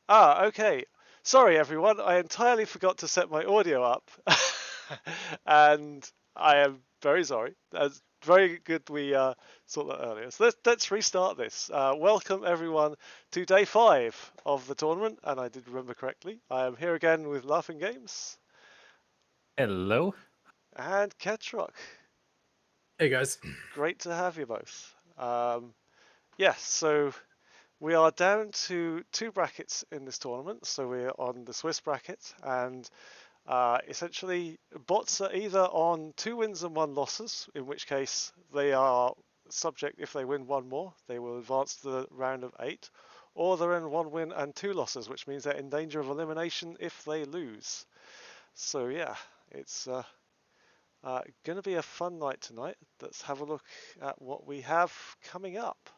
Okay. Sorry, everyone. I entirely forgot to set my audio up, and I am very sorry. That's very good we saw that earlier. So let's restart this. Welcome, everyone, to day 5 of the tournament, and I did remember correctly. I am here again with Laughing Games Hello. and Ketrock. Hey guys. Great to have you both. Yes, so we are down to 2 brackets in this tournament. So we're on the Swiss bracket, and essentially, bots are either on 2 wins and 1 losses, in which case they are subject, if they win one more, they will advance to the round of 8, or they're in 1 win and 2 losses, which means they're in danger of elimination if they lose. So yeah, it's going to be a fun night tonight. Let's have a look at what we have coming up.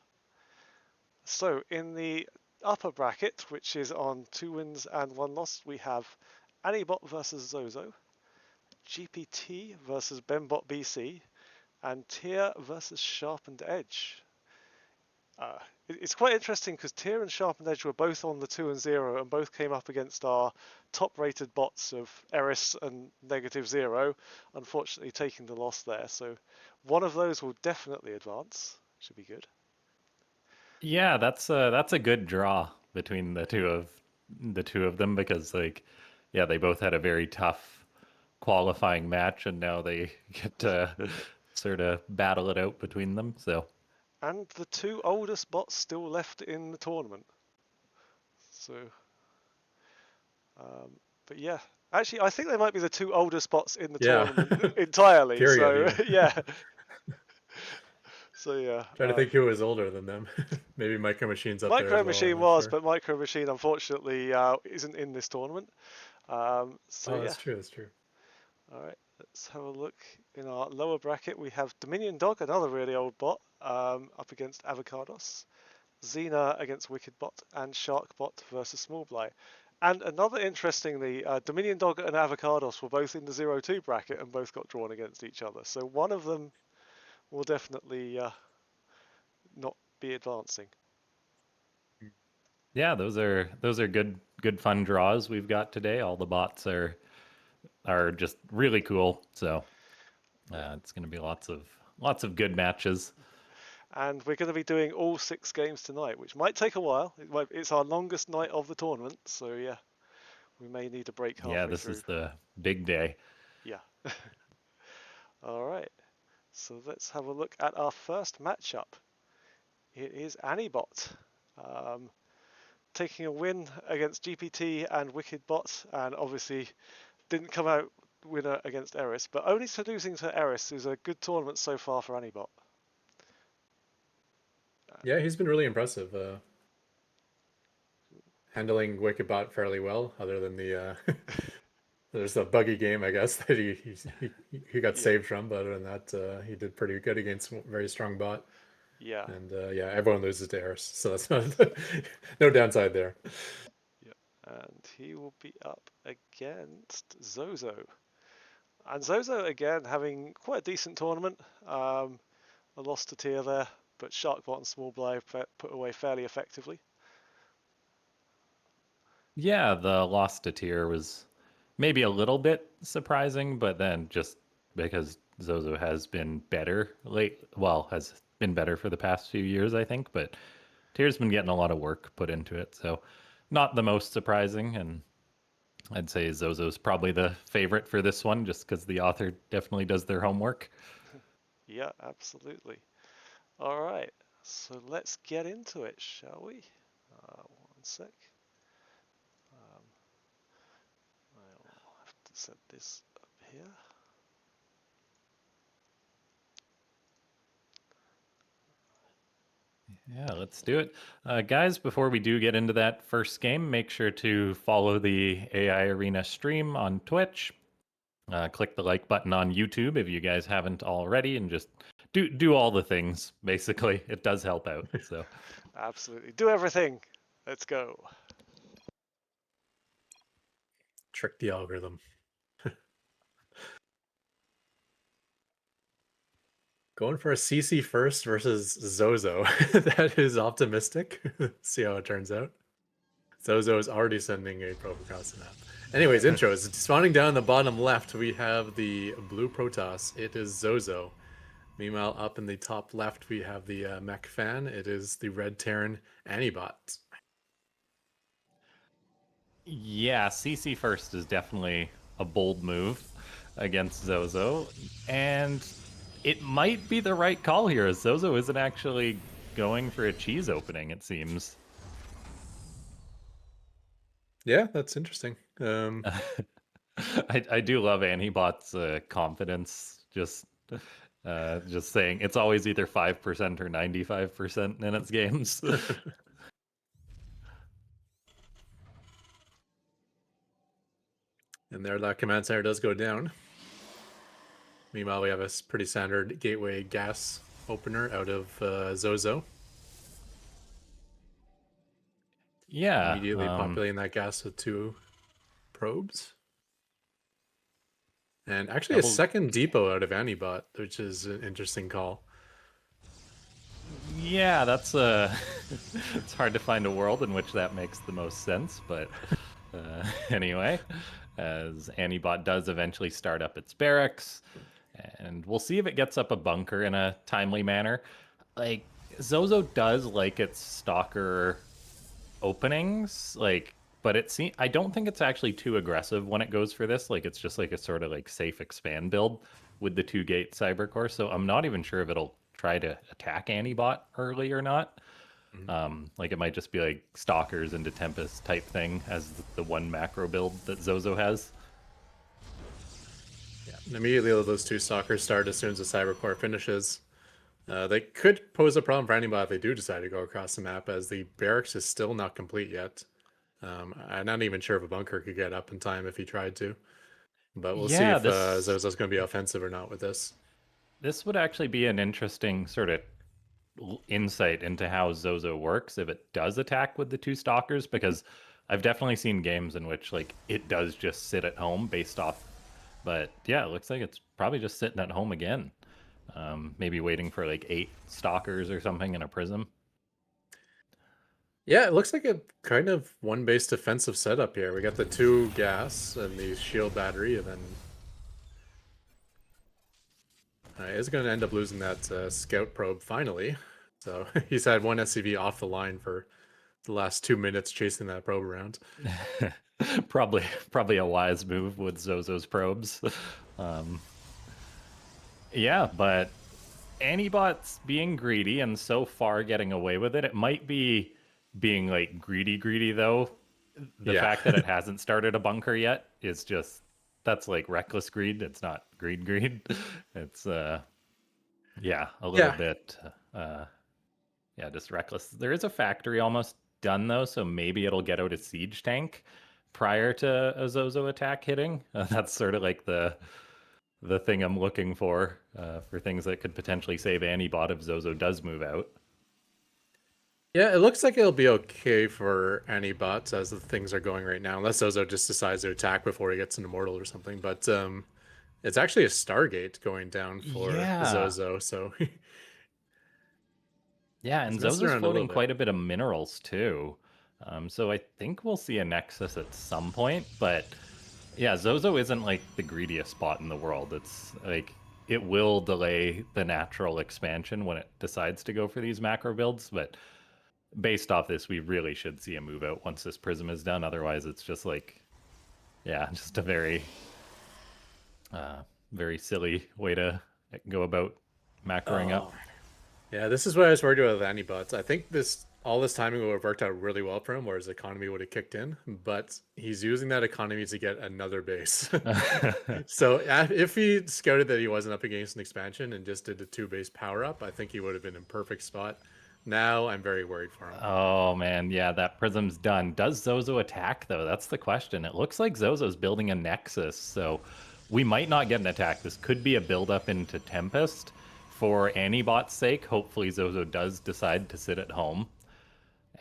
So in the upper bracket, which is on 2 wins and 1 loss, we have Anibot versus Zozo, GPT versus Bembot BC, and Tier versus Sharpened Edge. It's quite interesting because Tier and Sharpened Edge were both on the 2 and 0 and both came up against our top rated bots of Eris and -0, unfortunately taking the loss there. So one of those will definitely advance. Should be good. Yeah, that's a good draw between the two of them because yeah, they both had a very tough qualifying match and now they get to sort of battle it out between them. So And the 2 oldest bots still left in the tournament. So, but yeah, actually, I think they might be the 2 oldest bots in the Yeah. tournament entirely. Period So even. yeah, so yeah. Trying to think who was older than them. Maybe Micro Machine's up there Micro as well, I'm Machine not was, sure. but Micro Machine unfortunately isn't in this tournament. So Oh, yeah, that's true, that's true. all right. Let's have a look. In our lower bracket, we have Dominion Dog, another really old bot, up against Avocados. Xena against Wickedbot, and Sharkbot versus Smallbly. And another interestingly, Dominion Dog and Avocados were both in the 0-2 bracket and both got drawn against each other. So one of them will definitely not be advancing. yeah, those are good fun draws we've got today. All the bots are just really cool. So Yeah. it's going to be lots of good matches. And we're going to be doing all 6 games tonight, which might take a while. It's our longest night of the tournament, so yeah, we may need a break Yeah, halfway this through. is the big day. Yeah. All right. So let's have a look at our first matchup. It is Anibot. Um, Taking a win against GPT and Wickedbot, and obviously didn't come out winner against Eris, but only to losing to Eris is a good tournament so far for Anibot. Yeah, he's been really impressive. Handling Wikibot fairly well, other than there's a buggy game, I guess, that he got Yeah, saved from, but other than that, he did pretty good against a very strong bot. yeah, And yeah, everyone loses to Eris, so that's not no downside there. yeah. And he will be up against Zozo. And Zozo again having quite a decent tournament. A loss to Tier there, but Sharkbot and Smallbly put away fairly effectively. Yeah, the loss to tier was maybe a little bit surprising, but then just because Zozo has been better has been better for the past few years, I think, but Tier's been getting a lot of work put into it, so not the most surprising, and I'd say Zozo's probably the favorite for this one, just because the author definitely does their homework. Yeah, absolutely. All right, so let's get into it, shall we? 1 sec. Um, I'll have to set this up here. Yeah, let's do it. Guys, before we do get into that first game, make sure to follow the AI Arena stream on Twitch. Click the like button on YouTube if you guys haven't already, and just do all the things. Basically, it does help out. So Absolutely. Do everything. Let's go. Trick the algorithm. Going for a CC first versus Zozo. That is optimistic. See how it turns out. Zozo is already sending a probe across the map. Anyways, intros. Spawning down the bottom left, we have the blue Protoss. It is Zozo. Meanwhile, up in the top left, we have the mech fan. It is the red Terran Anibot. Yeah, CC first is definitely a bold move against Zozo, and it might be the right call here, as Zozo isn't actually going for a cheese opening, it seems. Yeah, that's interesting. I do love Antibot's confidence, just saying it's always either 5% or 95% in its games. And there, that command center does go down. Meanwhile, we have a pretty standard gateway gas opener out of Zozo. Yeah. Immediately populating that gas with 2 probes. And actually a second depot out of Antibot, which is an interesting call. Yeah, that's it's hard to find a world in which that makes the most sense, but anyway, as Antibot does eventually start up its barracks, and we'll see if it gets up a bunker in a timely manner. Like, Zozo does like its stalker openings, like, but I don't think it's actually too aggressive when it goes for this. Like, it's just like a sort of like safe expand build with the 2-gate cybercore. So I'm not even sure if it'll try to attack Antibot early or not. Like, it might just be like stalkers into Tempest type thing as the one macro build that Zozo has. Yeah, and immediately those 2 stalkers start as soon as the cybercore finishes. They could pose a problem for Antibot if they do decide to go across the map, as the barracks is still not complete yet. I'm not even sure if a bunker could get up in time if he tried to. But we'll see Yeah, if Zozo's going to be offensive or not with this. this would actually be an interesting sort of insight into how Zozo works if it does attack with the 2 stalkers, because I've definitely seen games in which like it does just sit at home based off. But yeah, it looks like it's probably just sitting at home again. Maybe waiting for like 8 stalkers or something in a prism. Yeah, it looks like a kind of one-base defensive setup here. We got the 2 gas and the shield battery, and then is going to end up losing that scout probe finally. So he's had 1 SCV off the line for the last 2 minutes chasing that probe around. Probably a wise move with Zozo's probes. Um, yeah, but Antibot's being greedy and so far getting away with it. It might be being like greedy though. The Yeah. fact that it hasn't started a bunker yet is just, that's like reckless greed. It's not greed. It's yeah, a little Yeah. bit yeah, just reckless. There is a factory almost done though, so maybe it'll get out a siege tank prior to a Zozo attack hitting. That's sort of like the thing I'm looking for things that could potentially save Antibot if Zozo does move out. Yeah, it looks like it'll be okay for any bots as the things are going right now, unless Zozo just decides to attack before he gets an immortal or something. But it's actually a Stargate going down for Yeah. Zozo, so Yeah, he's and messing Zozo's around a little floating bit. quite a bit of minerals too. So I think we'll see a Nexus at some point, but yeah, Zozo isn't like the greediest spot in the world. It's like it will delay the natural expansion when it decides to go for these macro builds, but based off this, we really should see a move out once this prism is done. Otherwise, it's just like, yeah, just a very silly way to go about macroing up. Yeah, this is what I was worried about with Antibots. I think all this timing would have worked out really well for him, where his economy would have kicked in. But he's using that economy to get another base. So if he scouted that he wasn't up against an expansion and just did the 2-base power up, I think he would have been in perfect spot. Now I'm very worried for him. Oh man, yeah, that prism's done. Does Zozo attack though? That's the question. It looks like Zozo's building a Nexus, so we might not get an attack. This could be a build up into Tempest. For Antibot's sake, hopefully Zozo does decide to sit at home.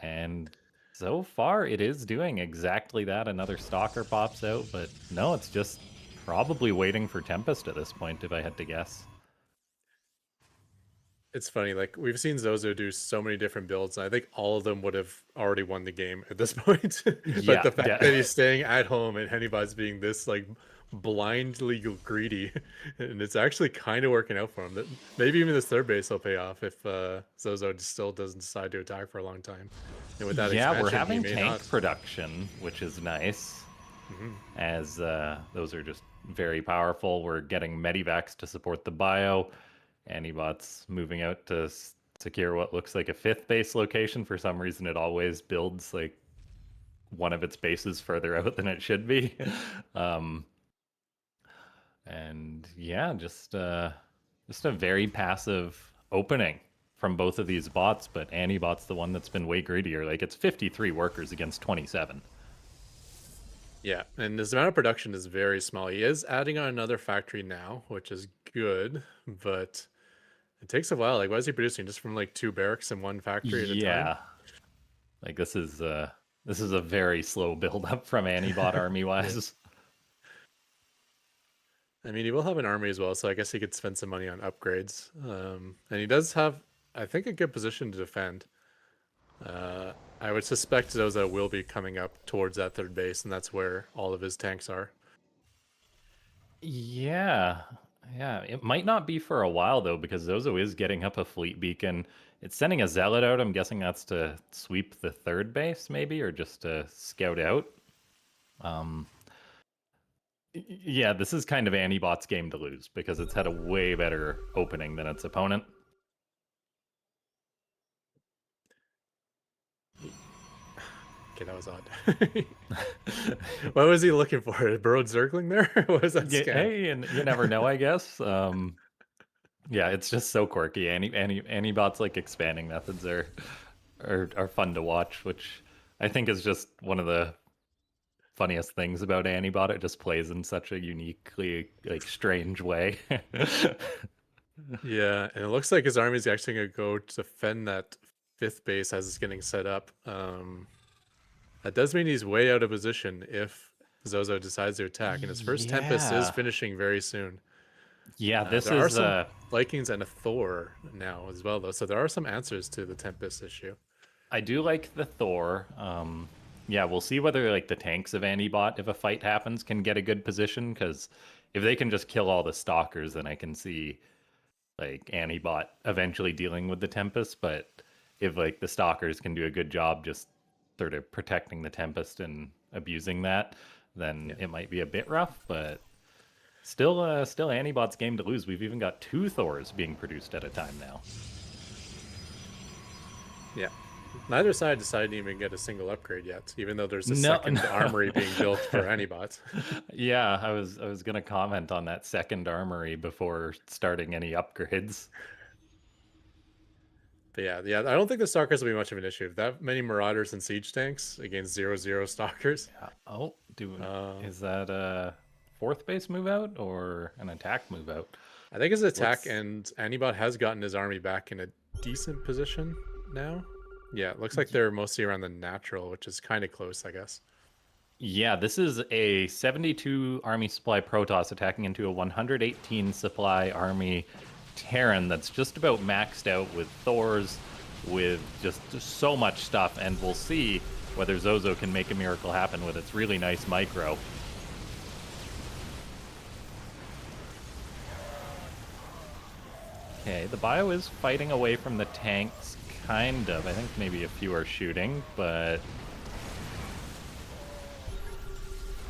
And so far it is doing exactly that. Another stalker pops out, but no, it's just probably waiting for Tempest at this point, if I had to guess. It's funny, like we've seen Zozo do so many different builds, and I think all of them would have already won the game at this point. But Yeah, the fact that he's staying at home and Hennibot's being this like blindly greedy, and it's actually kind of working out for him. That maybe even this third base will pay off if Zozo still doesn't decide to attack for a long time. And with that yeah, we're expansion, he having may tank not. production, which is nice, Mhm. as those are just very powerful. We're getting medivacs to support the bio. Antibot's moving out to secure what looks like a fifth base location. For some reason, it always builds like one of its bases further out than it should be. um, and yeah, just a very passive opening from both of these bots, but Antibot's the one that's been way greedier. Like it's 53 workers against 27. Yeah, and his amount of production is very small. He is adding on another factory now, which is good, but it takes a while. Like, why is he producing just from like 2 barracks and 1 factory at a time? Yeah, like this is a very slow build up from Antibot army Yeah. wise. I mean, he will have an army as well, so I guess he could spend some money on upgrades. And he does have, I think, a good position to defend. Uh, I would suspect Zozo will be coming up towards that third base, and that's where all of his tanks are. Yeah, yeah. It might not be for a while though, because Zozo is getting up a fleet beacon. It's sending a zealot out. I'm guessing that's to sweep the third base, maybe, or just to scout out. Um, yeah, this is kind of Antibot's game to lose because it's had a way better opening than its opponent. Okay, that was odd. What was he looking for? A burrowed zergling there? What was that Yeah, scan? hey, and you never know, I guess. Yeah, it's just so quirky. Antibot's like expanding methods are fun to watch, which I think is just one of the funniest things about Antibot. It just plays in such a uniquely like strange way. Yeah, and it looks like his army's actually going to go defend that fifth base as it's getting set up. That does mean he's way out of position if Zozo decides to attack, and his first Tempest is Yeah. finishing very soon. Yeah, this There are is some Vikings and a Thor now as well, though, so there are some answers to the Tempest issue. I do like the Thor. Yeah, we'll see whether like the tanks of Antibot, if a fight happens, can get a good position. Because if they can just kill all the stalkers, then I can see like Antibot eventually dealing with the Tempest. But if like the stalkers can do a good job just sort of protecting the Tempest and abusing that, then Yeah. it might be a bit rough. But still Antibot's game to lose. We've even got 2 Thors being produced at a time now. Yeah. Neither side decided to even get a single upgrade yet, even though there's a No, second no. armory being built for Antibot. Yeah, I was gonna comment on that second armory before starting any upgrades. But yeah, I don't think the Stalkers will be much of an issue. That many Marauders and Siege tanks against 0/0 Stalkers. Yeah. Oh, Uh, is that a fourth base move out or an attack move out? I think his attack Let's- and Antibot has gotten his army back in a decent position now. Yeah, it looks like they're mostly around the natural, which is kind of close, I guess. Yeah, this is a 72 army supply Protoss attacking into a 118 supply army Terran that's just about maxed out with Thors, with just so much stuff, and we'll see whether Zozo can make a miracle happen with its really nice micro. Okay, the bio is fighting away from the tanks, kind of. I think maybe a few are shooting, but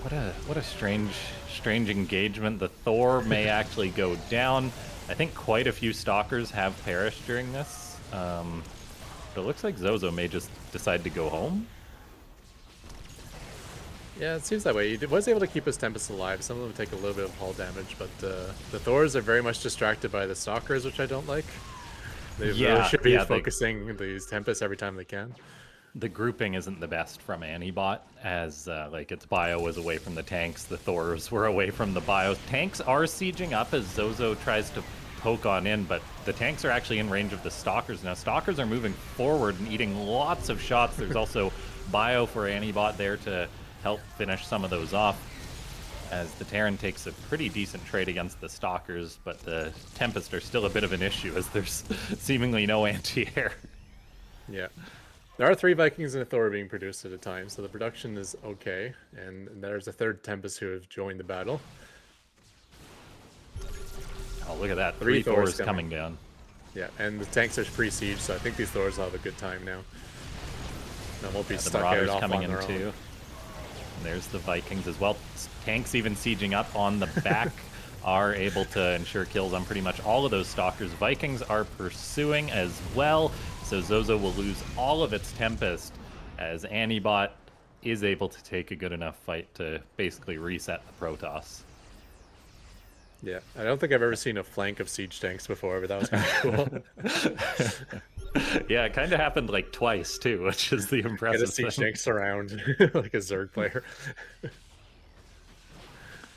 what a strange engagement. The Thor may actually go down. I think quite a few stalkers have perished during this. But it looks like Zozo may just decide to go home. Yeah, it seems that way. He was able to keep his Tempest alive. Some of them take a little bit of hull damage, but the Thors are very much distracted by the Stalkers, which I don't like. They really should be focusing these Tempests every time they can. The grouping isn't the best from Antibot, as like its bio was away from the tanks, the Thors were away from the bio. Tanks are sieging up as Zozo tries to poke on in, but the tanks are actually in range of the Stalkers now. Stalkers are moving forward and eating lots of shots. There's also bio for Antibot there to help finish some of those off. as the Terran takes a pretty decent trade against the Stalkers, but the Tempest are still a bit of an issue as there's seemingly no anti-air. Yeah. There are 3 Vikings and a Thor being produced at a time, so the production is okay. And there's a 3rd Tempest who have joined the battle. Oh, look at that. 3 3 Thors coming down. Yeah, and the tanks are pre-siege, so I think these Thors will have a good time now. They won't be The stuck out Marauders off coming on in their too. own. And there's the Vikings as well. Tanks even sieging up on the back are able to ensure kills on pretty much all of those Stalkers. Vikings are pursuing as well, so Zozo will lose all of its Tempest as Anibot is able to take a good enough fight to basically reset the Protoss. Yeah, I don't think I've ever seen a flank of siege tanks before, but that was kind of cool. Yeah, it kind of happened like twice too, which is the Get a impressive siege thing. tank surround like a Zerg player.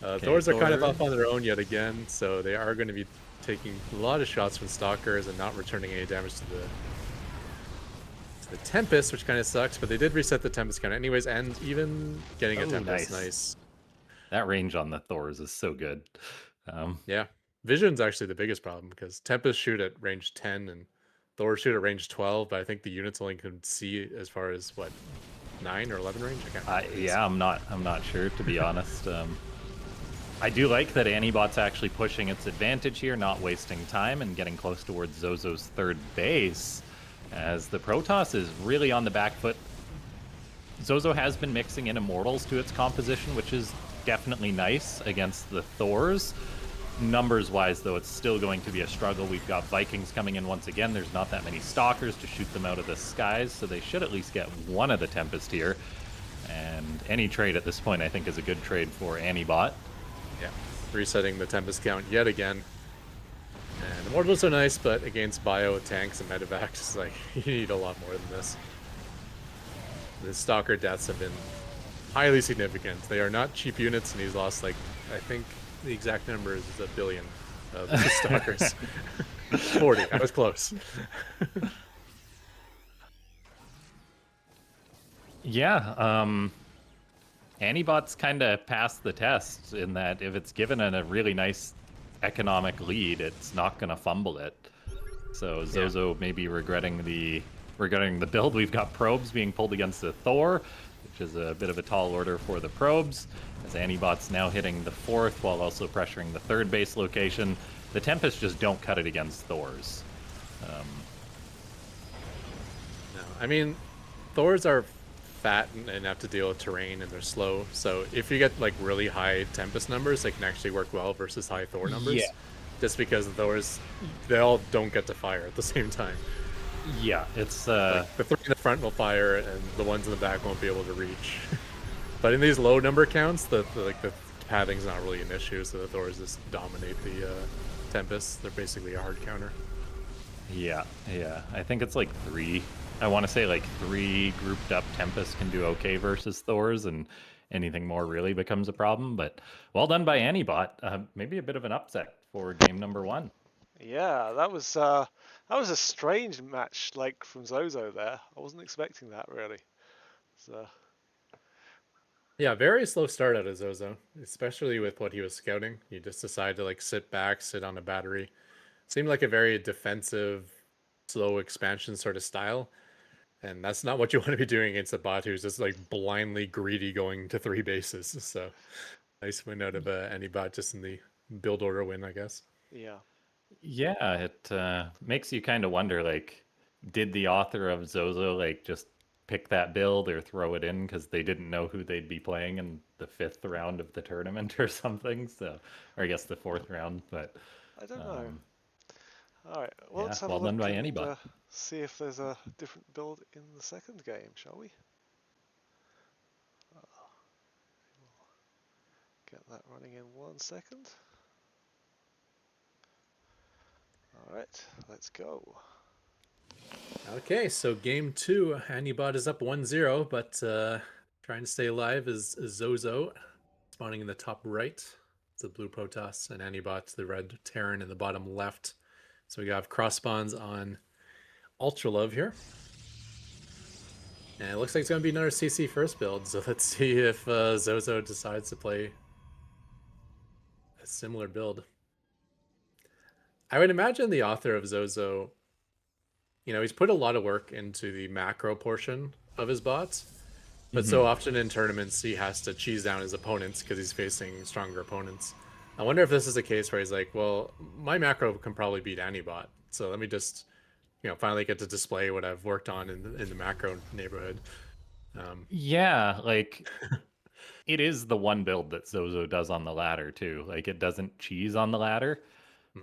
Okay, Thors are kind of Thor. off on their own yet again, so they are going to be taking a lot of shots from Stalkers and not returning any damage to the Tempest, which kind of sucks, but they did reset the Tempest count anyways, and even getting a Oh, Tempest, nice. nice. That range on the Thors is so good. Yeah, Vision's actually the biggest problem because Tempest shoot at range 10 and Thor shoot at range 12, but I think the units only can see as far as what 9 or 11 range. I can't remember. What it is. Yeah, I'm not sure to be honest. I do like that Anibot's actually pushing its advantage here, not wasting time and getting close towards Zozo's 3rd base, as the Protoss is really on the back foot. Zozo has been mixing in Immortals to its composition, which is definitely nice against the Thors. Numbers-wise, though, it's still going to be a struggle. We've got Vikings coming in once again. There's not that many Stalkers to shoot them out of the skies, so they should at least get one of the Tempest here. And any trade at this point, I think, is a good trade for Anibot. Yeah, resetting the Tempest count yet again. And Immortals are nice, but against bio tanks and medevacs, it's like you need a lot more than this. The Stalker deaths have been highly significant. They are not cheap units, and he's lost like I think the exact number is 1 billion of Stalkers. 40. I was close. Yeah, Anibot's kind of passed the test in that if it's given a really nice economic lead, it's not going to fumble it. So Zozo may be regretting the build. We've got probes being pulled against the Thor, which is a bit of a tall order for the probes, as Anibot's now hitting the 4th while also pressuring the 3rd base location. The Tempest just don't cut it against Thors. No, I mean, Thors are fat and have to deal with terrain, and they're slow. So if you get like really high Tempest numbers, they can actually work well versus high Thor numbers. Yeah. Just because the Thors, they all don't get to fire at the same time. Yeah, it's Like, the 3 in the front will fire, and the ones in the back won't be able to reach. But in these low number counts, the padding's not really an issue, so the Thors just dominate the Tempests. They're basically a hard counter. Yeah. I think it's like 3. I want to say like 3 grouped up Tempests can do okay versus Thors, and anything more really becomes a problem. But well done by Anibot. Maybe a bit of an upset for game number 1. Yeah, that was a strange match, like from Zozo there. I wasn't expecting that really. So Yeah, very slow start out of Zozo, especially with what he was scouting. He just decided to like sit back, sit on a battery. Seemed like a very defensive, slow expansion sort of style. And that's not what you want to be doing against a bot who's just like blindly greedy going to 3 bases. So nice win out of any bot just in the build order win, I guess. yeah, Yeah, it makes you kind of wonder, like, did the author of Zozo like just pick that build or throw it in because they didn't know who they'd be playing in the 5th round of the tournament or something? So, or I guess the 4th round, but I don't know. All right, well, yeah, let's have well a look done by and Anibot. see if there's a different build in the second game, shall we? Get that running in 1 second. All right, let's go. Okay, so game 2, Anibot is up 1-0, but trying to stay alive is Zozo, spawning in the top right. It's the blue Protoss, and Anibot's the red Terran in the bottom left. So we got cross spawns on Ultra Love here. And it looks like it's going to be another CC first build, so let's see if Zozo decides to play a similar build. I would imagine the author of Zozo, he's put a lot of work into the macro portion of his bots, but so Hmm. often in tournaments he has to cheese down his opponents because he's facing stronger opponents. I wonder if this is a case where he's like, well, my macro can probably beat any bot, so let me just finally get to display what I've worked on in the macro neighborhood. Um, Yeah, like it is the one build that Zozo does on the ladder too. Like it doesn't cheese on the ladder.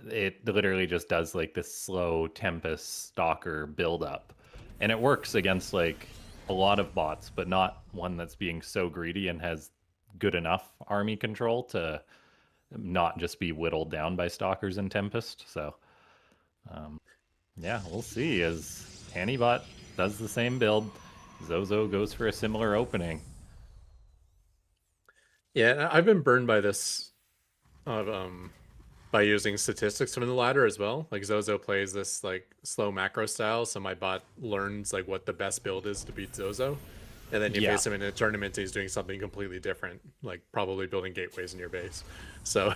It literally just does like this slow Tempest Stalker build up. And it works against like a lot of bots, but not one that's being so greedy and has good enough army control to not just be whittled down by Stalkers and Tempest. So yeah, we'll see as Antibot does the same build. Zozo goes for a similar opening. yeah, I've been burned by this by using statistics from the ladder as well. Like Zozo plays this like slow macro style, so my bot learns like what the best build is to beat Zozo. And then you Yeah. face him in a tournament, he's doing something completely different, like probably building gateways in your base. So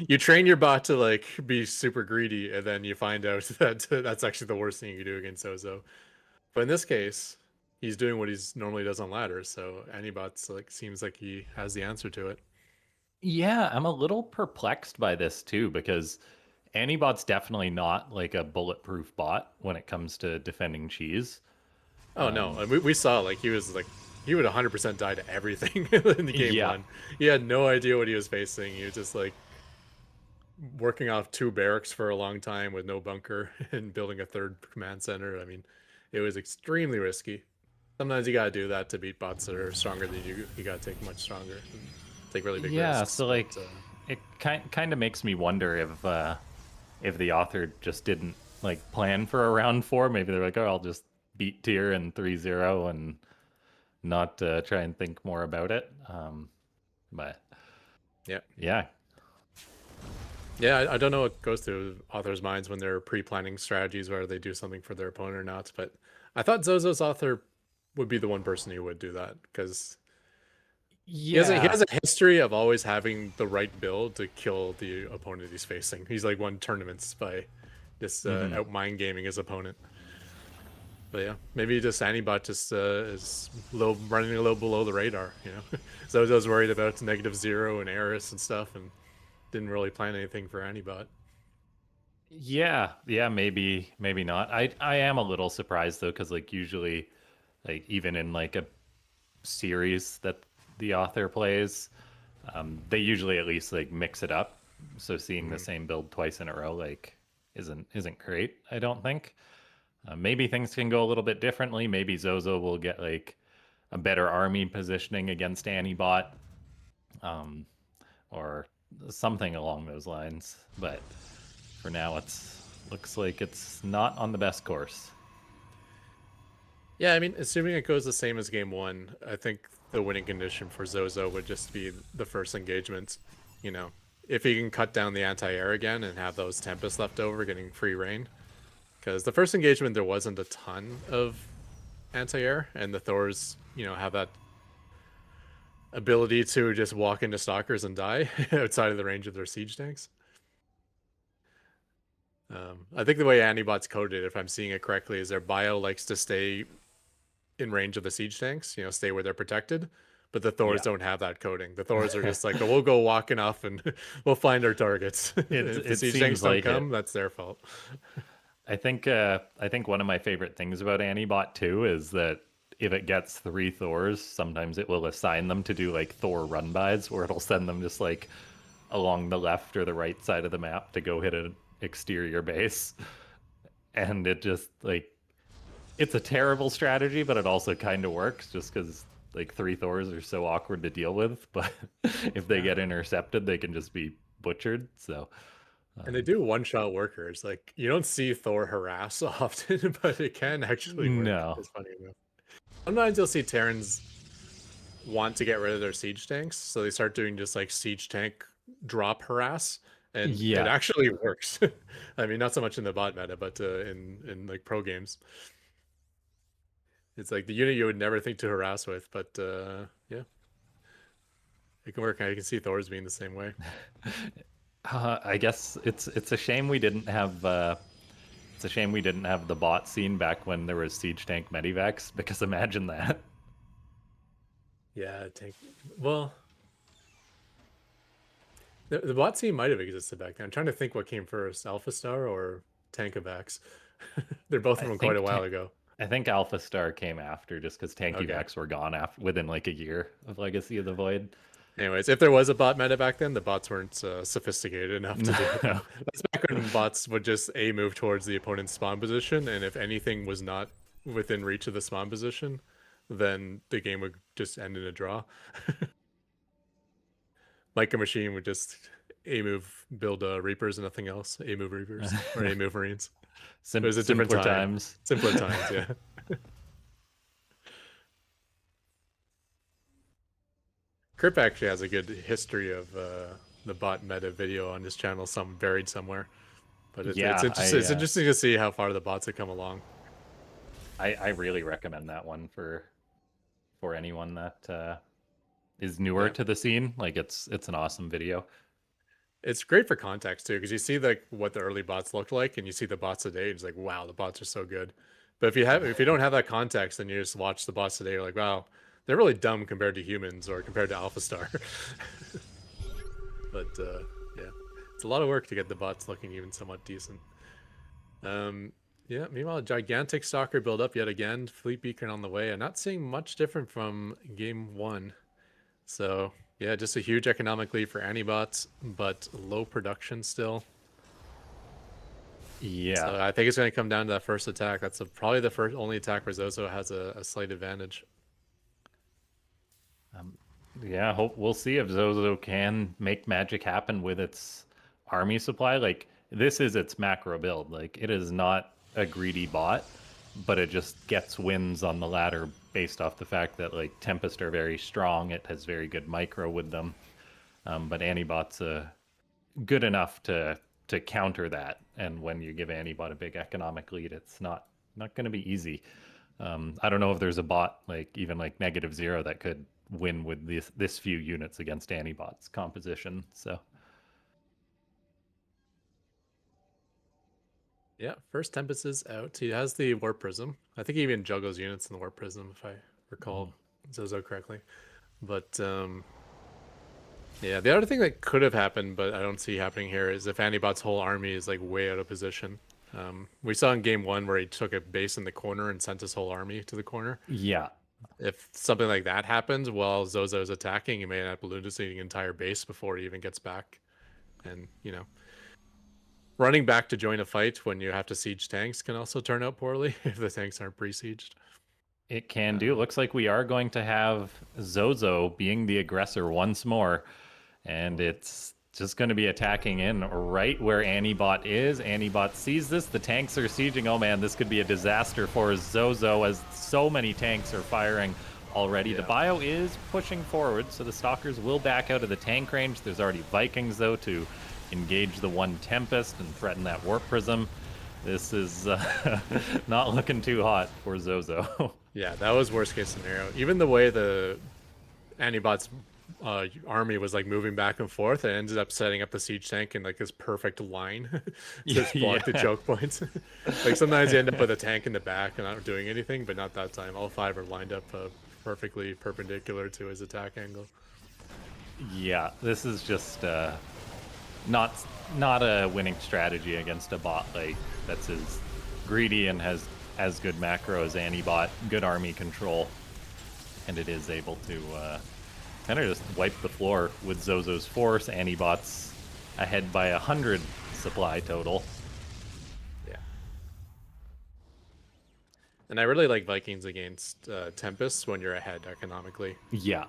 you train your bot to like be super greedy, and then you find out that that's actually the worst thing you can do against Zozo. But in this case, he's doing what he's normally does on ladders, so Anybots like seems like he has the answer to it. Yeah, I'm a little perplexed by this too because Antibot's definitely not like a bulletproof bot when it comes to defending cheese. Oh no, Um, we saw like he would 100% die to everything in the game yeah, one. He had no idea what he was facing. He was just like working off two barracks for a long time with no bunker and building a third command center. I mean, it was extremely risky. Sometimes you gotta do that to beat bots that are stronger than you. You gotta take much stronger, and take really big yeah. risks. So But like, it kind of makes me wonder if the author just didn't like plan for a round four. Maybe they're like, oh, I'll just beat tier and 3-0 and not try and think more about it. But yeah, yeah, yeah, I don't know what goes through authors' minds when they're pre-planning strategies, whether they do something for their opponent or not. But I thought Zozo's author would be the one person who would do that because he yeah. has a history of always having the right build to kill the opponent he's facing. He's like won tournaments by just Hmm. out mind gaming his opponent. But yeah, maybe just Anibot just is running a little below the radar. Zozo's worried about -0 and Eris and stuff, and didn't really plan anything for Anibot. Yeah, yeah, maybe not. I am a little surprised though, because like usually, like even in like a series that the author plays, they usually at least like mix it up. So seeing the Mhm. same build twice in a row like isn't great, I don't think. Maybe things can go a little bit differently. Maybe Zozo will get like a better army positioning against Antibot, um, or something along those lines. But for now, it's looks like it's not on the best course. Yeah, I mean, assuming it goes the same as game one, I think the winning condition for Zozo would just be the first engagement. You know, if he can cut down the anti-air again and have those Tempests left over, getting free reign. Because the first engagement, there wasn't a ton of anti-air, and the Thors, have that ability to just walk into stalkers and die outside of the range of their siege tanks. I think the way Antibot's coded, if I'm seeing it correctly, is their bio likes to stay in range of the siege tanks, stay where they're protected. But the Thors Yeah, don't have that coding. The Thors are just like, oh, we'll go walking off and we'll find our targets. If the it siege tanks seems don't like it. come, that's their fault. I think one of my favorite things about Antibot too is that if it gets three Thors, sometimes it will assign them to do like Thor run bys, where it'll send them just like along the left or the right side of the map to go hit an exterior base, and it just like it's a terrible strategy, but it also kind of works just because like three Thors are so awkward to deal with. But if they Yeah. get intercepted, they can just be butchered. So And they um, do one-shot workers. Like you don't see Thor harass often, but it can actually work. no, It's funny enough. Sometimes you'll see Terrans want to get rid of their siege tanks, so they start doing just like siege tank drop harass, and it yeah, actually works. I mean, not so much in the bot meta, but in like pro games, it's like the unit you would never think to harass with, but yeah, It can work. I can see Thor's being the same way. I guess it's a shame we didn't have it's a shame we didn't have the bot scene back when there was siege tank medivacs, because imagine that. Yeah, tank. Well, the bot scene might have existed back then. I'm trying to think what came first, Alpha Star or Tankovacs. They're both I from quite a think while ago. I think Alpha Star came after, just because Okay. Tankyvacs were gone after within like a year of Legacy of the Void. Anyways, if there was a bot meta back then, the bots weren't sophisticated enough to deal with that. That's back when bots would just A, move towards the opponent's spawn position, and if anything was not within reach of the spawn position, then the game would just end in a draw. Micro Machine would just A move, build Reapers and nothing else. A move Reapers or A move Marines. It was a different Simpler time. times. Simpler times, yeah. Krip actually has a good history of the bot meta video on his channel, some buried somewhere. But it's Yeah, it's interesting to see how far the bots have come along. I really recommend that one for anyone that is newer to the scene. Like it's an awesome video. It's great for context too, because you see like what the early bots looked like, and you see the bots today. It's like, wow, the bots are so good. But if you don't have that context, then you just watch the bots today. You're like, wow, they're really dumb compared to humans or compared to Alpha Star. But yeah, it's a lot of work to get the bots looking even somewhat decent. Yeah. Meanwhile, gigantic stalker build up yet again. Fleet beacon on the way. I'm not seeing much different from game 1. So yeah, just a huge economic lead for Anibots, but low production still. Yeah. So I think it's going to come down to that first attack. That's probably the only attack where Zozo has a slight advantage. Yeah, we'll see if Zozo can make magic happen with its army supply. Like, this is its macro build. Like, it is not a greedy bot, but it just gets wins on the ladder based off the fact that, like, Tempest are very strong. It has very good micro with them. But Antibot's good enough to counter that. And when you give Antibot a big economic lead, it's not going to be easy. I don't know if there's a bot, like, even like -0 that could win with this few units against Antibot's composition. So yeah, first Tempest is out. He has the Warp Prism. I think he even juggles units in the Warp Prism, if I recall Zozo correctly. But yeah, the other thing that could have happened, but I don't see happening here, is if Antibot's whole army is like way out of position. We saw in game 1 where he took a base in the corner and sent his whole army to the corner. yeah, If something like that happens while Zozo is attacking, he may end up losing the entire base before he even gets back. And, you know, running back to join a fight when you have to siege tanks can also turn out poorly if the tanks aren't pre-sieged. it can do. Looks like we are going to have Zozo being the aggressor once more. And it's just going to be attacking in right where Antibot is. Antibot sees this. The tanks are sieging. Oh man, this could be a disaster for Zozo as so many tanks are firing already. Yeah. The bio is pushing forward, so the Stalkers will back out of the tank range. There's already Vikings, though, to engage the one Tempest and threaten that Warp Prism. This is not looking too hot for Zozo. Yeah, that was worst case scenario. Even the way the Antibot's army was like moving back and forth, it ended up setting up the siege tank in like this perfect line to block the choke points. Like sometimes you end up with a tank in the back and not doing anything, but not that time. All 5 are lined up perfectly perpendicular to his attack angle. Yeah, this is just not a winning strategy against a bot like that's as greedy and has as good macro as Antibot, good army control, and it is able to kind of just wipe the floor with Zozo's force. Antibot's ahead by 100 supply total. Yeah. And I really like Vikings against Tempest when you're ahead economically. Yeah.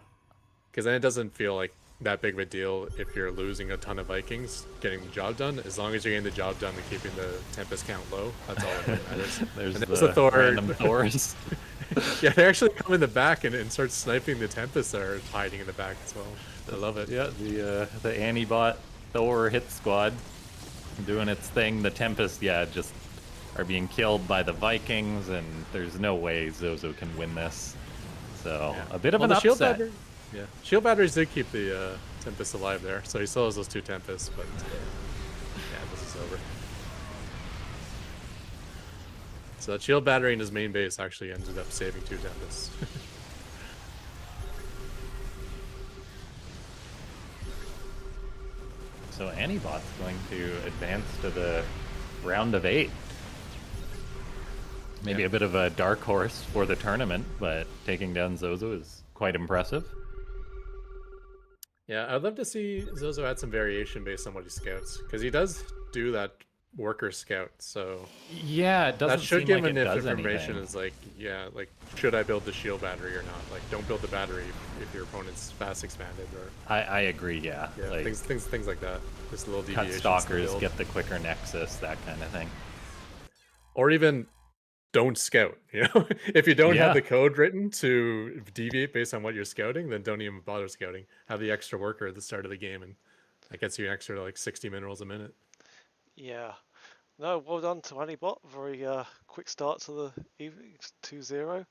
Because then it doesn't feel like that big of a deal if you're losing a ton of Vikings getting the job done. As long as you're getting the job done and keeping the Tempest count low, that's all that really matters. There's and the Thor. random Thors. Yeah, they actually come in the back and start sniping the Tempests that are hiding in the back as well. I love it. Yeah, the Antibot Thor hit squad doing its thing. The Tempest, yeah, just are being killed by the Vikings, and there's no way Zozo can win this. So Yeah. a bit of Well, an the shield upset. diver, Yeah, shield batteries do keep the Tempest alive there, so he still has those 2 Tempests, but yeah, this is over. So that shield battery in his main base actually ended up saving 2 Tempests. So Antibot's going to advance to the round of 8. Maybe a bit of a dark horse for the tournament, but taking down Zozo is quite impressive. Yeah, I'd love to see Zozo add some variation based on what he scouts, because he does do that worker scout, so Yeah, it that doesn't should seem give like him it enough does information anything. as like, yeah, like should I build the shield battery or not? Like, don't build the battery if your opponent's fast expanded, or I agree, yeah. yeah, Like, things like that. Just little cut deviations in the stalkers, build, get the quicker nexus, that kind of thing. or even don't scout. You know, if you don't have Yeah. the code written to deviate based on what you're scouting, then don't even bother scouting. Have the extra worker at the start of the game, and that gets you an extra like 60 minerals a minute. Yeah. No, well done to Anibot. Very quick start to the evening, 2-0.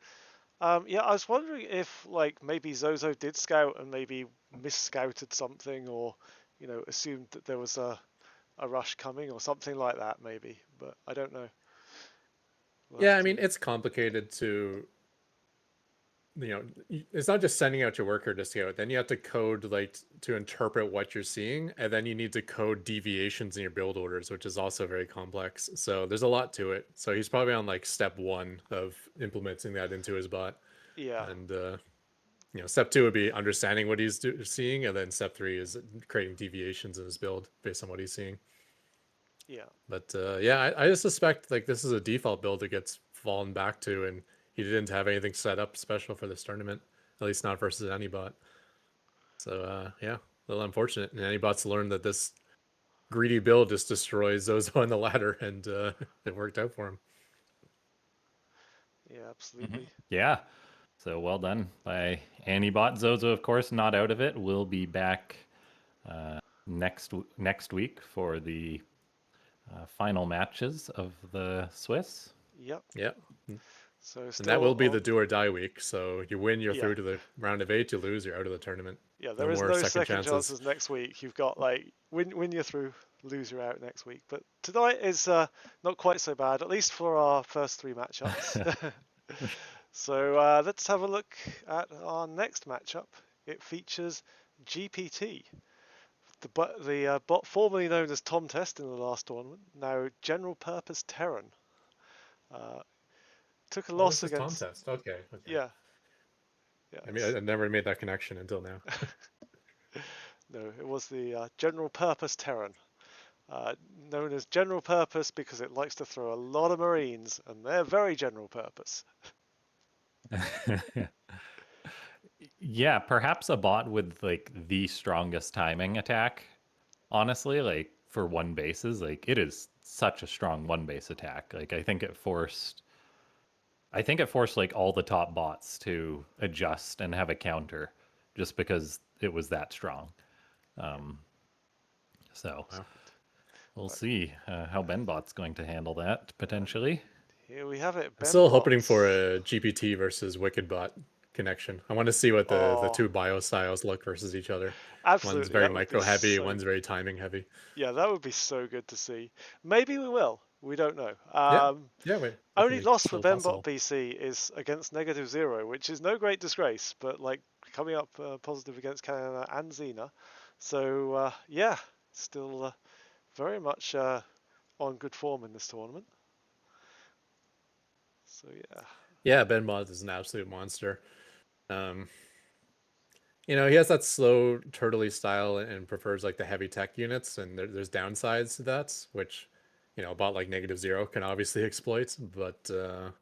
Yeah, I was wondering if like maybe Zozo did scout and maybe misscouted something, or assumed that there was a rush coming or something like that maybe, but I don't know. We'll Yeah, have I to. mean, it's complicated to, it's not just sending out your worker to scout. Then you have to code like to interpret what you're seeing, and then you need to code deviations in your build orders, which is also very complex. So there's a lot to it. So he's probably on like step 1 of implementing that into his bot, Yeah, and step 2 would be understanding what he's seeing, and then step 3 is creating deviations in his build based on what he's seeing. yeah, But yeah, I just suspect like this is a default build that gets fallen back to, and he didn't have anything set up special for this tournament, at least not versus any bot. So yeah, a little unfortunate. And any bots learned that this greedy build just destroys Zozo on the ladder, and it worked out for him. yeah, absolutely. Yeah. So well done by Antibot. Zozo, of course, not out of it. Will be back next week for the final matches of the Swiss. Yep. Yeah, So and that still will be the on. do or die week. So you win, you're Yeah, through to the round of 8. You lose, you're out of the tournament. yeah. No There is more no second second chances. chances next week. You've got like win you're through, lose you're out next week. But tonight is not quite so bad, at least for our first 3 matchups. So let's have a look at our next matchup. It features GPT, the bot formerly known as Tom Test in the last tournament, now General Purpose Terran. Uh, took a Oh, loss this is Tom against. Test. Okay, okay. Yeah, yeah. I mean, I never made that connection until now. No, it was the General Purpose Terran, uh, known as General Purpose because it likes to throw a lot of Marines, and they're very general purpose. Yeah, perhaps a bot with like the strongest timing attack. Honestly, like for one bases, like it is such a strong one base attack. Like I think it forced like all the top bots to adjust and have a counter just because it was that strong. Yeah, Um, so Wow. we'll right. see how Benbot's going to handle that potentially. Here we have it, I'm Ben still hoping for Bots. a GPT versus WickedBot connection. I want to see what the Oh, two bio styles look versus each other. One's absolutely, very that would be micro heavy, so. one's very timing heavy. Yeah, that would be so good to see. Maybe we will. We don't know. Yeah, yeah, wait, Only definitely loss for still Benbot possible. BC is against -0, which is no great disgrace, but like coming up positive against Canada and Xena. So yeah, still very much on good form in this tournament. So yeah, Yeah, Benbot is an absolute monster. Um, he has that slow turtley style and prefers like the heavy tech units, and there's downsides to that, which a bot like -0 can obviously exploit. But other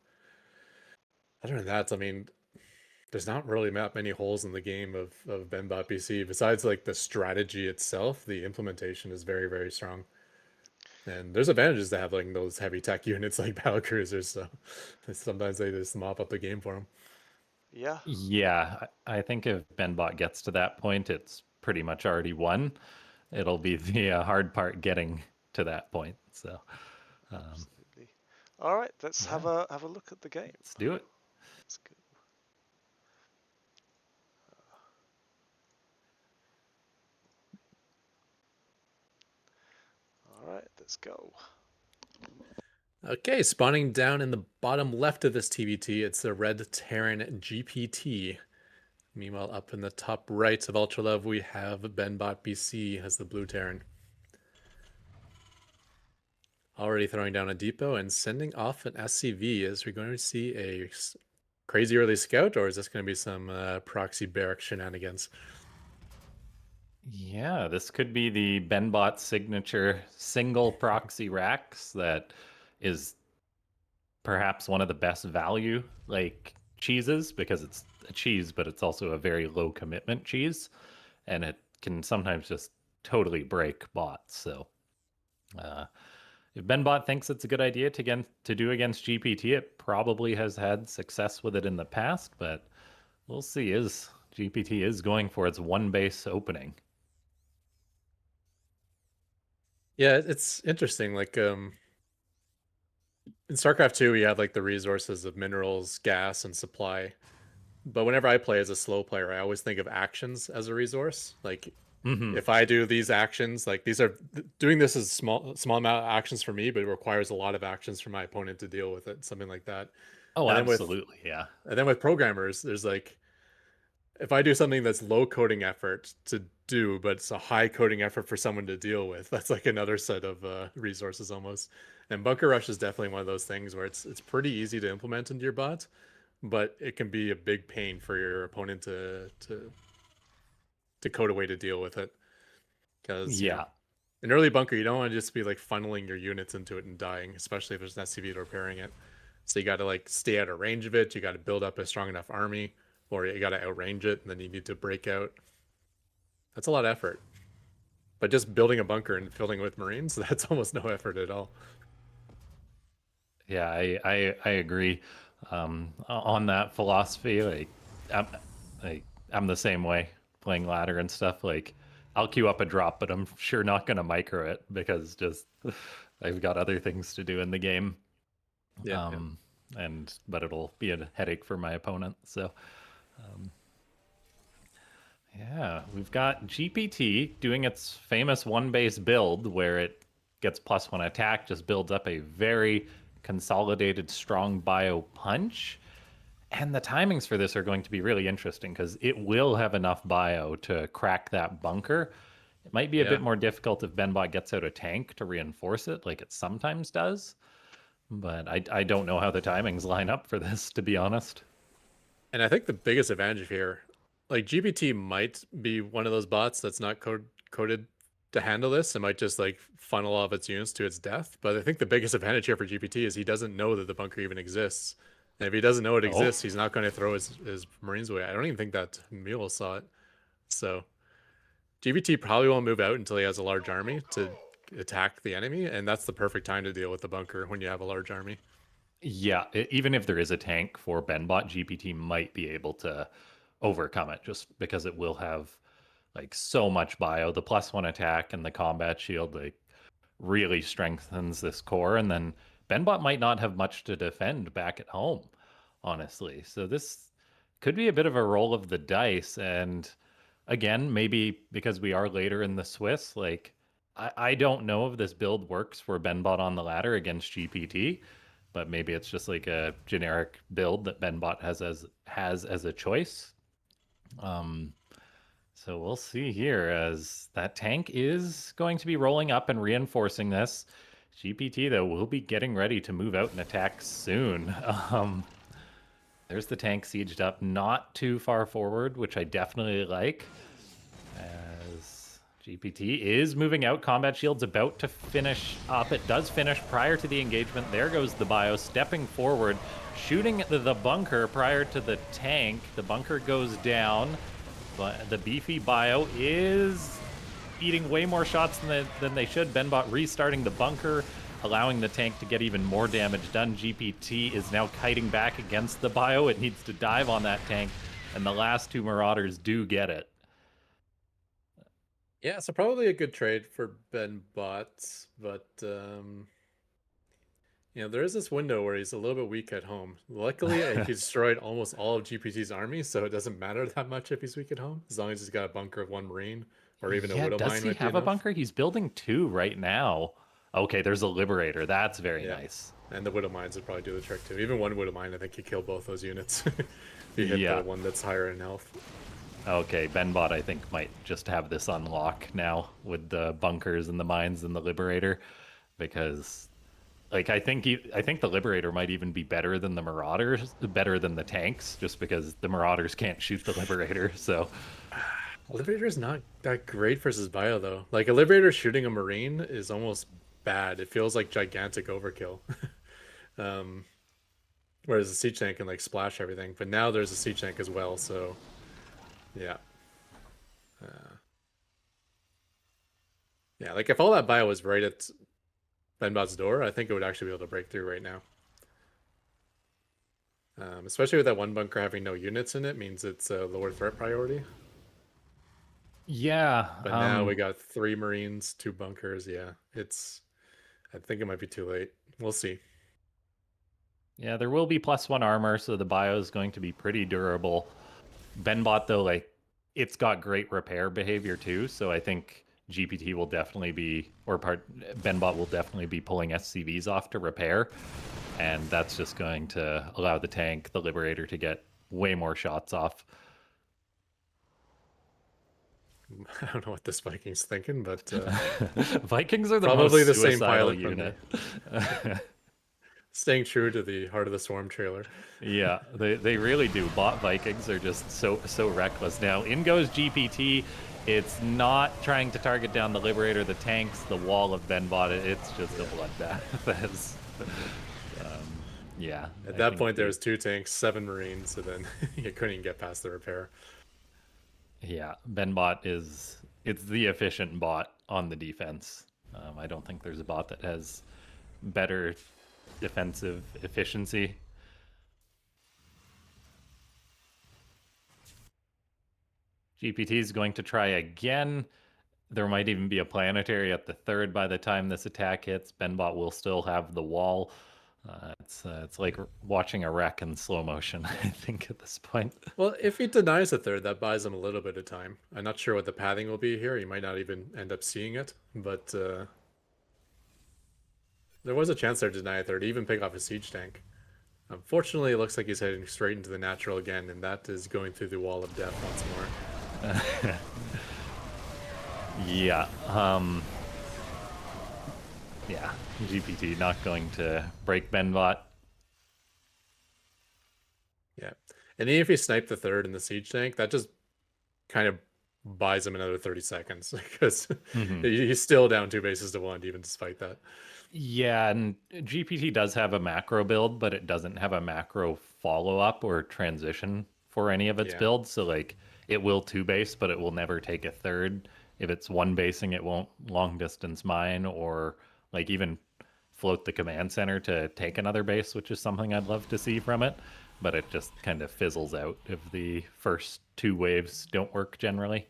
than that, I mean, there's not really that many holes in the game of Benbot BC besides like the strategy itself. The implementation is very, very strong, and there's advantages to having those heavy tech units like battle cruisers. So sometimes they just mop up the game for them. yeah, Yeah, I think if Benbot gets to that point, it's pretty much already won. It'll be the hard part getting to that point. So, um, absolutely. All right, let's yeah, have a look at the game. let's do it. Let's go. Let's go. Okay, spawning down in the bottom left of this TBT, it's the Red Terran GPT. Meanwhile, up in the top right of Ultra Love, we have Benbot BC as the Blue Terran. Already throwing down a depot and sending off an SCV. Is we going to see a crazy early scout, or is this going to be some proxy barrack shenanigans? Yeah, this could be the Benbot signature single proxy racks that is perhaps one of the best value like cheeses because it's a cheese, but it's also a very low commitment cheese, and it can sometimes just totally break bots. So if Benbot thinks it's a good idea to do against GPT, it probably has had success with it in the past, but we'll see. Is GPT is going for its one base opening. Yeah, it's interesting. Like in StarCraft 2, we have like the resources of minerals, gas, and supply. But whenever I play as a slow player, I always think of actions as a resource. Like Mm-hmm. if I do these actions, like these are doing this is small amount of actions for me, but it requires a lot of actions for my opponent to deal with it, something like that. Oh, And then with absolutely, yeah. programmers, there's like if I do something that's low coding effort to do, but it's a high coding effort for someone to deal with, that's like another set of resources almost. And Bunker Rush is definitely one of those things where it's pretty easy to implement into your bot, but it can be a big pain for your opponent to code a way to deal with it. Because Yeah. an early bunker, you don't want to just be like funneling your units into it and dying, especially if there's an SCV repairing it. So you got to like stay out of range of it. You got to build up a strong enough army, or you got to outrange it, and then you need to break out. That's a lot of effort. But just building a bunker and filling it with Marines, that's almost no effort at all. Yeah, I agree on that philosophy. I'm, I'm the same way playing ladder and stuff. Like, I'll queue up a drop, but I'm sure not going to micro it because just I've got other things to do in the game. Yeah, yeah. But it'll be a headache for my opponent. So, yeah, we've got GPT doing its famous one base build where it gets +1 attack, just builds up a very consolidated strong bio punch. And the timings for this are going to be really interesting because it will have enough bio to crack that bunker. It might be a Yeah. bit more difficult if Benbot gets out a tank to reinforce it, like it sometimes does. But I don't know how the timings line up for this, to be honest. And I think the biggest advantage here, like GPT might be one of those bots that's not coded to handle this. It might just like funnel all of its units to its death. But I think the biggest advantage here for GPT is he doesn't know that the bunker even exists. And if he doesn't know it Oh, exists, he's not going to throw his Marines away. I don't even think that Mule saw it. So GPT probably won't move out until he has a large army to attack the enemy. And that's the perfect time to deal with the bunker when you have a large army. yeah. Even if there is a tank for Benbot, GPT might be able to overcome it just because it will have like so much bio. The +1 attack and the combat shield like really strengthens this core, and then Benbot might not have much to defend back at home, honestly. So this could be a bit of a roll of the dice, and again, maybe because we are later in the Swiss, like I don't know if this build works for Benbot on the ladder against GPT, but maybe it's just like a generic build that Benbot has as a choice. Um, so we'll see here as that tank is going to be rolling up and reinforcing this. GPT, though, will be getting ready to move out and attack soon. There's the tank sieged up not too far forward, which I definitely like. As GPT is moving out, combat shield's about to finish up. It does finish prior to the engagement. There goes the bio, stepping forward, shooting the bunker prior to the tank. The bunker goes down. But the beefy bio is eating way more shots than they should. Benbot restarting the bunker, allowing the tank to get even more damage done. GPT is now kiting back against the bio. It needs to dive on that tank, and the last two Marauders do get it. Yeah, so probably a good trade for Ben Bot, but there is this window where he's a little bit weak at home. Luckily, he destroyed almost all of GPT's army, so it doesn't matter that much if he's weak at home, as long as he's got a bunker of one Marine or even a Yeah, Widow does Mine he might be have a enough. bunker? He's building two right now. Okay, there's a Liberator. That's very Yeah. nice. And the Widow Mines would probably do the trick too. Even one Widow Mine, I think you kill both those units if you hit the Yeah. one that's higher in health. Okay, Benbot I think might just have this unlock now with the bunkers and the mines and the Liberator, because like I think the Liberator might even be better than the Marauders, better than the tanks, just because the Marauders can't shoot the Liberator. So A Liberator is not that great versus Bio though. Like a Liberator shooting a Marine is almost bad. It feels like gigantic overkill. um, Whereas the siege tank can like splash everything, but now there's a siege tank as well. So yeah, uh, yeah. Like if all that Bio was right at Benbot's door, I think it would actually be able to break through right now. Especially with that one bunker having no units in it, means it's a lower threat priority. yeah, But now we got 3 Marines, 2 bunkers. Yeah, it's. I think it might be too late. We'll see. yeah, there will be +1 armor, so the bio is going to be pretty durable. Benbot though, like it's got great repair behavior too, so I think GPT will definitely be, or part Benbot will definitely be pulling SCVs off to repair, and that's just going to allow the tank, the Liberator, to get way more shots off. I don't know what this Viking's thinking, but Vikings are the probably most the same suicidal pilot from unit. staying true to the Heart of the Swarm trailer. Yeah, they really do. Bot Vikings are just so reckless. Now in goes GPT. It's not trying to target down the Liberator, the tanks, the wall of Benbot. It's just a bloodbath. That's, yeah. At I that think point, there was 2 tanks, 7 Marines, so then you couldn't even get past the repair. Yeah, Benbot is it's the efficient bot on the defense. I don't think there's a bot that has better defensive efficiency. GPT is going to try again. There might even be a planetary at the third by the time this attack hits. Benbot will still have the wall. It's like watching a wreck in slow motion, I think, at this point. Well, if he denies the third, that buys him a little bit of time. I'm not sure what the pathing will be here. He might not even end up seeing it, but there was a chance there to deny a third, even pick off a siege tank. Unfortunately, it looks like he's heading straight into the natural again, and that is going through the wall of death once more. Yeah. Yeah. GPT not going to break Benbot. Yeah. And even if he sniped the third in the siege tank, that just kind of buys him another 30 seconds because he's still down 2 bases to 1, even despite that. Yeah, and GPT does have a macro build, but it doesn't have a macro follow-up or transition for any of its Yeah. builds. So like it will 2 base, but it will never take a third. If it's 1 basing, it won't long distance mine or like even float the command center to take another base, which is something I'd love to see from it. But it just kind of fizzles out if the first 2 waves don't work generally.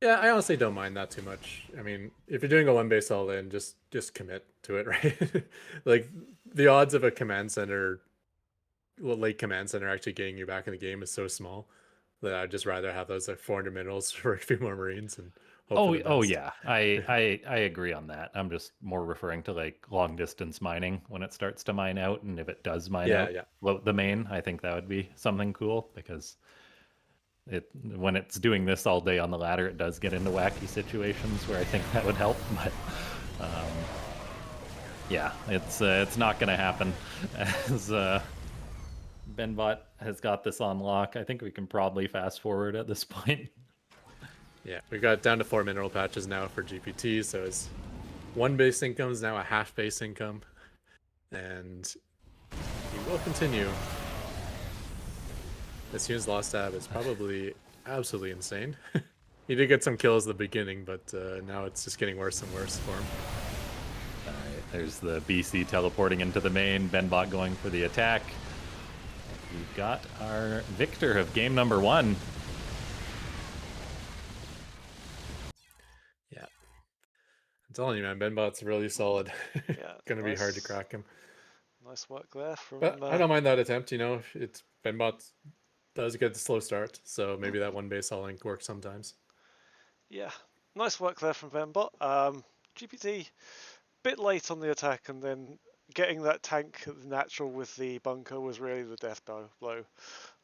Yeah, I honestly don't mind that too much. I mean, if you're doing a 1 base all in, just commit to it, right? Like the odds of a command center, well, late command center actually getting you back in the game is so small that I'd just rather have those like 400 minerals for a few more Marines and hope for the Oh best. yeah, I agree on that. I'm just more referring to like long distance mining when it starts to mine out, and if it does mine Yeah, out yeah. the main, I think that would be something cool because it when it's doing this all day on the ladder, it does get into wacky situations where I think that would help. But yeah, it's not going to happen as Benbot has got this on lock. I think we can probably fast forward at this point. Yeah, we got down to 4 mineral patches now for GPT, so his 1 base income is now a half base income, and he will continue. This unit's lost tab is probably absolutely insane. He did get some kills at the beginning, but now it's just getting worse and worse for him. All right, there's the BC teleporting into the main, Benbot going for the attack. We've got our victor of game number 1. Yeah. I'm telling you, man, Benbot's really solid. Yeah, Gonna be hard to nice, crack him. nice work there from. But I don't mind that attempt, you know. It's Benbot does get the slow start, so maybe that 1 base all link works sometimes. Yeah, nice work there from Vembot. GPT bit late on the attack, and then getting that tank natural with the bunker was really the death blow.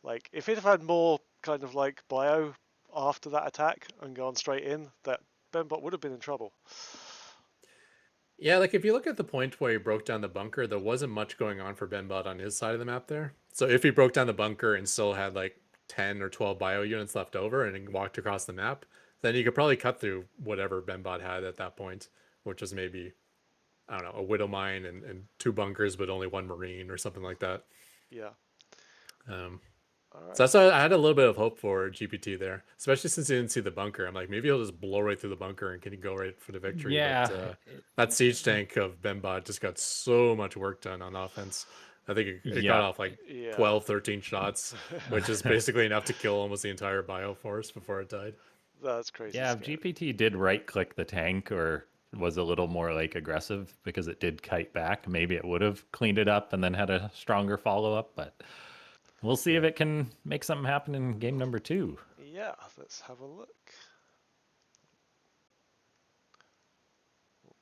Like if he'd have had more kind of like bio after that attack and gone straight in, that Benbot would have been in trouble. Yeah, like if you look at the point where he broke down the bunker, there wasn't much going on for Benbot on his side of the map there. So if he broke down the bunker and still had like 10 or 12 bio units left over and walked across the map, then you could probably cut through whatever Benbot had at that point, which was maybe, I don't know, a Widow Mine and 2 bunkers, but only 1 Marine or something like that. Yeah. Um, All right. so that's why I had a little bit of hope for GPT there, especially since he didn't see the bunker. I'm like, maybe he'll just blow right through the bunker and can go right for the victory. Yeah. But that siege tank of Benbot just got so much work done on offense. I think it got off like 12, 13 shots, which is basically enough to kill almost the entire bioforce before it died. That's crazy. Yeah, if GPT did right-click the tank or was a little more like aggressive because it did kite back, maybe it would have cleaned it up and then had a stronger follow-up, but we'll see if it can make something happen in game number 2. Yeah, let's have a look.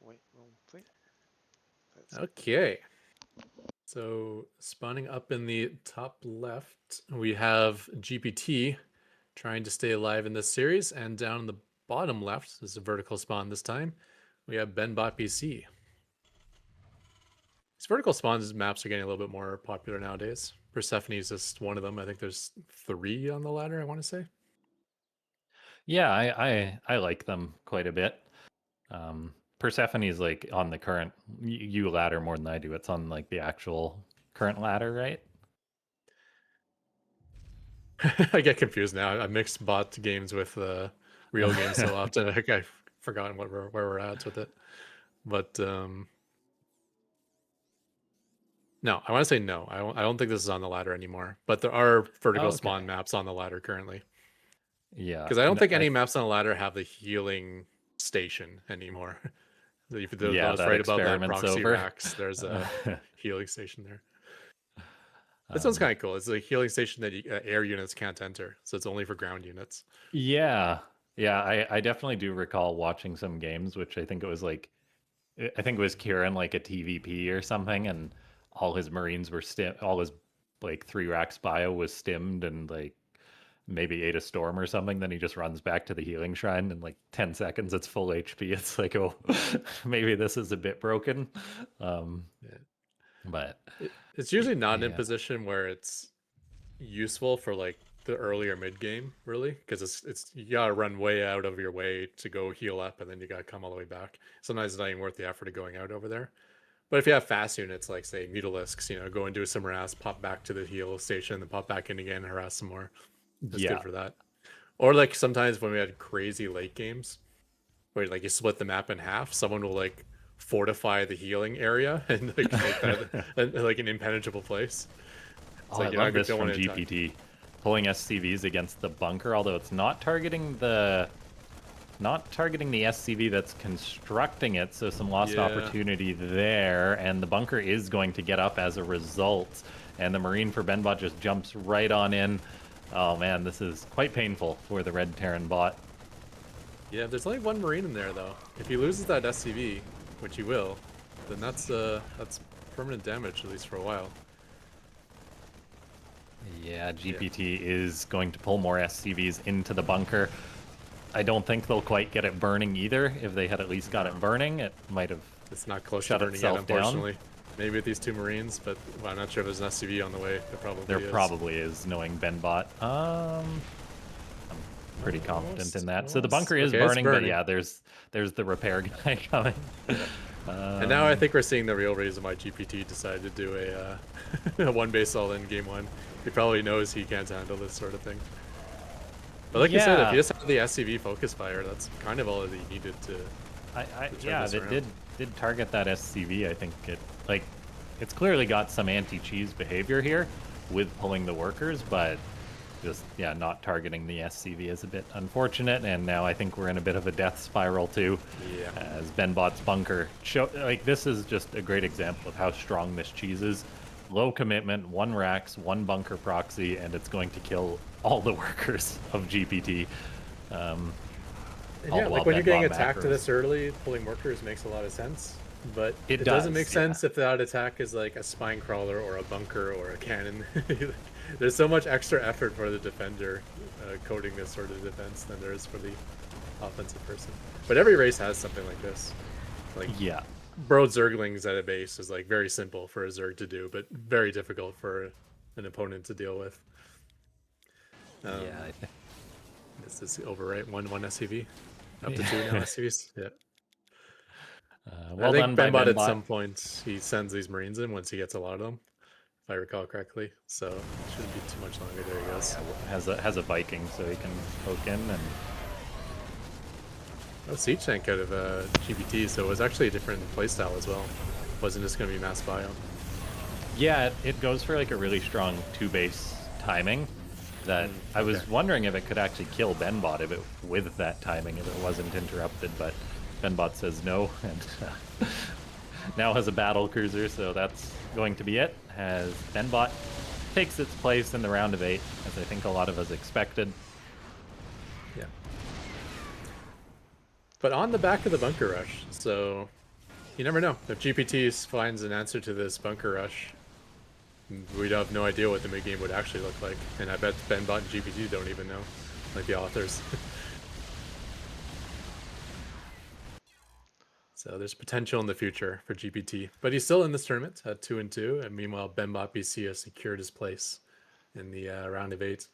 Wait, wrong thing. Okay. So spawning up in the top left, we have GPT trying to stay alive in this series, and down in the bottom left, this is a vertical spawn this time, we have Benbot BC. These vertical spawns maps are getting a little bit more popular nowadays. Persephone is just one of them. I think there's 3 on the ladder, I want to say. Yeah, I like them quite a bit. Persephone is like on the current you ladder more than I do. It's on like the actual current ladder, right? I get confused now. I mix bot games with real games so often. I think I've forgotten where we're at with it. But no, I want to say no. I don't think this is on the ladder anymore. But there are vertical spawn maps on the ladder currently. Yeah, because I don't think any maps on the ladder have the healing station anymore. If those right above that proxy racks, there's a healing station there. This one's kind of cool. It's a healing station that air units can't enter, so it's only for ground units. Yeah, I definitely do recall watching some games, which I think it was like, I think it was Kieran like a TVP or something, and all his Marines were all his like 3 racks bio was stimmed and like maybe ate a storm or something. Then he just runs back to the healing shrine in like 10 seconds. It's full HP. It's like, oh, maybe this is a bit broken. But it's usually not in a position where it's useful for like the earlier mid game, really, because it's you gotta run way out of your way to go heal up, and then you gotta come all the way back. Sometimes it's not even worth the effort of going out over there. But if you have fast units like say Mutalisks, go and do some harass, pop back to the heal station, then pop back in again, and harass some more. That's good for that. Or like sometimes when we had crazy late games where like you split the map in half, someone will like fortify the healing area and like make that like an impenetrable place. It's I love this from GPT. Pulling SCVs against the bunker, although it's not targeting the SCV that's constructing it, so some lost opportunity there, and the bunker is going to get up as a result, and the Marine for Benbot just jumps right on in. Oh man, this is quite painful for the Red Terran bot. Yeah, there's only 1 Marine in there though. If he loses that SCV, which he will, then that's permanent damage, at least for a while. Yeah, GPT is going to pull more SCVs into the bunker. I don't think they'll quite get it burning either. If they had at least got it burning, it might have It's not close to burning yet, unfortunately. Maybe with these 2 Marines, but I'm not sure if there's an SCV on the way. There probably is, knowing Benbot. I'm pretty confident in that. So the bunker is burning, but yeah, there's the repair guy coming. And now I think we're seeing the real reason why GPT decided to do a 1 base all in game 1. He probably knows he can't handle this sort of thing. But like you said, if you just have the SCV focus fire, that's kind of all that he needed to. It did target that SCV. I think it's clearly got some anti-cheese behavior here with pulling the workers, but just not targeting the SCV is a bit unfortunate. And now I think we're in a bit of a death spiral too, as Benbot's bunker this is just a great example of how strong this cheese is. Low commitment, 1 racks, 1 bunker proxy, and it's going to kill all the workers of GPT. And all yeah, the like while when you're Ben getting bought attacked macros. this early, pulling workers makes a lot of sense. But It it doesn't make does, yeah. sense if that attack is like a spine crawler or a bunker or a cannon. There's so much extra effort for the defender coding this sort of defense than there is for the offensive person. But every race has something like this. Like Yeah. Broad Zerglings at a base is like very simple for a Zerg to do, but very difficult for an opponent to deal with. Yeah, This is overwrite one SCV, up to 2 now SCVs. Yeah. I well think done by Benbot at Benbot. some point he sends these Marines in once he gets a lot of them, if I recall correctly. So it shouldn't be too much longer. There he goes. Has a Viking, so he can poke in and Oh, Siege Tank out of GPT, so it was actually a different playstyle as well. Wasn't just going to be mass bio. yeah, it goes for like a really strong 2-base timing. That I was wondering if it could actually kill Benbot if it with that timing if it wasn't interrupted, but Benbot says no, and now has a battle cruiser, so that's going to be it. As Benbot takes its place in the round of 8, as I think a lot of us expected. Yeah. But on the back of the bunker rush, so you never know. If GPT finds an answer to this bunker rush, we'd have no idea what the mid game would actually look like. And I bet Benbot and GPT don't even know, like the authors. So there's potential in the future for GPT. But he's still in this tournament at 2-2. And meanwhile, Benbot BC has secured his place in the round of 8.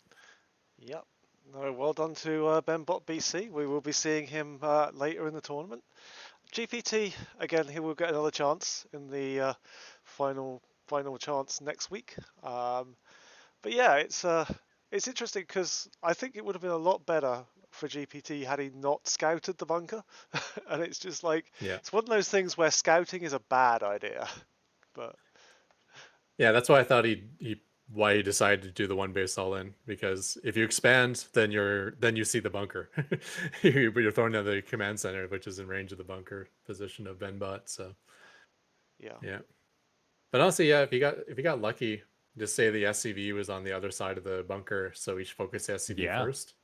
Yep. No, well done to BenBot BC. We will be seeing him later in the tournament. GPT, again, he will get another chance in the final chance next week. But yeah, it's interesting because I think it would have been a lot better for GPT had he not scouted the bunker. And it's just like, Yeah. it's one of those things where scouting is a bad idea. But Yeah, that's why I thought why he decided to do the one base all in, because if you expand, then you see the bunker. You're thrown down the command center, which is in range of the bunker position of Benbot. So yeah. But honestly, yeah, if you got lucky, just say the SCV was on the other side of the bunker, so each focus the SCV Yeah. first,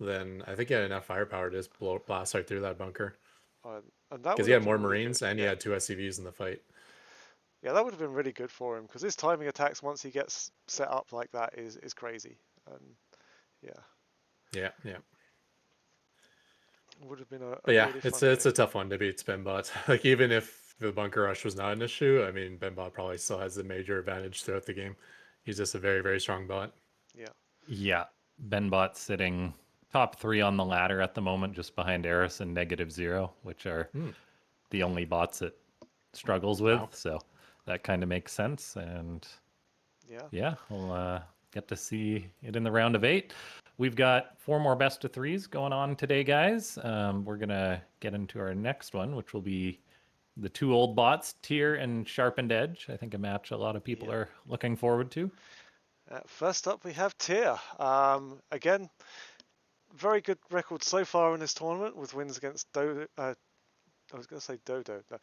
then I think he had enough firepower to just blast right through that bunker. And that Because would he have had been more really Marines good. and he had 2 SCVs in the fight. Yeah, that would have been really good for him because his timing attacks once he gets set up like that is crazy. And Yeah. it would have been a But yeah, really it's fun a game. tough one to beat Benbot. Like even if the bunker rush was not an issue, I mean Benbot probably still has the major advantage throughout the game. He's just a very, very strong bot. Yeah. Yeah, Benbot sitting top 3 on the ladder at the moment, just behind Eris and -0, which are the only bots it struggles with. Wow. So that kind of makes sense. And yeah, we'll get to see it in the round of 8. We've got 4 more best of 3s going on today, guys. We're going to get into our next one, which will be the 2 old bots, Tyr and Sharpened Edge. I think a match a lot of people are looking forward to. First up, we have Tyr. Again, very good record so far in this tournament with wins against Dodo. I was going to say Dodo. No,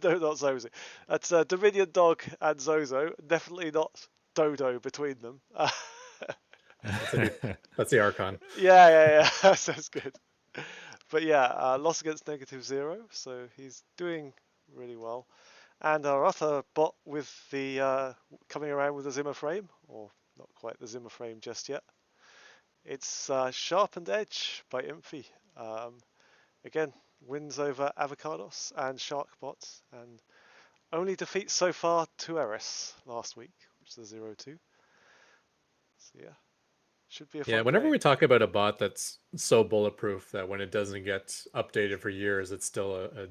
no, not Zozo. That's Dominion Dog and Zozo. Definitely not Dodo between them. That's the Archon. Yeah. Sounds good. But yeah, loss against -0, so he's doing really well. And our other bot with the coming around with the Zimmer frame, or not quite the Zimmer frame just yet. It's Sharpened Edge by Imphy. Again, wins over Avocados and Sharkbot, and only defeats so far to Eris last week, which is a 0-2. So yeah, should be a Yeah, fun whenever game. we talk about a bot that's so bulletproof that when it doesn't get updated for years, it's still a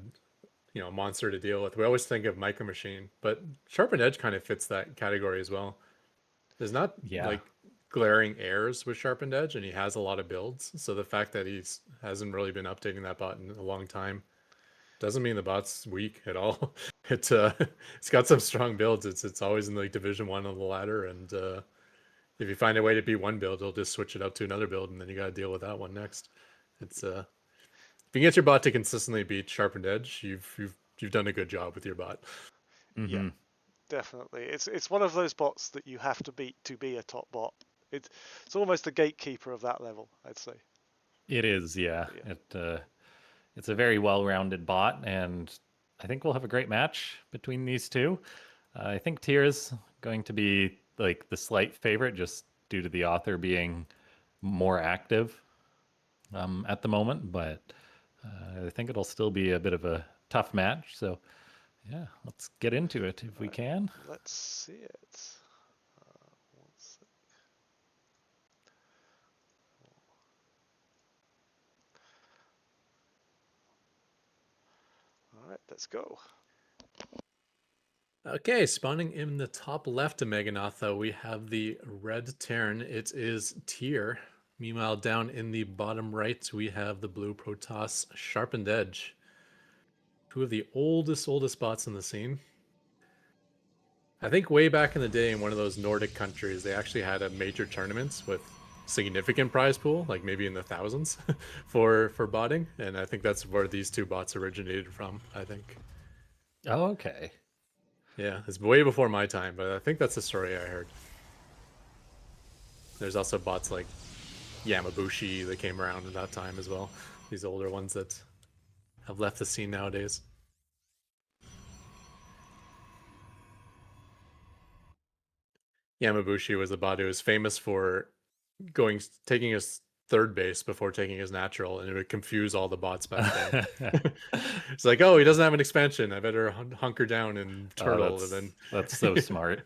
monster to deal with. We always think of Micro Machine, but Sharpened Edge kind of fits that category as well. There's not Yeah. like glaring errors with Sharpened Edge, and he has a lot of builds. So the fact that hasn't really been updating that bot in a long time doesn't mean the bot's weak at all. It's got some strong builds. It's always in like Division 1 on the ladder, and if you find a way to beat one build, you'll just switch it up to another build, and then you got to deal with that one next. It's if you can get your bot to consistently beat Sharpened Edge, you've done a good job with your bot. Yeah, definitely. It's one of those bots that you have to beat to be a top bot. It's almost the gatekeeper of that level, I'd say. It is, yeah. Yeah. It it's a very well-rounded bot, and I think we'll have a great match between these two. I think Tyr's going to be like the slight favorite just due to the author being more active at the moment, but I think it'll still be a bit of a tough match. So, yeah, let's get into it if we can. Let's see it. All right, let's go. Okay, spawning in the top left of Meganotha, we have the red Terran. It is Tyr. Meanwhile, down in the bottom right, we have the blue Protoss Sharpened Edge. Two of the oldest bots in the scene. I think way back in the day in one of those Nordic countries, they actually had a major tournaments with significant prize pool, like maybe in the thousands for botting. And I think that's where these two bots originated from, I think. Oh, okay. Yeah, it's way before my time, but I think that's the story I heard. There's also bots like Yamabushi that came around at that time as well. These older ones that have left the scene nowadays. Yamabushi was a bot who was famous for taking his third base before taking his natural, and it would confuse all the bots back then. It's like, oh, he doesn't have an expansion. I better hunker down and turtle. And then that's so smart.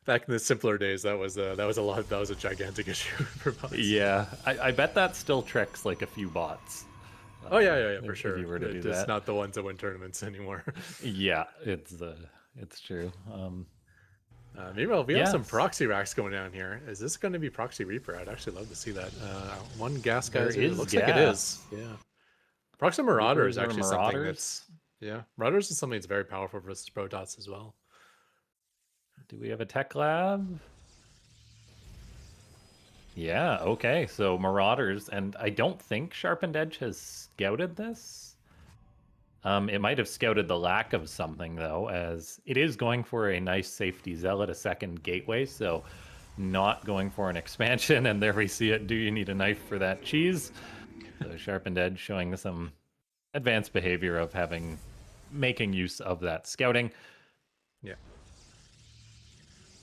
Back in the simpler days, that was a gigantic issue for bots. Yeah, I bet that still tricks like a few bots. Oh yeah, for sure. If you were to do It's that. not the ones that win tournaments anymore. Yeah, it's true. Meanwhile, we have some proxy racks going down here. Is this going to be Proxy Reaper? I'd actually love to see that. One gas geyser. It looks like it is. Yeah. Proxy Marauder is actually something that's Marauders is something that's very powerful versus Protoss as well. Do we have a tech lab? Yeah, okay. So Marauders, and I don't think Sharpened Edge has scouted this. It might have scouted the lack of something, though, as it is going for a nice safety zealot, a second gateway, so not going for an expansion. And there we see it. Do you need a knife for that cheese? So Sharpened Edge showing some advanced behavior of making use of that scouting. Yeah.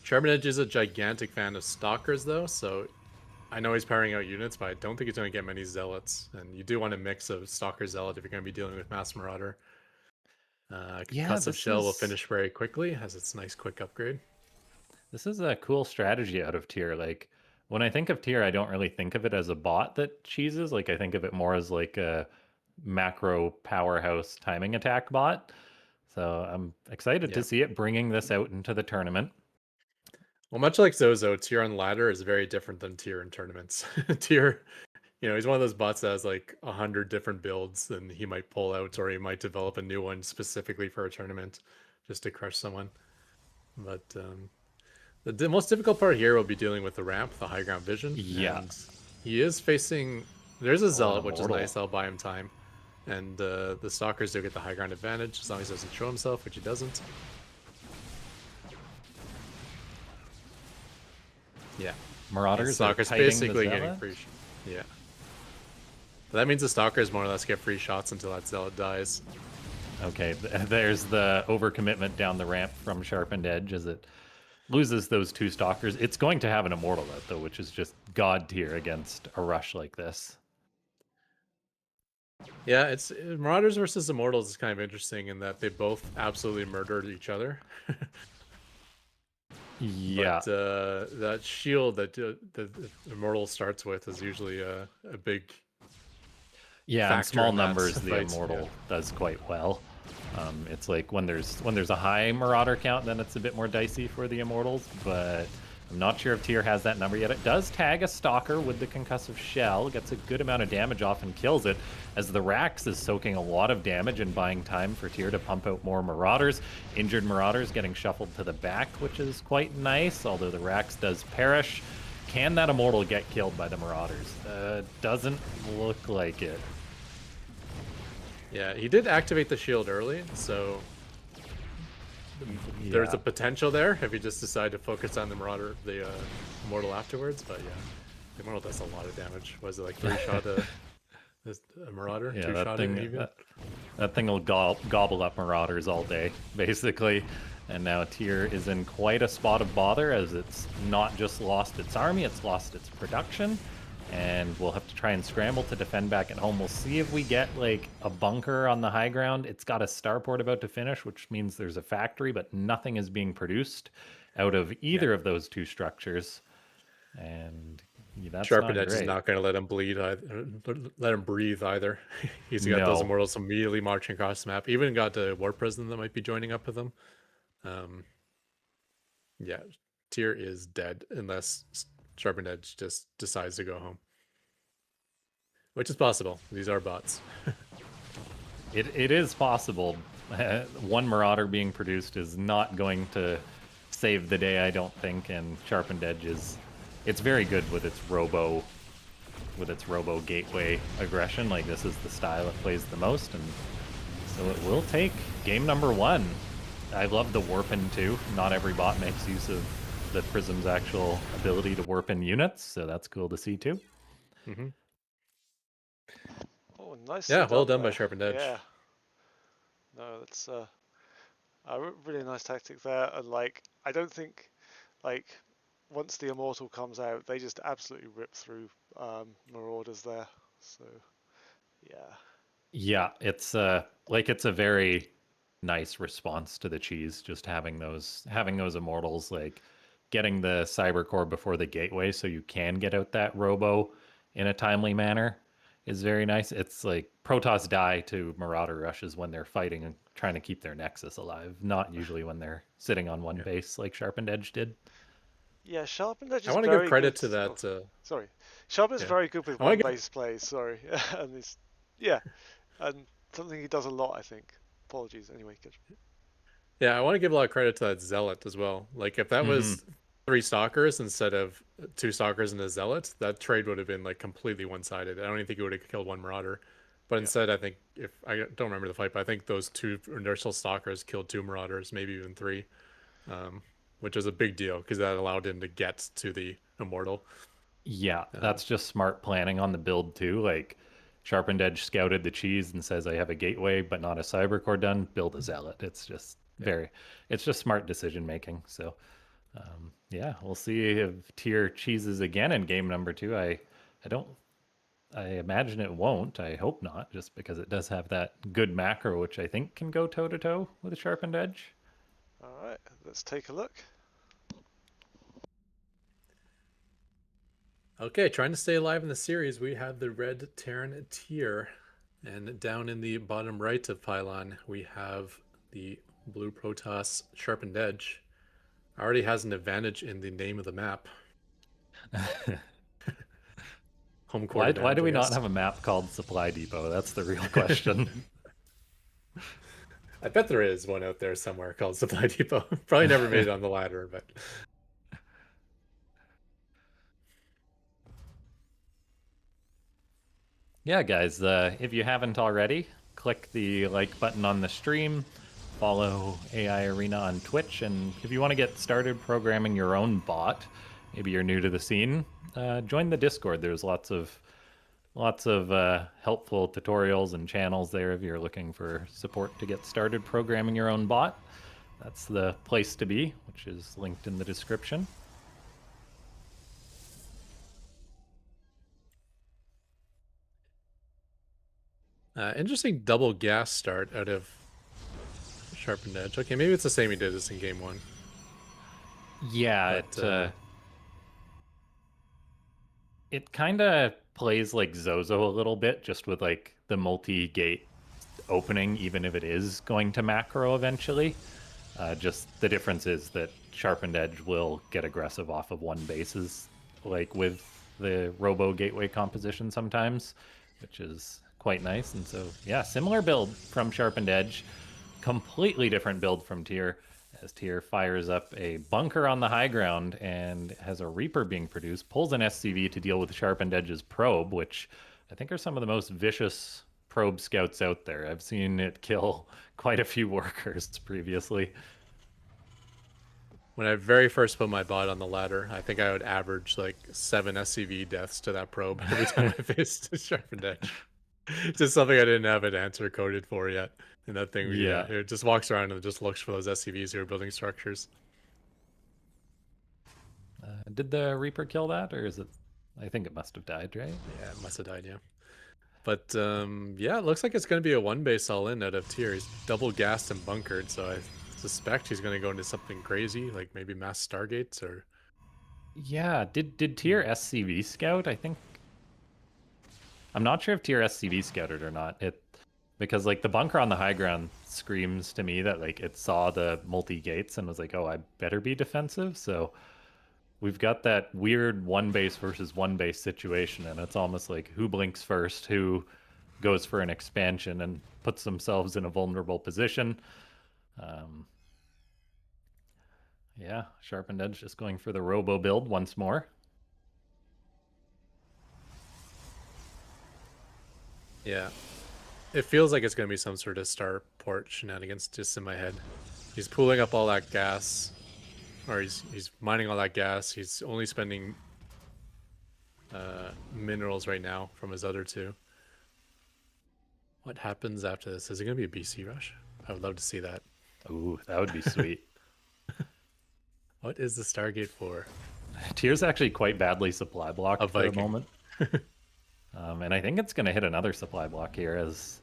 Sharpened Edge is a gigantic fan of Stalkers, though, so I know he's powering out units, but I don't think he's going to get many Zealots. And you do want a mix of Stalker Zealot if you're going to be dealing with Mass Marauder. Concussive Shell will finish very quickly, has its nice quick upgrade. This is a cool strategy out of Tyr. Like, when I think of Tyr, I don't really think of it as a bot that cheeses. Like, I think of it more as like a macro powerhouse timing attack bot. So I'm excited to see it bringing this out into the tournament. Well, much like Zozo, Tyr on ladder is very different than Tyr in tournaments. Tyr, he's one of those bots that has like 100 different builds, and he might pull out or he might develop a new one specifically for a tournament just to crush someone. But the most difficult part here will be dealing with the ramp, the high ground vision. Yeah. And he is facing... There's a Zealot, which is nice. I'll buy him time. And the Stalkers do get the high ground advantage, as long as he doesn't show himself, which he doesn't. Yeah. Marauders Stalkers basically getting free... Yeah. But that means the Stalkers more or less get free shots until that Zealot dies. Okay, there's the overcommitment down the ramp from Sharpened Edge as it loses those two Stalkers. It's going to have an Immortal out, though, which is just god tier against a rush like this. Yeah, it's Marauders versus Immortals is kind of interesting in that they both absolutely murdered each other. Yeah. But that shield that the Immortal starts with is usually a big... Yeah, in small numbers, the Immortal does quite well. It's like when there's a high Marauder count, then it's a bit more dicey for the Immortals, but I'm not sure if Tyr has that number yet. It does tag a Stalker with the Concussive Shell, gets a good amount of damage off and kills it, as the Rax is soaking a lot of damage and buying time for Tyr to pump out more Marauders. Injured Marauders getting shuffled to the back, which is quite nice, although the Rax does perish. Can that Immortal get killed by the Marauders? Doesn't look like it. Yeah, he did activate the shield early, so there's a potential there if you just decide to focus on the Marauder, the Immortal afterwards. But yeah, the Immortal does a lot of damage. Was it like 3 shot A Marauder, Yeah, two-shot it even. that thing will gobble up Marauders all day, basically. And now Tyr is in quite a spot of bother, as it's not just lost its army, it's lost its production. And we'll have to try and scramble to defend back at home. We'll see if we get like a bunker on the high ground. It's got a starport about to finish, which means there's a factory, but nothing is being produced out of Yeah. either of those two structures. And that's Sharpened not Edge is great. not going to let him bleed either, let him breathe either. He's got those No. immortals immediately marching across the map. Even got the War Prison that might be joining up with him. Yeah, Tyr is dead unless Sharpened Edge just decides to go home, which is possible. These are bots. It is possible. One Marauder being produced is not going to save the day, I don't think. And Sharpened Edge it's very good with its robo gateway aggression. Like, this is the style it plays the most, and so it will take game number 1. I love the warpin too. Not every bot makes use of the Prism's actual ability to warp in units, so that's cool to see too. Mm-hmm. Oh, nicely Yeah, well done done by there. Sharpened Edge. Yeah. No, that's a really nice tactic there. And like, I don't think like once the immortal comes out, they just absolutely rip through Marauders there. So yeah. Yeah, it's it's a very nice response to the cheese, just having those immortals, like getting the cyber core before the gateway so you can get out that robo in a timely manner is very nice. It's like Protoss die to Marauder rushes when they're fighting and trying to keep their Nexus alive, not usually when they're sitting on one Yeah. base like Sharpened Edge did. Yeah, Sharpened Edge I is want to give very credit good. to Oh, that. sorry. Sharpened is Yeah, very good with I want one to give. base plays, sorry. And it's yeah. And something he does a lot, I think. Apologies. Anyway, good. Yeah, I want to give a lot of credit to that Zealot as well. Like, if that Hmm. was 3 stalkers instead of 2 stalkers and a Zealot, that trade would have been like completely one-sided. I don't even think it would have killed one Marauder. But Yeah. instead, I think, if I don't remember the fight, but I think those 2 initial stalkers killed 2 Marauders, maybe even 3, which was a big deal because that allowed him to get to the immortal. Yeah, Um, that's just smart planning on the build too. Like, Sharpened Edge scouted the cheese and says, I have a gateway but not a cyber core done, build a zealot. yeah. It's just smart decision making. So yeah, we'll see if Tier cheeses again in game number 2. I don't I imagine it won't. I hope not, just because it does have that good macro, which I think can go toe to toe with a Sharpened Edge. All right. Let's take a look. Okay, trying to stay alive in the series, we have the red Terran Tier. And down in the bottom right of Pylon, we have the blue Protoss Sharpened Edge. Already has an advantage in the name of the map. Home court Why advantage, do I we not guess. have a map called Supply Depot? That's the real question. I bet there is one out there somewhere called Supply Depot. Probably never made it on the ladder, but Yeah, guys, if you haven't already, click the like button on the stream, follow AI Arena on Twitch, and if you want to get started programming your own bot, maybe you're new to the scene, join the Discord. There's lots of helpful tutorials and channels there if you're looking for support to get started programming your own bot. That's the place to be, which is linked in the description. interesting double gas start out of Sharpened Edge. Okay, maybe it's the same he did this in game 1. Yeah, But it kind of plays like Zozo a little bit, just with like the multi-gate opening, even if it is going to macro eventually. Just the difference is that Sharpened Edge will get aggressive off of one bases, like with the Robo Gateway composition sometimes, which is quite nice. And so, yeah, similar build from Sharpened Edge, completely different build from Tier, as Tier fires up a bunker on the high ground and has a Reaper being produced, pulls an SCV to deal with Sharpened Edge's probe, which I think are some of the most vicious probe scouts out there. I've seen it kill quite a few workers previously. when I very first put my bot on the ladder, I think I would average like 7 SCV deaths to that probe every time I faced a Sharpened Edge. Just something I didn't have an answer coded for yet. And that thing, yeah, Yeah. it just walks around and just looks for those SCVs who are building structures. Did the Reaper kill that, or is it? I think it must have died, right? Yeah, it must have died, yeah. But yeah, it looks like it's going to be a one base all in out of tier. He's double gassed and bunkered, so I suspect he's going to go into something crazy, like maybe mass Stargates or. Yeah. Did Tier SCV scout? I think I'm not sure if Tier SCV scouted or not. It because like the bunker on the high ground screams to me that like it saw the multi gates and was like, oh, I better be defensive. So we've got that weird one base versus one base situation, and it's almost like who blinks first, who goes for an expansion and puts themselves in a vulnerable position. Um, yeah, Sharpened Edge just going for the Robo build once more. Yeah. It feels like it's going to be some sort of starport shenanigans just in my head. He's pooling up all that gas, or he's mining all that gas. He's only spending minerals right now from his other two. What happens after this? Is it going to be a BC rush? I would love to see that. Ooh, that would be sweet. What is the Stargate for? Tier's actually quite badly supply blocked A for the Viking. moment. And I think it's going to hit another supply block here as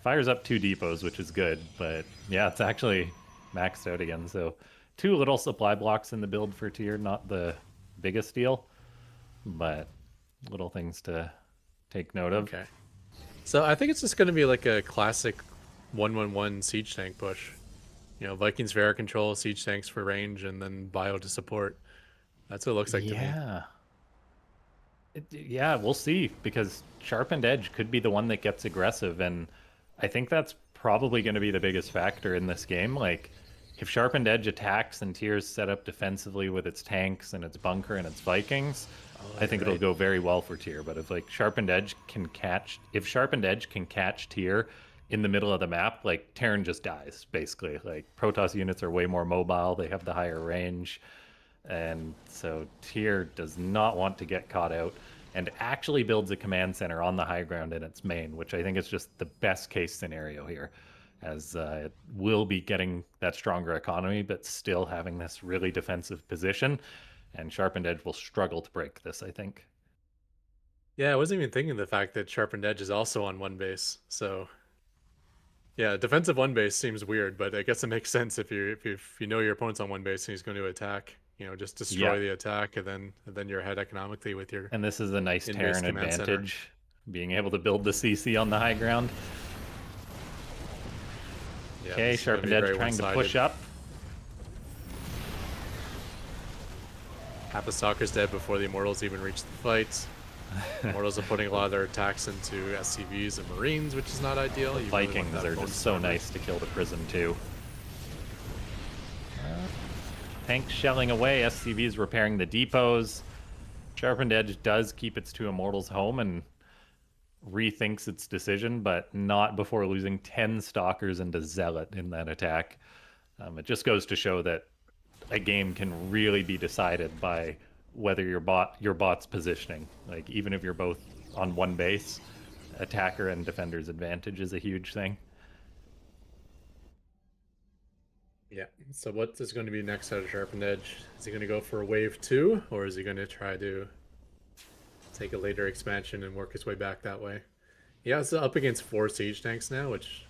fires up 2 depots, which is good. But yeah, it's actually maxed out again. So 2 little supply blocks in the build for Tier, not the biggest deal, but little things to take note of. Okay. So I think it's just going to be like a classic 1-1-1 siege tank push. You know, Vikings for air control, siege tanks for range, and then bio to support. That's what it looks like to me. Yeah. Yeah, we'll see, because Sharpened Edge could be the one that gets aggressive, and I think that's probably going to be the biggest factor in this game. Like, if Sharpened Edge attacks and Tier's set up defensively with its tanks and its bunker and its Vikings, I think it'll go very well for Tier. But if like Sharpened Edge can catch, if Sharpened Edge can catch Tier in the middle of the map, like Terran just dies basically. Like Protoss units are way more mobile; they have the higher range. And so Tier does not want to get caught out and actually builds a command center on the high ground in its main, which I think is just the best case scenario here, as it will be getting that stronger economy, but still having this really defensive position. And Sharpened Edge will struggle to break this, I think. Yeah, I wasn't even thinking the fact that Sharpened Edge is also on one base. So yeah, defensive one base seems weird, but I guess it makes sense if you know your opponent's on one base and he's going to attack. You know, just destroy the attack, and then you're ahead economically with your. And this is a nice in-base Terran command center. advantage, being able to build the CC on the high ground. Yeah, Okay, this is gonna Sharpened be Edge very trying to one-sided. push up. Half the Stalker's dead before the Immortals even reach the fight. Immortals are putting a lot of their attacks into SCVs and Marines, which is not ideal. The You really want Vikings that are bonus just so armor. nice to kill the Prism too. Tanks shelling away, SCVs repairing the depots. Sharpened Edge does keep its 2 Immortals home and rethinks its decision, but not before losing 10 Stalkers into Zealot in that attack. It just goes to show that a game can really be decided by whether your bot's positioning. Like, even if you're both on one base, attacker and defender's advantage is a huge thing. Yeah. So what is going to be next out of Sharpened Edge? Is he going to go for wave 2, or is he going to try to take a later expansion and work his way back that way? Yeah, it's up against 4 siege tanks now, which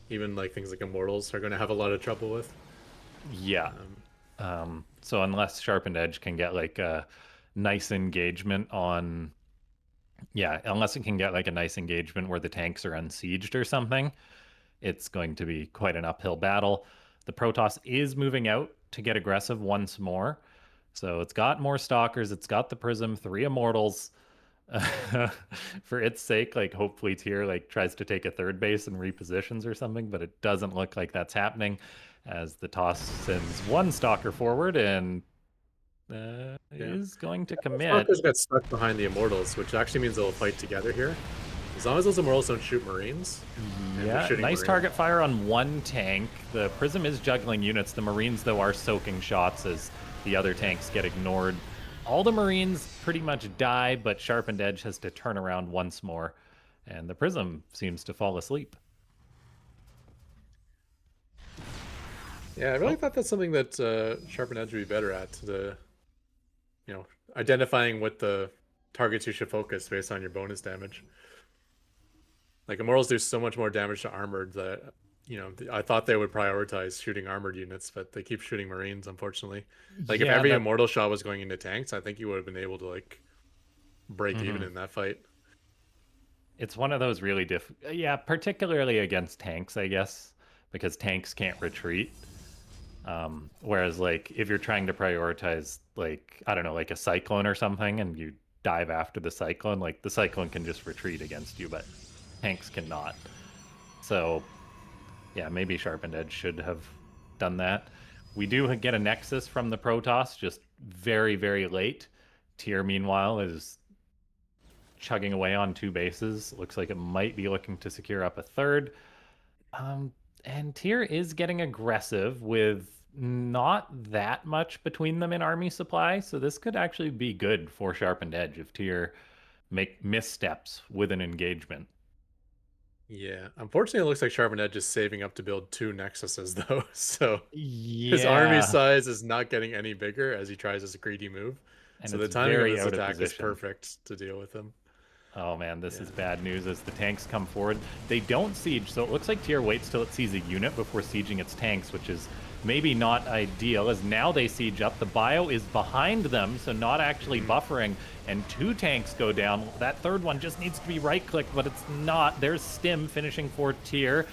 even like things like Immortals are going to have a lot of trouble with. Yeah. So unless Sharpened Edge can get like a nice engagement on, yeah, unless it can get like a nice engagement where the tanks are unsieged or something, it's going to be quite an uphill battle. The Protoss is moving out to get aggressive once more. So it's got more Stalkers, it's got the Prism, 3 Immortals. For its sake, like hopefully Tier like tries to take a 3rd base and repositions or something, but it doesn't look like that's happening, as the toss sends 1 Stalker forward and is going to commit. Stalkers got stuck behind the Immortals, which actually means they'll fight together here. As long as those Immortals don't shoot Marines. Yeah, nice target fire on 1 tank. The Prism is juggling units. The Marines, though, are soaking shots as the other tanks get ignored. All the Marines pretty much die, but Sharpened Edge has to turn around once more and the Prism seems to fall asleep. Yeah, I really Oh, thought that's something that Sharpened Edge would be better at. You know, identifying what the targets you should focus based on your bonus damage. Like Immortals do so much more damage to armored that I thought they would prioritize shooting armored units, but they keep shooting Marines. Unfortunately, like if yeah, every that. Immortal shot was going into tanks, I think you would have been able to like break even Mhm. in that fight. It's one of those really yeah, particularly against tanks, I guess, because tanks can't retreat. Whereas, like, if you're trying to prioritize, like, I don't know, like a cyclone or something, and you dive after the cyclone, like, the cyclone can just retreat against you, but tanks cannot. So, yeah, maybe Sharpened Edge should have done that. We do get a Nexus from the Protoss, just very, very late. Tyr, meanwhile, is chugging away on two bases. Looks like it might be looking to secure up a third. Um, and Tyr is getting aggressive with not that much between them in army supply, so this could actually be good for Sharpened Edge if Tyr make missteps with an engagement. Yeah, unfortunately, it looks like Sharpened Edge is saving up to build two Nexuses though, so his army Yeah, size is not getting any bigger as he tries his greedy move. and So it's the timing of very this out of attack is position. perfect to deal with him. Oh man, this Yeah. is bad news as the tanks come forward. They don't siege, so it looks like Tyr waits till it sees a unit before sieging its tanks, which is maybe not ideal, as now they siege up. The bio is behind them, so not actually Mhm. buffering, and two tanks go down. That third one just needs to be right-clicked, but it's not. There's Stim finishing for Tyr.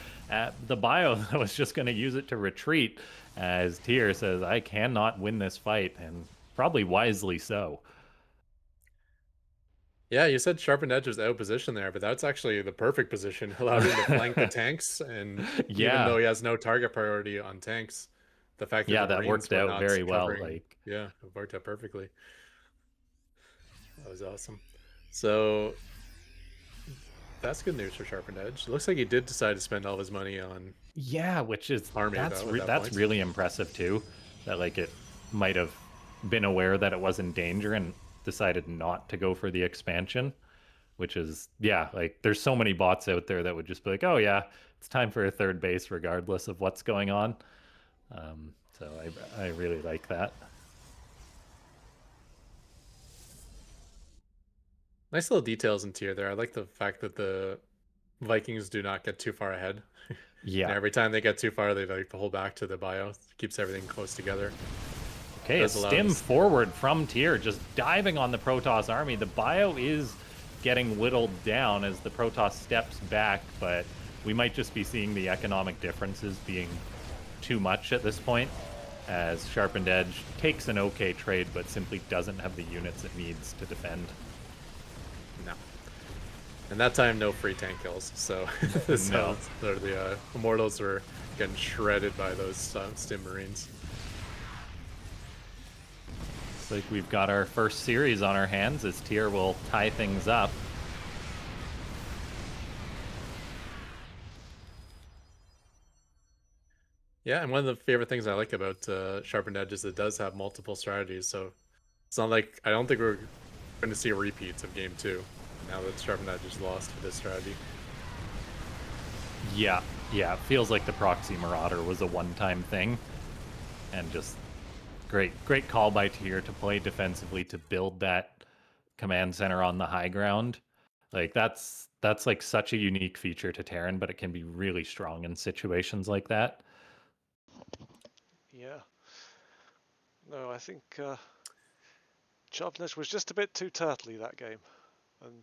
The bio was just going to use it to retreat, as Tyr says, I cannot win this fight, and probably wisely so. Yeah, you said Sharpened Edge was out of position there, but that's actually the perfect position. Allowed him to flank the tanks, and even Yeah, though he has no target priority on tanks, the fact that yeah, the that Marines worked were out not very well. covering, Like, yeah, it worked out perfectly. That was awesome. So that's good news for Sharpened Edge. It looks like he did decide to spend all his money on yeah, which is army though at that that's point. really impressive too. That like it might have been aware that it was in danger and decided not to go for the expansion, which is yeah, like there's so many bots out there that would just be like, oh yeah, it's time for a third base regardless of what's going on. So I really like that. Nice little details in tier there. I like the fact that the Vikings do not get too far ahead. And Yeah. every time they get too far, they like pull back to the bio. Keeps everything close together. Okay, a Does allow stim this. forward from Tyr, just diving on the Protoss army. The bio is getting whittled down as the Protoss steps back, but we might just be seeing the economic differences being too much at this point, as Sharpened Edge takes an okay trade, but simply doesn't have the units it needs to defend. No. And that time, no free tank kills. So No. the Immortals were getting shredded by those Stim Marines. Looks like we've got our first series on our hands as Tyr will tie things up. Yeah, and one of the favorite things I like about Sharpened Edge is it does have multiple strategies. So it's not like I don't think we're going to see repeats of game two now that Sharpened Edge is lost for this strategy. Yeah, yeah, it feels like the Proxy Marauder was a one-time thing, and just great call by Tyr to play defensively to build that command center on the high ground. Like that's like such a unique feature to Terran, but it can be really strong in situations like that. Yeah. No, I think Sharpness was just a bit too turtly that game, and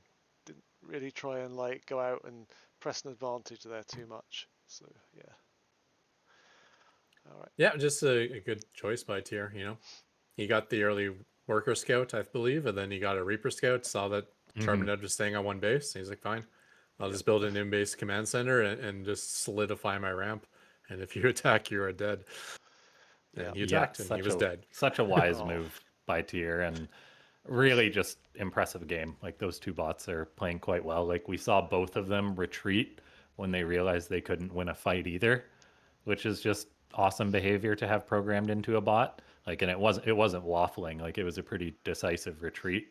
didn't really try and like go out and press an advantage there too much. So yeah. All right. Yeah, just a good choice by Tyr. He got the early Worker Scout, I believe, and then he got a Reaper Scout. Saw that Hmm. Sharpened Edge was staying on one base. He's like, fine, I'll Yep. just build an in-base command center and just solidify my ramp. And if you attack, you are dead. And Yep. he Yeah, attacked, and he was dead. such a wise Oh. move by Tyr, and really just impressive game. Like those two bots are playing quite well. Like we saw both of them retreat when they realized they couldn't win a fight either, which is just awesome behavior to have programmed into a bot. Like, and it wasn't waffling. Like it was a pretty decisive retreat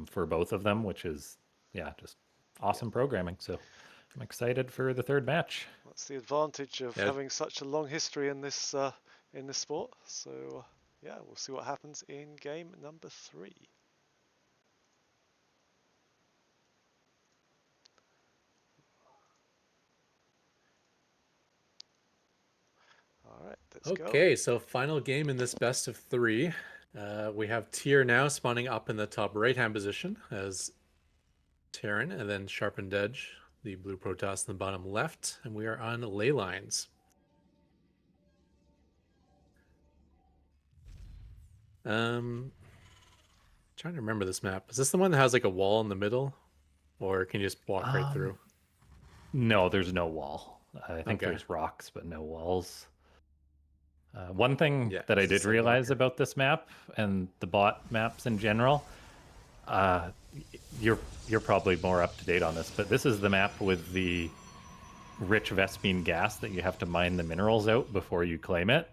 for both of them, which is yeah, just awesome programming. So I'm excited for the third match. That's the advantage of Yeah. having such a long history in this sport. So yeah, we'll see what happens in game number 3. All right, let's go. Okay, so final game in this best of 3. We have Tyr now spawning up in the top right-hand position as Terran, and then Sharpened Edge, the blue Protoss in the bottom left, and we are on ley lines. Trying to remember this map. Is this the one that has like a wall in the middle, or can you just walk right through? No, there's no wall. I think Okay. there's rocks, but no walls. One thing Yeah, that I it's did just like a realize bunker. about this map and the bot maps in general, uh, you're probably more up to date on this, but this is the map with the rich Vespine gas that you have to mine the minerals out before you claim it.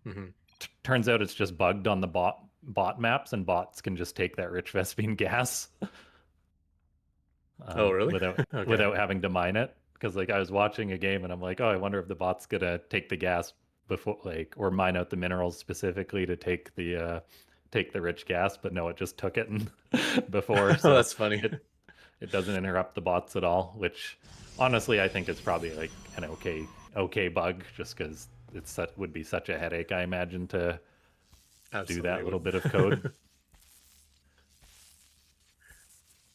Mm-hmm. Turns out it's just bugged on the bot maps, and bots can just take that rich Vespine gas Oh, really? Okay. without having to mine it. Because like I was watching a game and I'm like, oh, I wonder if the bot's gonna take the gas before like or mine out the minerals specifically to take the rich gas, but no, it just took it and before, Oh, so that's funny. it doesn't interrupt the bots at all. Which honestly, I think it's probably like an okay bug, just because would be such a headache, I imagine, to do Absolutely that little bit of code. would.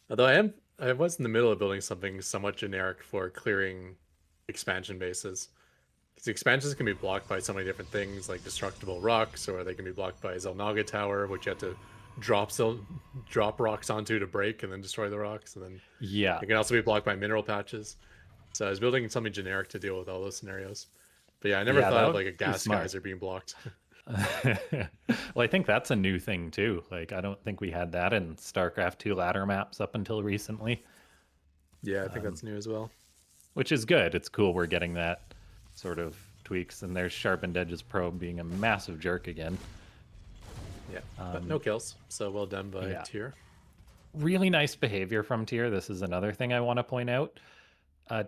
Although I was in the middle of building something somewhat generic for clearing expansion bases. Because expansions can be blocked by so many different things, like destructible rocks, or they can be blocked by Zelnaga Tower, which you have to drop rocks onto to break and then destroy the rocks. And then Yeah, it can also be blocked by mineral patches. So I was building something generic to deal with all those scenarios. But yeah, I never yeah, thought that of would like a be gas smart. geyser being blocked. Well, I think that's a new thing too. Like, I don't think we had that in StarCraft 2 ladder maps up until recently, Yeah, I think that's new as well. which is good. It's cool we're getting that sort of tweaks. And there's Sharpened Edge's probe being a massive jerk again. Yeah, but no kills. So well done by Yeah. Tyr. Really nice behavior from Tyr. This is another thing I want to point out.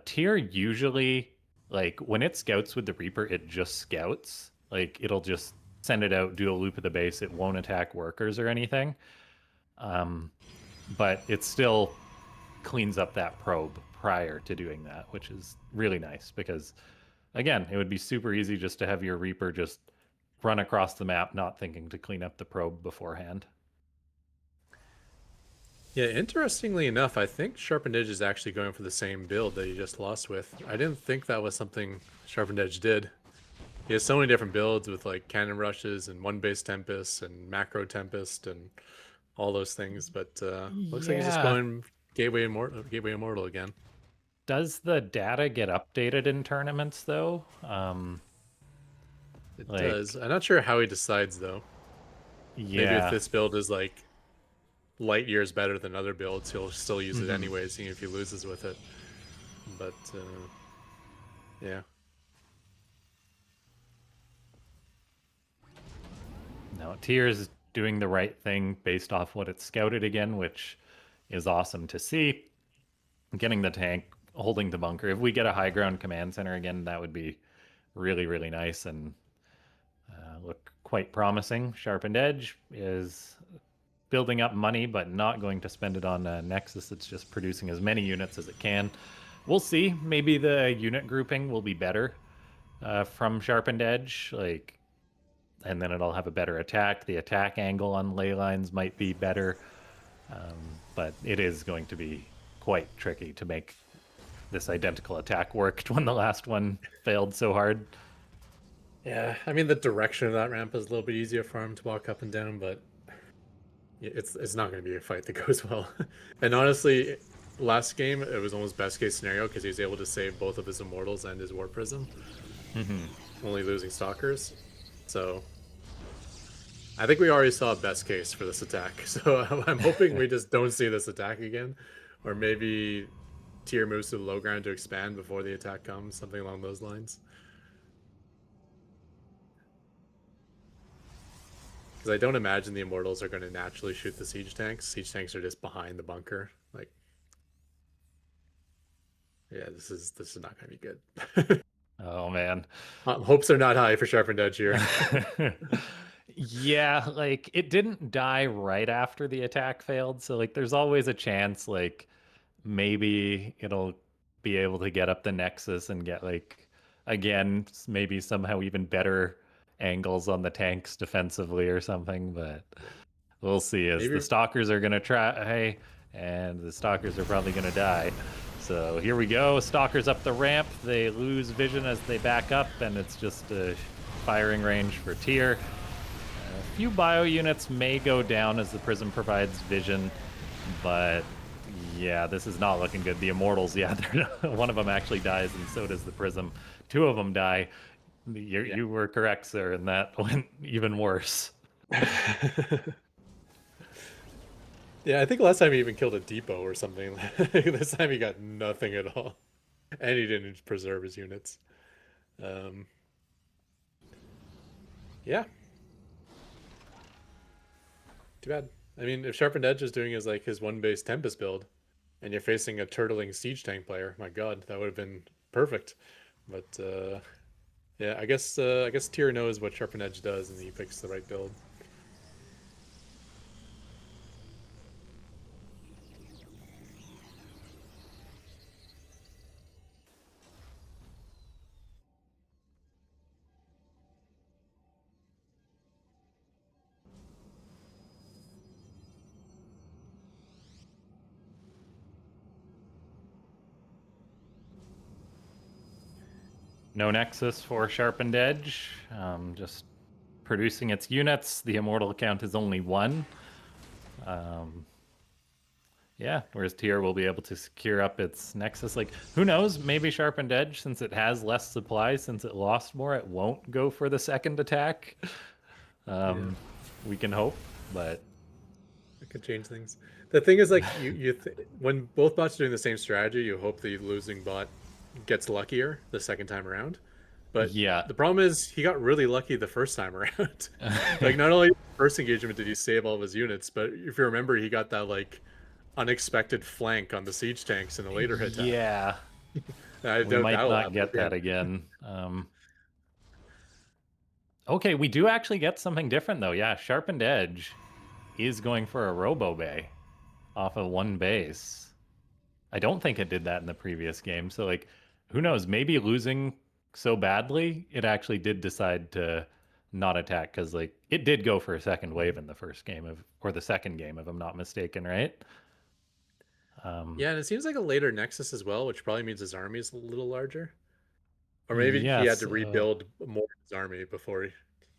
Tyr usually, like, when it scouts with the Reaper, it just scouts. Like, it'll just send it out, do a loop of the base. It won't attack workers or anything. But it still cleans up that probe prior to doing that, which is really nice because, again, it would be super easy just to have your Reaper just run across the map, not thinking to clean up the probe beforehand. Yeah, interestingly enough, I think Sharpened Edge is actually going for the same build that he just lost with. I didn't think that was something Sharpened Edge did. He has so many different builds with like cannon rushes and one base Tempest and macro Tempest and all those things, but looks like he's just Yeah. going Gateway Immortal again. Does the data get updated in tournaments though? It does. Like, I'm not sure how he decides though. Maybe if yeah. this build is like light years better than other builds, he'll still use it Mhm. anyway, seeing if he loses with it. But yeah. No, Tyr's doing the right thing based off what it's scouted again, which is awesome to see. Getting the tank, holding the bunker. If we get a high ground command center again, that would be really, really nice and look quite promising. Sharpened Edge is building up money, but not going to spend it on Nexus. It's just producing as many units as it can. We'll see. Maybe the unit grouping will be better from Sharpened Edge. Like, and then it'll have a better attack. The attack angle on ley lines might be better, but it is going to be quite tricky to make this identical attack work when the last one failed so hard. Yeah, I mean the direction of that ramp is a little bit easier for him to walk up and down, but it's not going to be a fight that goes well. And honestly, last game it was almost best case scenario because he was able to save both of his immortals and his war prism, only losing stalkers. So I think we already saw a best case for this attack. So I'm hoping we just don't see this attack again, or maybe Tyr moves to the low ground to expand before the attack comes, something along those lines. Because I don't imagine the immortals are going to naturally shoot the siege tanks. Siege tanks are just behind the bunker. Like, Yeah, this is not going to be good. Oh man. Hopes are not high for Sharpened Edge here. Yeah, like it didn't die right after the attack failed, so like there's always a chance like maybe it'll be able to get up the Nexus and get like again maybe somehow even better angles on the tanks defensively or something, but Yeah. we'll see as the Maybe. stalkers are gonna try and the stalkers are probably gonna die. So here we go, stalkers up the ramp, they lose vision as they back up, and it's just a firing range for Tyr. A few bio units may go down as the prism provides vision, but yeah, this is not looking good. The immortals, yeah, one of them actually dies, and so does the prism. Two of them die. Yeah. You were correct, sir, and that went even worse. Yeah, I think last time he even killed a depot or something. This time he got nothing at all, and he didn't preserve his units. Um, yeah, too bad. I mean, if Sharpened Edge is doing his one base Tempest build, and you're facing a turtling siege tank player, my God, that would have been perfect. But yeah, I guess Tyr knows what Sharpened Edge does, and he picks the right build. No Nexus for Sharpened Edge, just producing its units. The immortal count is only one. Um, yeah, whereas Tyr will be able to secure up its Nexus. Like, who knows? Maybe Sharpened Edge, since it has less supply, since it lost more, it won't go for the second attack. Yeah, We can hope, but it could change things. The thing is, like when both bots are doing the same strategy, you hope the losing bot gets luckier the second time around. But yeah. the problem is he got really lucky the first time around. Like not only first engagement did he save all of his units, but if you remember, he got that like unexpected flank on the siege tanks in a later attack. Yeah, I we doubt might that'll not happen get that again. again. Okay, we do actually get something different though. Yeah, Sharpened Edge is going for a Robo Bay off of one base. I don't think it did that in the previous game. So like, who knows? Maybe losing so badly, it actually did decide to not attack because like it did go for a second wave in the first game of or the second game, if I'm not mistaken, right? Um, Yeah, and it seems like a later Nexus as well, which probably means his army is a little larger. Or maybe he had yes. to rebuild more of his army before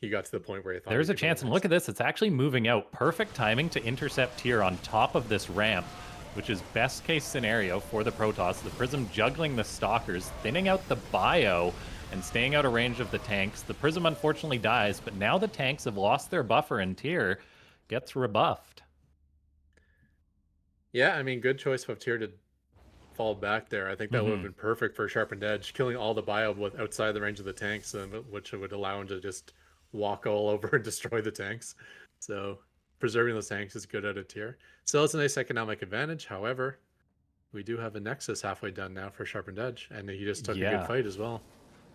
he got to the point where he thought he There's a could win chance, the and next look at time. this. It's actually moving out. Perfect timing to intercept Tyr on top of this ramp, which is best case scenario for the Protoss. The Prism juggling the Stalkers, thinning out the bio, and staying out of range of the tanks. The Prism unfortunately dies, but now the tanks have lost their buffer, and Tyr gets rebuffed. Yeah, I mean, good choice of Tyr to fall back there. I think that would have Mm-hmm. been perfect for Sharpened Edge, killing all the bio outside the range of the tanks, which would allow him to just walk all over and destroy the tanks. So preserving those tanks is good out of Tyr. Still, it's a nice economic advantage. However, we do have a Nexus halfway done now for Sharpened Edge, and he just took a good Yeah. fight as well.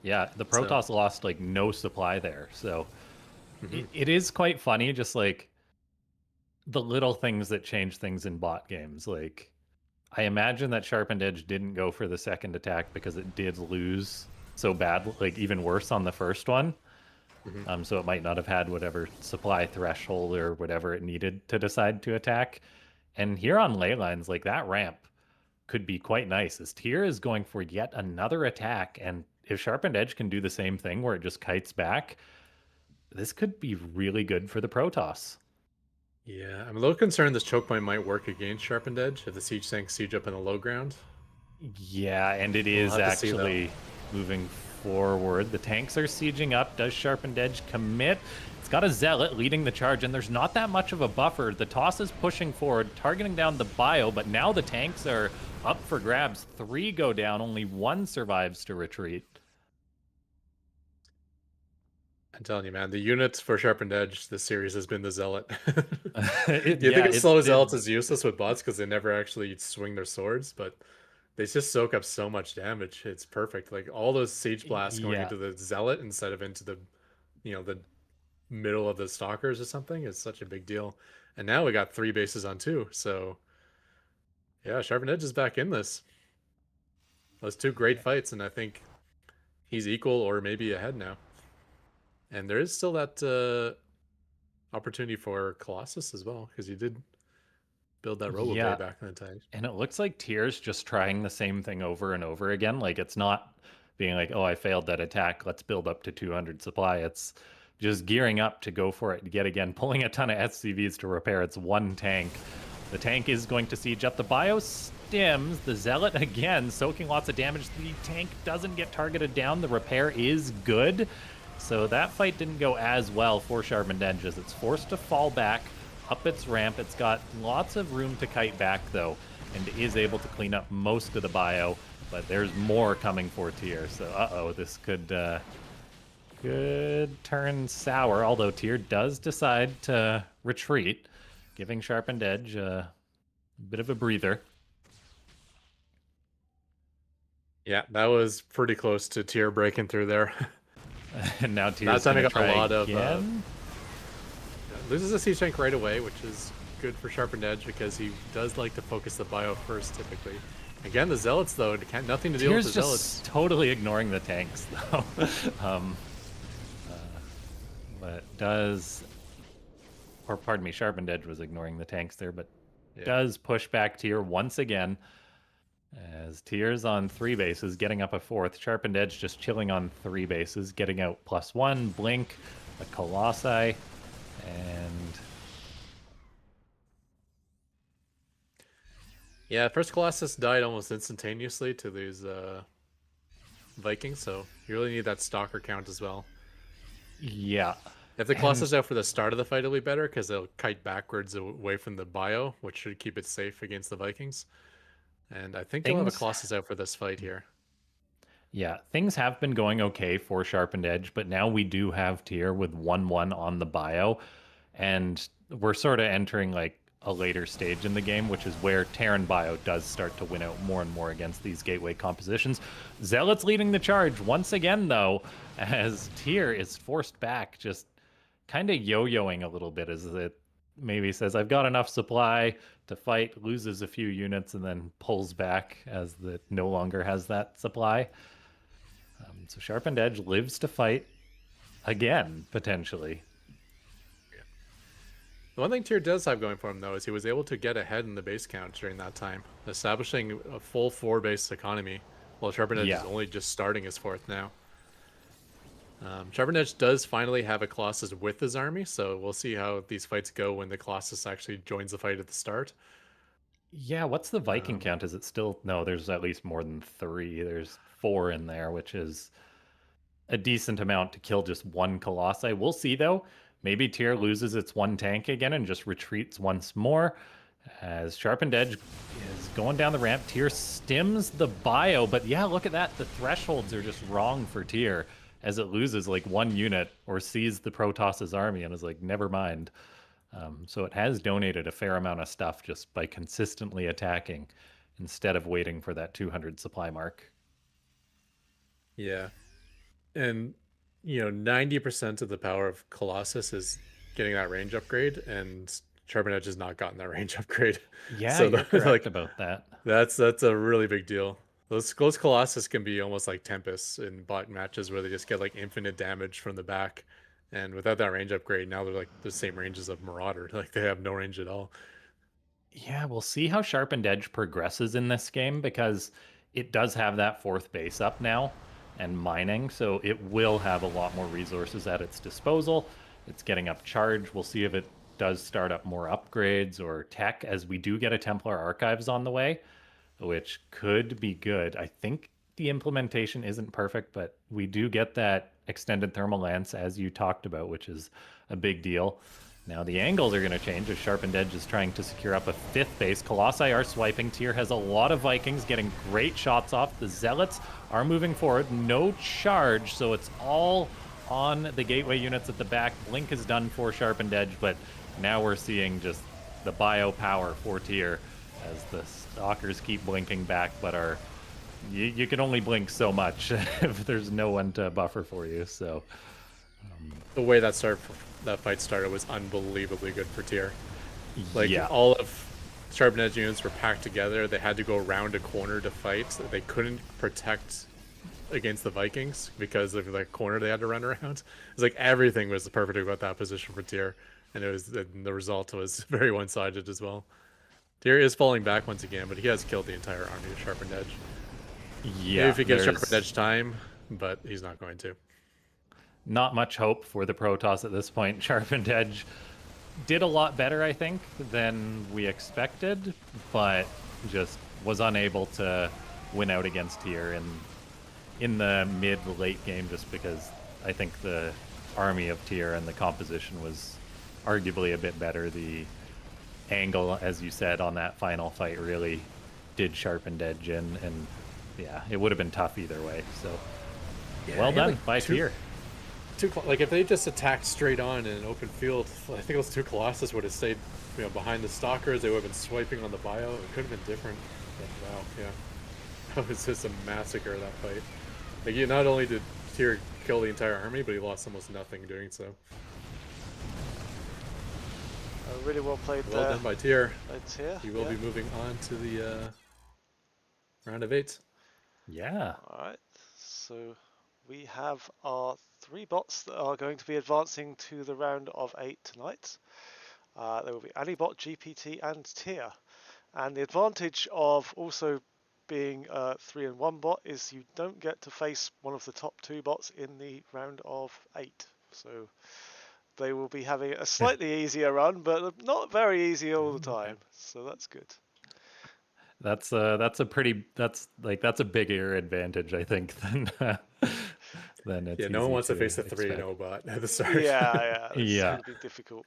Yeah, the So, Protoss lost like no supply there. So mhm. it is quite funny, just like the little things that change things in bot games. Like I imagine that Sharpened Edge didn't go for the second attack because it did lose so bad, like even worse on the first one. Mhm. So it might not have had whatever supply threshold or whatever it needed to decide to attack. And here on ley lines, like that ramp could be quite nice. As Tyr is going for yet another attack, and if Sharpened Edge can do the same thing where it just kites back, this could be really good for the Protoss. Yeah, I'm a little concerned this choke point might work against Sharpened Edge if the siege tanks siege up in the low ground. Yeah, and it We'll is have to see though. actually moving forward. The tanks are sieging up. Does Sharpened Edge commit? It's got a Zealot leading the charge, and there's not that much of a buffer. The toss is pushing forward, targeting down the bio, but now the tanks are up for grabs. 3 go down, only 1 survives to retreat. I'm telling you, man, the units for Sharpened Edge this series has been the Zealot. You think Yeah, it's it's slow been Zealots is useless with bots because they never actually swing their swords, but They just soak up so much damage. It's perfect. Like all those Sage Blasts going Yeah. into the Zealot instead of into the, the middle of the Stalkers or something is such a big deal. And now we got 3 bases on 2. So yeah, Sharpened Edge is back in this. Those 2 great Yeah. fights, and I think he's equal or maybe ahead now. And there is still that opportunity for Colossus as well, because he did build that Yeah. Roboblade back in the time. And it looks like Tier's just trying the same thing over and over again. Like it's not being like, oh, I failed that attack. Let's build up to 200 supply. It's just gearing up to go for it yet again, pulling a ton of SCVs to repair its one tank. The tank is going to siege up the bio stims. The Zealot again, soaking lots of damage. The tank doesn't get targeted down. The repair is good. So that fight didn't go as well for Sharpened Edge as it's forced to fall back up its ramp. It's got lots of room to kite back though, and is able to clean up most of the bio, but there's more coming for Tier. So this could turn sour, although Tier does decide to retreat, giving Sharpened Edge a bit of a breather. Yeah, that was pretty close to Tier breaking through there. And now Tier's That time gonna I got try a lot again. loses a siege tank right away, which is good for Sharpened Edge because he does like to focus the bio first typically. Again, the Zealots though, nothing to deal with Tier's the just Zealots. totally ignoring the tanks though. But does, or pardon me, Sharpened Edge was ignoring the tanks there, but does push back Tier once again. As Tier's on 3 bases, getting up a 4th. Sharpened Edge just chilling on 3 bases, getting out +1, Blink, a Colossi, and... Yeah, first Colossus died almost instantaneously to these Vikings, so you really need that Stalker count as well. Yeah. If the Colossus out for the start of the fight, it'll be better because they'll kite backwards away from the bio, which should keep it safe against the Vikings. And I think they'll have a Colossus out for this fight here. Yeah, things have been going okay for Sharpened Edge, but now we do have Tier with 1-1 on the bio, and we're sort of entering like a later stage in the game, which is where Terran bio does start to win out more and more against these gateway compositions. Zealot's leading the charge once again, though, as Tier is forced back, just kind of yo-yoing a little bit as it maybe says, I've got enough supply to fight, loses a few units, and then pulls back as it no longer has that supply. So Sharpened Edge lives to fight again, potentially. The one thing Tyr does have going for him, though, is he was able to get ahead in the base count during that time, establishing a full 4-base economy, while Sharpened Edge is only just starting his 4th now. Sharpened Edge does finally have a Colossus with his army, so we'll see how these fights go when the Colossus actually joins the fight at the start. Yeah, what's the Viking count? Is it still... No, there's at least more than 3. There's 4 in there, which is a decent amount to kill just one Colossi. We'll see, though. Maybe Tyr loses its one tank again and just retreats once more. As Sharpened Edge is going down the ramp, Tyr stims the bio. But yeah, look at that. The thresholds are just wrong for Tyr as it loses like 1 unit or sees the Protoss's army and is like, never mind. So it has donated a fair amount of stuff just by consistently attacking instead of waiting for that 200 supply mark. Yeah. And, 90% of the power of Colossus is getting that range upgrade, and Sharpened Edge has not gotten that range upgrade. Yeah, so you're correct about that. That's a really big deal. Those Colossus can be almost like Tempests in bot matches where they just get like infinite damage from the back. And without that range upgrade, now they're like the same ranges of Marauder. Like they have no range at all. Yeah, we'll see how Sharpened Edge progresses in this game because it does have that 4th base up now and mining, so it will have a lot more resources at its disposal. It's getting up charge. We'll see if it does start up more upgrades or tech, as we do get a Templar Archives on the way, which could be good. I think the implementation isn't perfect, but we do get that extended thermal lance, as you talked about, which is a big deal. Now the angles are going to change as Sharpened Edge is trying to secure up a 5th base. Colossi are swiping. Tyr has a lot of Vikings getting great shots off. The Zealots are moving forward. No charge, so it's all on the gateway units at the back. Blink is done for Sharpened Edge, but now we're seeing just the bio power for Tyr as the stalkers keep blinking back, but you can only blink so much if there's no one to buffer for you. So The way that fight started was unbelievably good for Tier. Like yeah, all of Sharpened Edge units were packed together. They had to go around a corner to fight. They couldn't protect against the Vikings because of the corner they had to run around. It's like everything was perfect about that position for Tyr, and the result was very one-sided as well. Tyr is falling back once again, but he has killed the entire army of Sharpened Edge. Maybe yeah, if he gets Sharpened there's Edge time, but he's not going to. not much hope for the Protoss at this point. Sharpened Edge did a lot better, I think, than we expected, but just was unable to win out against Tier in the mid late game, just because I think the army of Tier and the composition was arguably a bit better. The angle, as you said, on that final fight really did Sharpened Edge in, and yeah, it would have been tough either way. So Yeah, well he had done like by Tier. like if they just attacked straight on in an open field, I think those two Colossus would have stayed, behind the Stalkers. They would have been swiping on the bio. It could have been different. But wow, yeah, that was just a massacre of that fight. Like, not only did Tyr kill the entire army, but he lost almost nothing doing so. Really well played Well there. done by Tyr. It's here. He will be moving on to the round of 8. Yeah. All right. So we have our 3 bots that are going to be advancing to the round of 8 tonight. There will be Anibot, GPT, and Tier. And the advantage of also being a 3-in-1 bot is you don't get to face one of the top 2 bots in the round of 8. So they will be having a slightly easier run, but not very easy all the time. So that's good. That's a pretty that's a bigger advantage, I think, than it's Yeah, no one easy wants to to face a 3-0 expect. bot at the start. Yeah, it's Yeah. going to be difficult.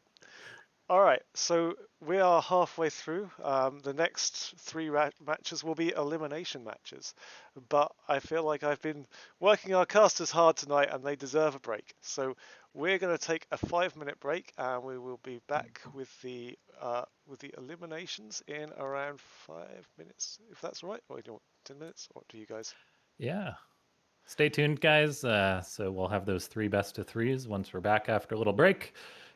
All right, so we are halfway through. The next 3 matches will be elimination matches, but I feel like I've been working our casters hard tonight, and they deserve a break. So we're going to take a 5-minute break, and we will be back with the eliminations in around 5 minutes, if that's all right. Or do you want 10 minutes? Or do you guys? Yeah. Stay tuned, guys. So we'll have those 3 best of 3s once we're back after a little break.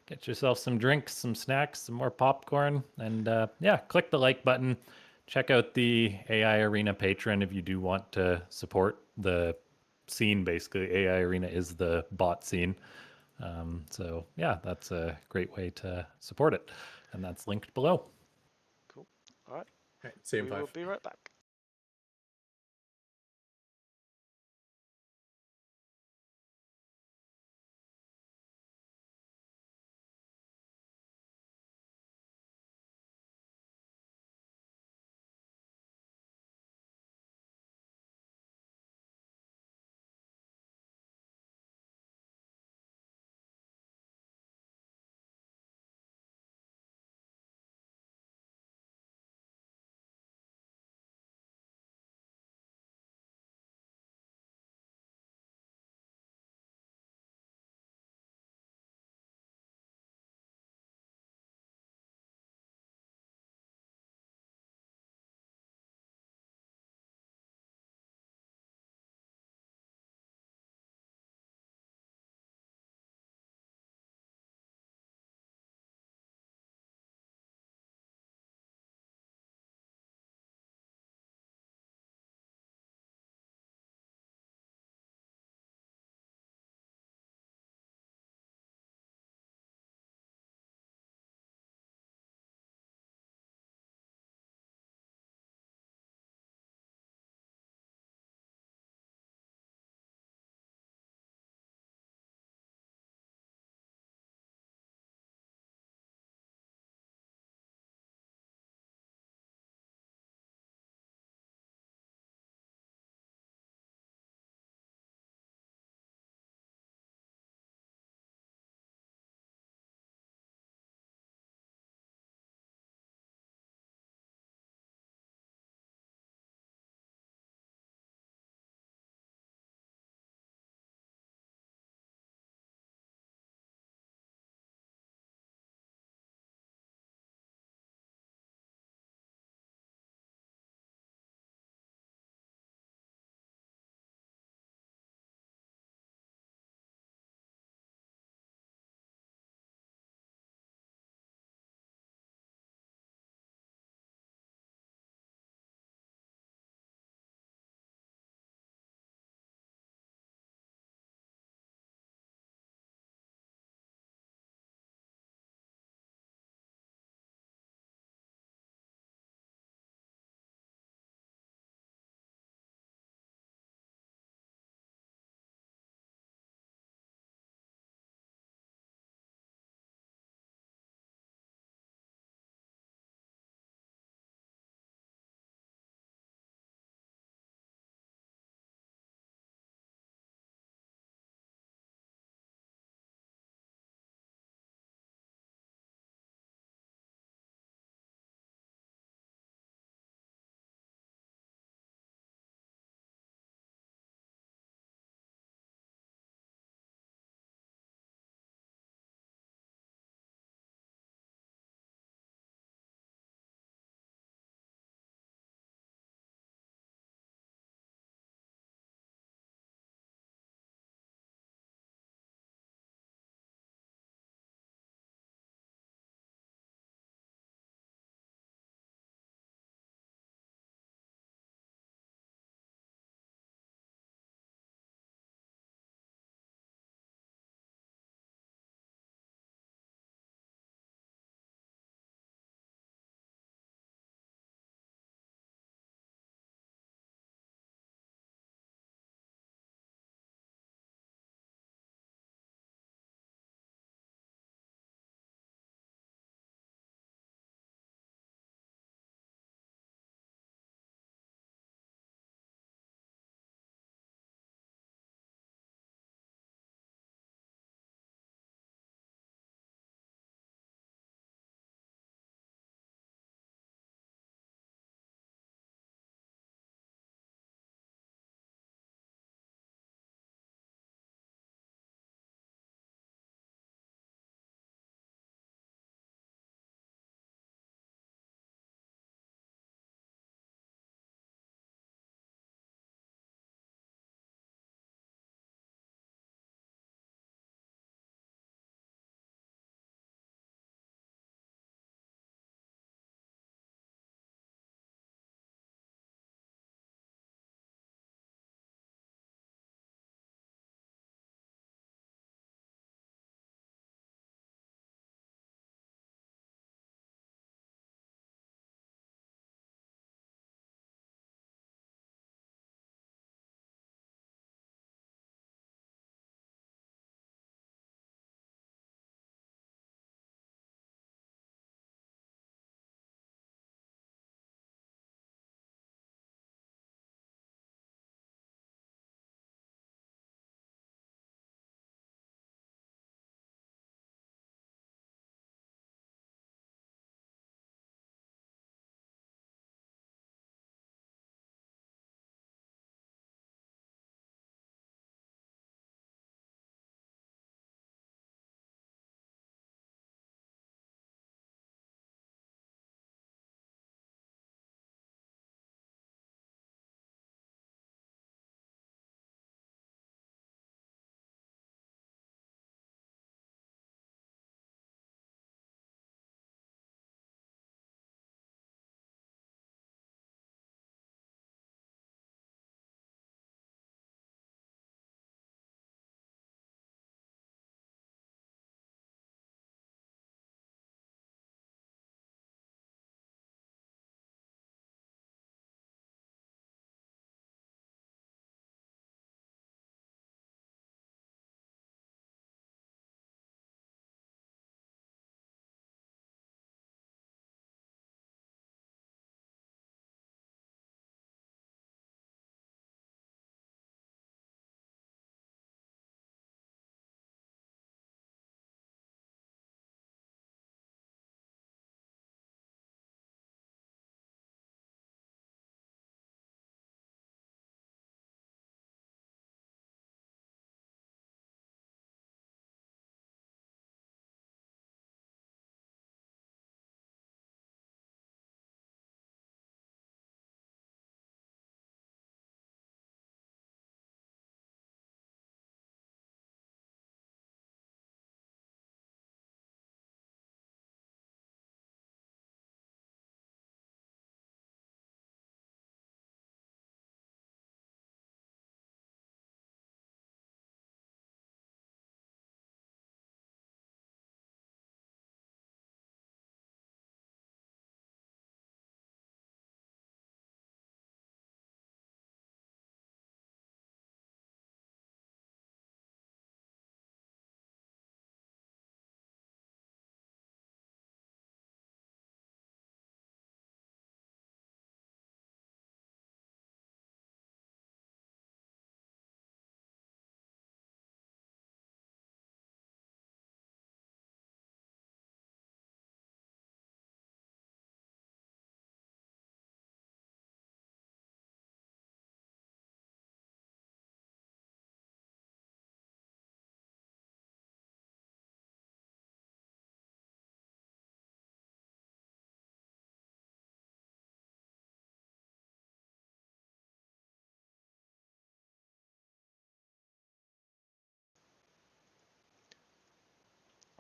Get yourself some drinks, some snacks, some more popcorn, and yeah, click the like button. Check out the AI Arena Patreon if you do want to support the scene. Basically, AI Arena is the bot scene. So yeah, that's a great way to support it, and that's linked below. Cool. All right. Right, see you in We will 5. be right back.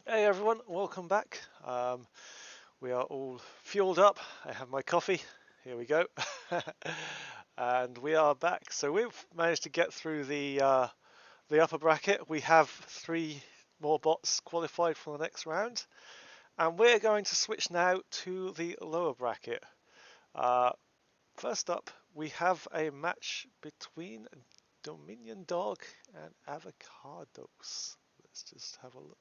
Hey everyone, welcome back. We are all fueled up. I have my coffee. Here we go. And we are back. So we've managed to get through the upper bracket. We have 3 more bots qualified for the next round. And we're going to switch now to the lower bracket. First up, we have a match between Dominion Dog and Avocados. Let's just have a look.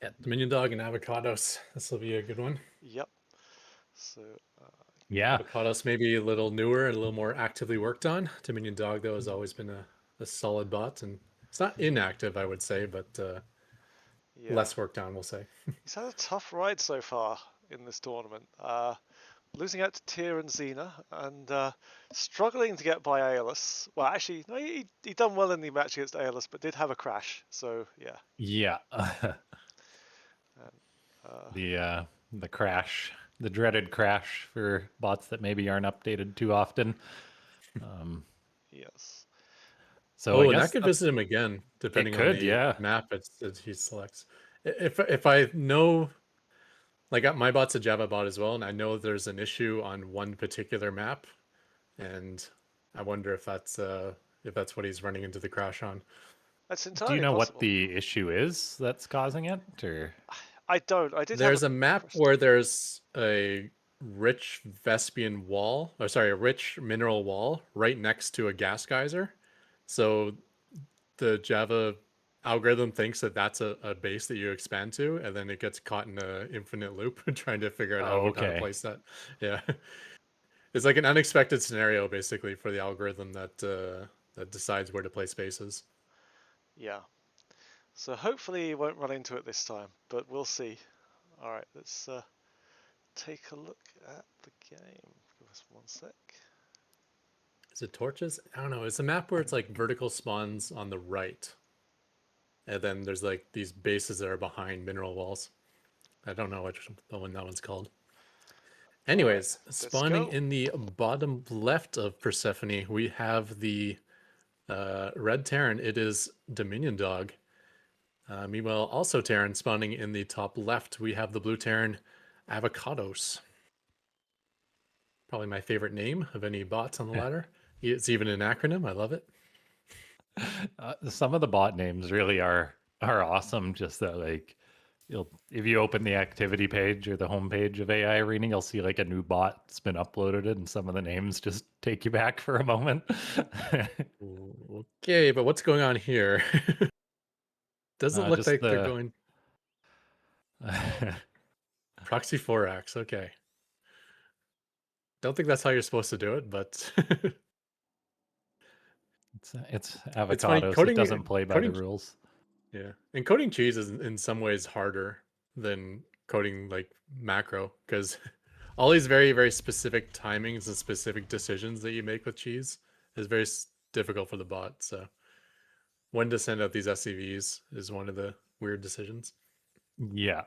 Yeah, Dominion Dog and avocados. This will be a good one. Yep. So Yeah. Avocados maybe a little newer and a little more actively worked on. Dominion Dog, though, has always been a solid bot, and it's not inactive, I would say, but yeah, less worked on, we'll say. he's had a tough ride so far in this tournament. Losing out to Tyr and Xena and struggling to get by Aelus. Well, actually, no, he done well in the match against Aelus, but did have a crash. So yeah. Yeah. The crash, the dreaded crash for bots that maybe aren't updated too often. Yes. So I Oh, and that guess could visit him again, depending on could, the yeah. map that he selects. If I know, like my bot's a Java bot as well, and I know there's an issue on one particular map, and I wonder if that's what he's running into the crash on. That's Do you entirely know what possible. the issue is that's causing it, or? I don't. I did have There's a map where there's a rich Vespian wall, or sorry, a rich mineral wall right next to a gas geyser. So the Java algorithm thinks that that's a base that you expand to, and then it gets caught in an infinite loop trying to figure out Oh, how to okay. place that. Yeah, it's like an unexpected scenario basically for the algorithm that decides where to place bases. Yeah. So hopefully he won't run into it this time, but we'll see. All right, let's take a look at the game. Give us 1 sec. Is it torches? I don't know. It's a map where it's like vertical spawns on the right, and then there's like these bases that are behind mineral walls. I don't know which one that one's called. All right, Anyways, let's spawning go. in the bottom left of Persephone, we have the red Terran. It is Dominion Dog. Meanwhile, also Terran spawning in the top left, we have the blue Terran Avocados. Probably my favorite name of any bots on the ladder. It's even an acronym. I love it. Some of the bot names really are awesome. Just that, like, if you open the activity page or the homepage of AI Arena, you'll see like a new bot's been uploaded, and some of the names just take you back for a moment. Okay, but what's going on here? Doesn't look Just like they're the going proxy 4x. Okay. Don't think that's how you're supposed to do it, but it's it's funny. avocados. It doesn't play by the Coding, rules. yeah, and coding cheese is in some ways harder than coding like macro because all these very very specific timings and specific decisions that you make with cheese is very difficult for the bot. So when to send out these SCVs is one of the weird decisions. Yeah,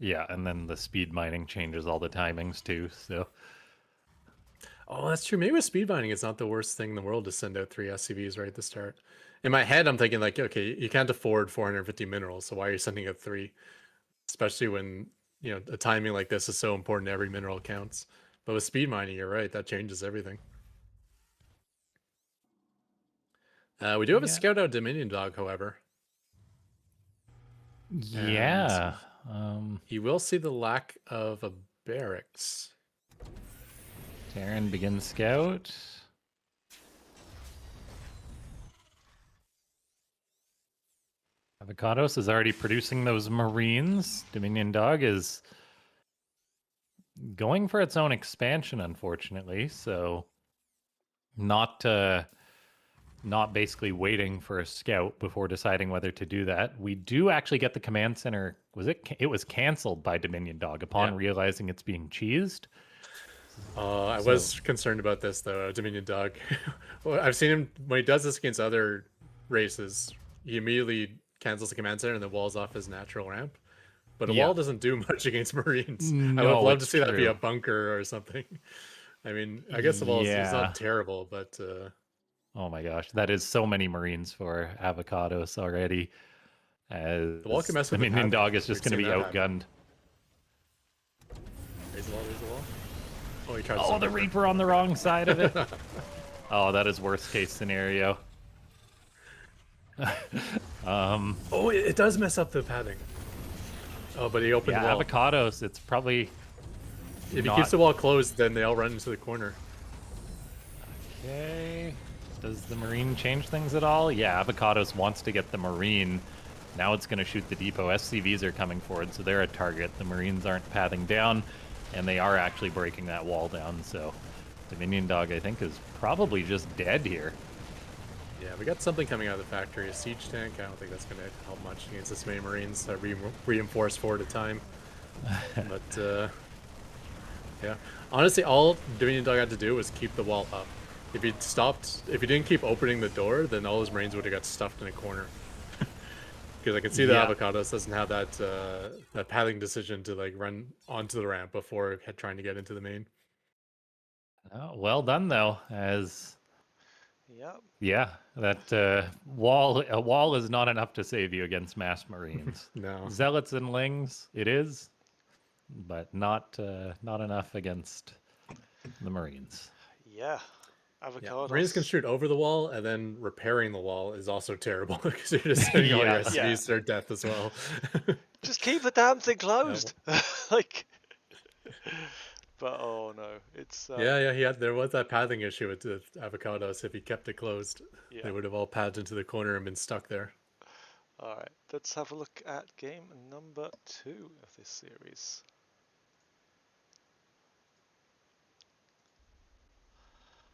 yeah, and then the speed mining changes all the timings too. So Oh, that's true. Maybe with speed binding, it's not the worst thing in the world to send out 3 SCVs right at the start. In my head, I'm thinking like, okay, you can't afford 450 minerals, so why are you sending out 3? Especially when a timing like this is so important. Every mineral counts. But with speed mining, you're right. That changes everything. We do have a yeah, scout out Dominion Dog, however, and yeah. he will see the lack of a barracks. Terran begins scout. Avocados is already producing those Marines. Dominion Dog is going for its own expansion, unfortunately. So not basically waiting for a scout before deciding whether to do that. We do actually get the command center. It was canceled by Dominion Dog upon Yeah. realizing it's being cheesed. I So- was concerned about this though, Dominion Dog. Well, I've seen him when he does this against other races. He immediately cancels the command center and then walls off his natural ramp. But a Yeah. wall doesn't do much against Marines. I would No, love to it's see that be true. a bunker or something. I mean, I guess the wall is Yeah. not terrible, but Oh my gosh, that is so many Marines for Avocados already. As The wall can mess the with the minion pathing. dog is just We've going to seen be that happen. outgunned. Raise the wall, raise the wall. Oh, he tried Oh, the Reaper on the wrong side of it. Oh, that is worst case scenario. Oh, it does mess up the padding. Oh, but he opened Yeah, the wall. Avocados, it's probably If he not... keeps the wall closed, then they all run into the corner. Okay. Does the Marine change things at all? Yeah, Avocados wants to get the Marine. Now it's going to shoot the depot. SCVs are coming forward, so they're a target. The Marines aren't pathing down, and they are actually breaking that wall down, so the Minion Dog, I think, is probably just dead here. Yeah, we got something coming out of the factory. A siege tank. I don't think that's going to help much against this many Marines. Reinforce 4 at a time. But, yeah. Honestly, all Dominion Dog had to do was keep the wall up. If he didn't keep opening the door, then all his Marines would have got stuffed in a corner. Because I can see that Avocados doesn't have that that pathing decision to like run onto the ramp before trying to get into the main. Oh, well done, though, as... Yep. Yeah, that a wall is not enough to save you against mass Marines. No. Zealots and Lings, it is, but not enough against the Marines. Yeah. Yeah, Avocados. Marines can shoot over the wall, and then repairing the wall is also terrible because you're just sending all your Yeah. SCVs to their death as well. Just keep the damn thing closed. Like. But oh no, it's Yeah. There was that pathing issue with the Avocados. If he kept it closed, yeah. they would have all pathed into the corner and been stuck there. All right, let's have a look at game number 2 of this series.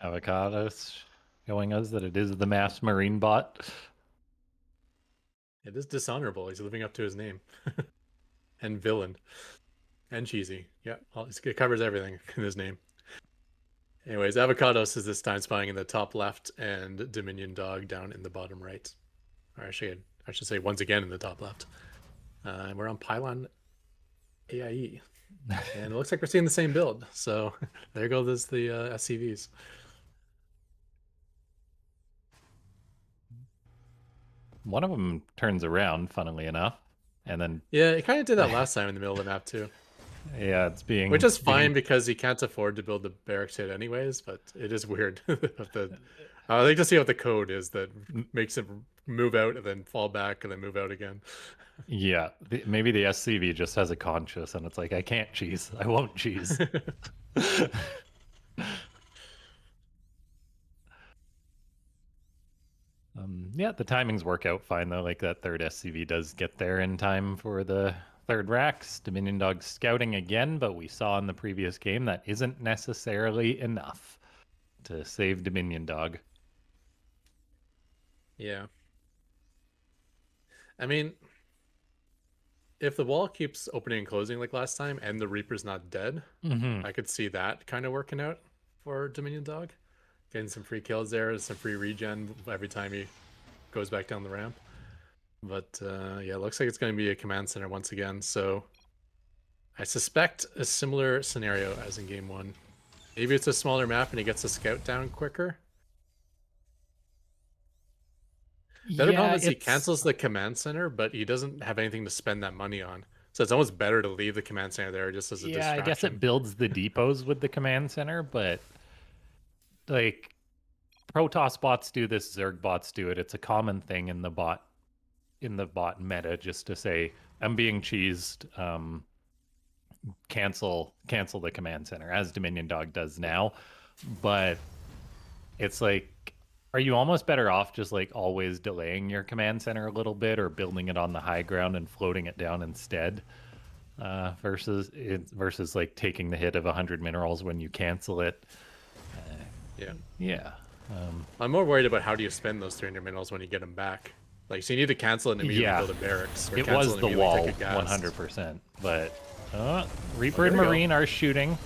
Avocados showing us that it is the mass Marine bot. It is dishonorable. He's living up to his name. And villain. And cheesy. Yeah, it covers everything in his name. Anyways, Avocados is this time spying in the top left and Dominion Dog down in the bottom right. Or actually, I should say once again in the top left. We're on Pylon AIE. And it looks like we're seeing the same build. So there goes the SCVs. One of them turns around, funnily enough, and then Yeah, it kind of did that last time in the middle of the map too. yeah, it's being Which is fine because he can't afford to build the barracks hit anyways, but it is weird. I like to see what the code is that makes it move out and then fall back and then move out again. Yeah, maybe the SCV just has a conscience, and it's like, I can't cheese. I won't cheese. Yeah, the timings work out fine, though. Like, that third SCV does get there in time for the third racks. Dominion Dog scouting again, but we saw in the previous game that isn't necessarily enough to save Dominion Dog. Yeah. I mean, if the wall keeps opening and closing like last time and the Reaper's not dead, I could see that kind of working out for Dominion Dog. Getting some free kills there, some free regen every time he goes back down the ramp. But yeah, it looks like it's going to be a command center once again. So I suspect a similar scenario as in game 1. Maybe it's a smaller map and he gets a scout down quicker. The other problem is he cancels the command center, but he doesn't have anything to spend that money on. So it's almost better to leave the command center there just as a distraction. I guess it builds the depots with the command center, but like Protoss bots do this, Zerg bots do it. It's a common thing in the bot meta just to say, I'm being cheesed, cancel the command center, as Dominion Dog does now. But it's like, are you almost better off just like always delaying your command center a little bit or building it on the high ground and floating it down instead? Versus like taking the hit of 100 minerals when you cancel it. Yeah. I'm more worried about how do you spend those 300 minerals when you get them back. Like, so you need to cancel it and immediately build a barracks. It was the wall, 100%. But Reaper and Marine are shooting.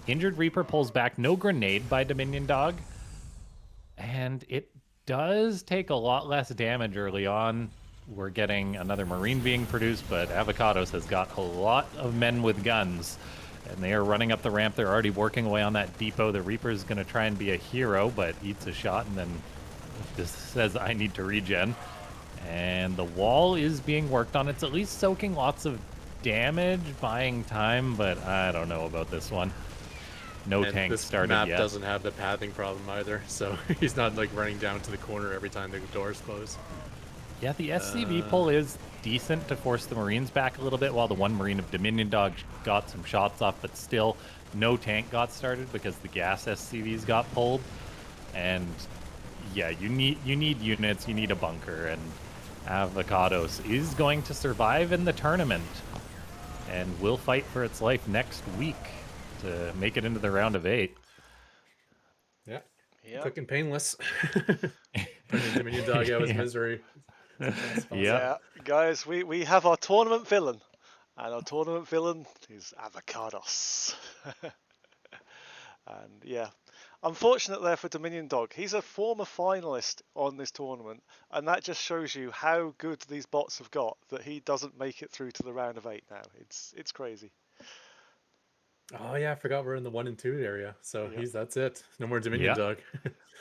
Injured Reaper pulls back. No grenade by Dominion Dog. And it does take a lot less damage early on. We're getting another Marine being produced, but Avocados has got a lot of men with guns. And they are running up the ramp. They're already working away on that depot. The Reaper is going to try and be a hero, but eats a shot and then just says, I need to regen. And the wall is being worked on. It's at least soaking lots of damage, buying time, but I don't know about this one. No And tank this started map yet. doesn't have the pathing problem either, so he's not like running down to the corner every time the doors close. Yeah, the SCV pull is decent to force the Marines back a little bit, while the one Marine of Dominion Dog got some shots off, but still no tank got started because the gas SCVs got pulled. And yeah, you need units, you need a bunker, and Avocados is going to survive in the tournament and will fight for its life next week to make it into the round of 8. Yeah, Yeah. quick and painless. Putting the Dominion Dog out of his Yeah. misery. Yep. Yeah, guys, we have our tournament villain, and our tournament villain is Avocados. And yeah, unfortunate there for Dominion Dog. He's a former finalist on this tournament, and that just shows you how good these bots have got that he doesn't make it through to the round of 8 now. It's crazy. Oh yeah, I forgot we're in the 1 and 2 area. So Yep. that's it. No more Dominion Yeah. Dog.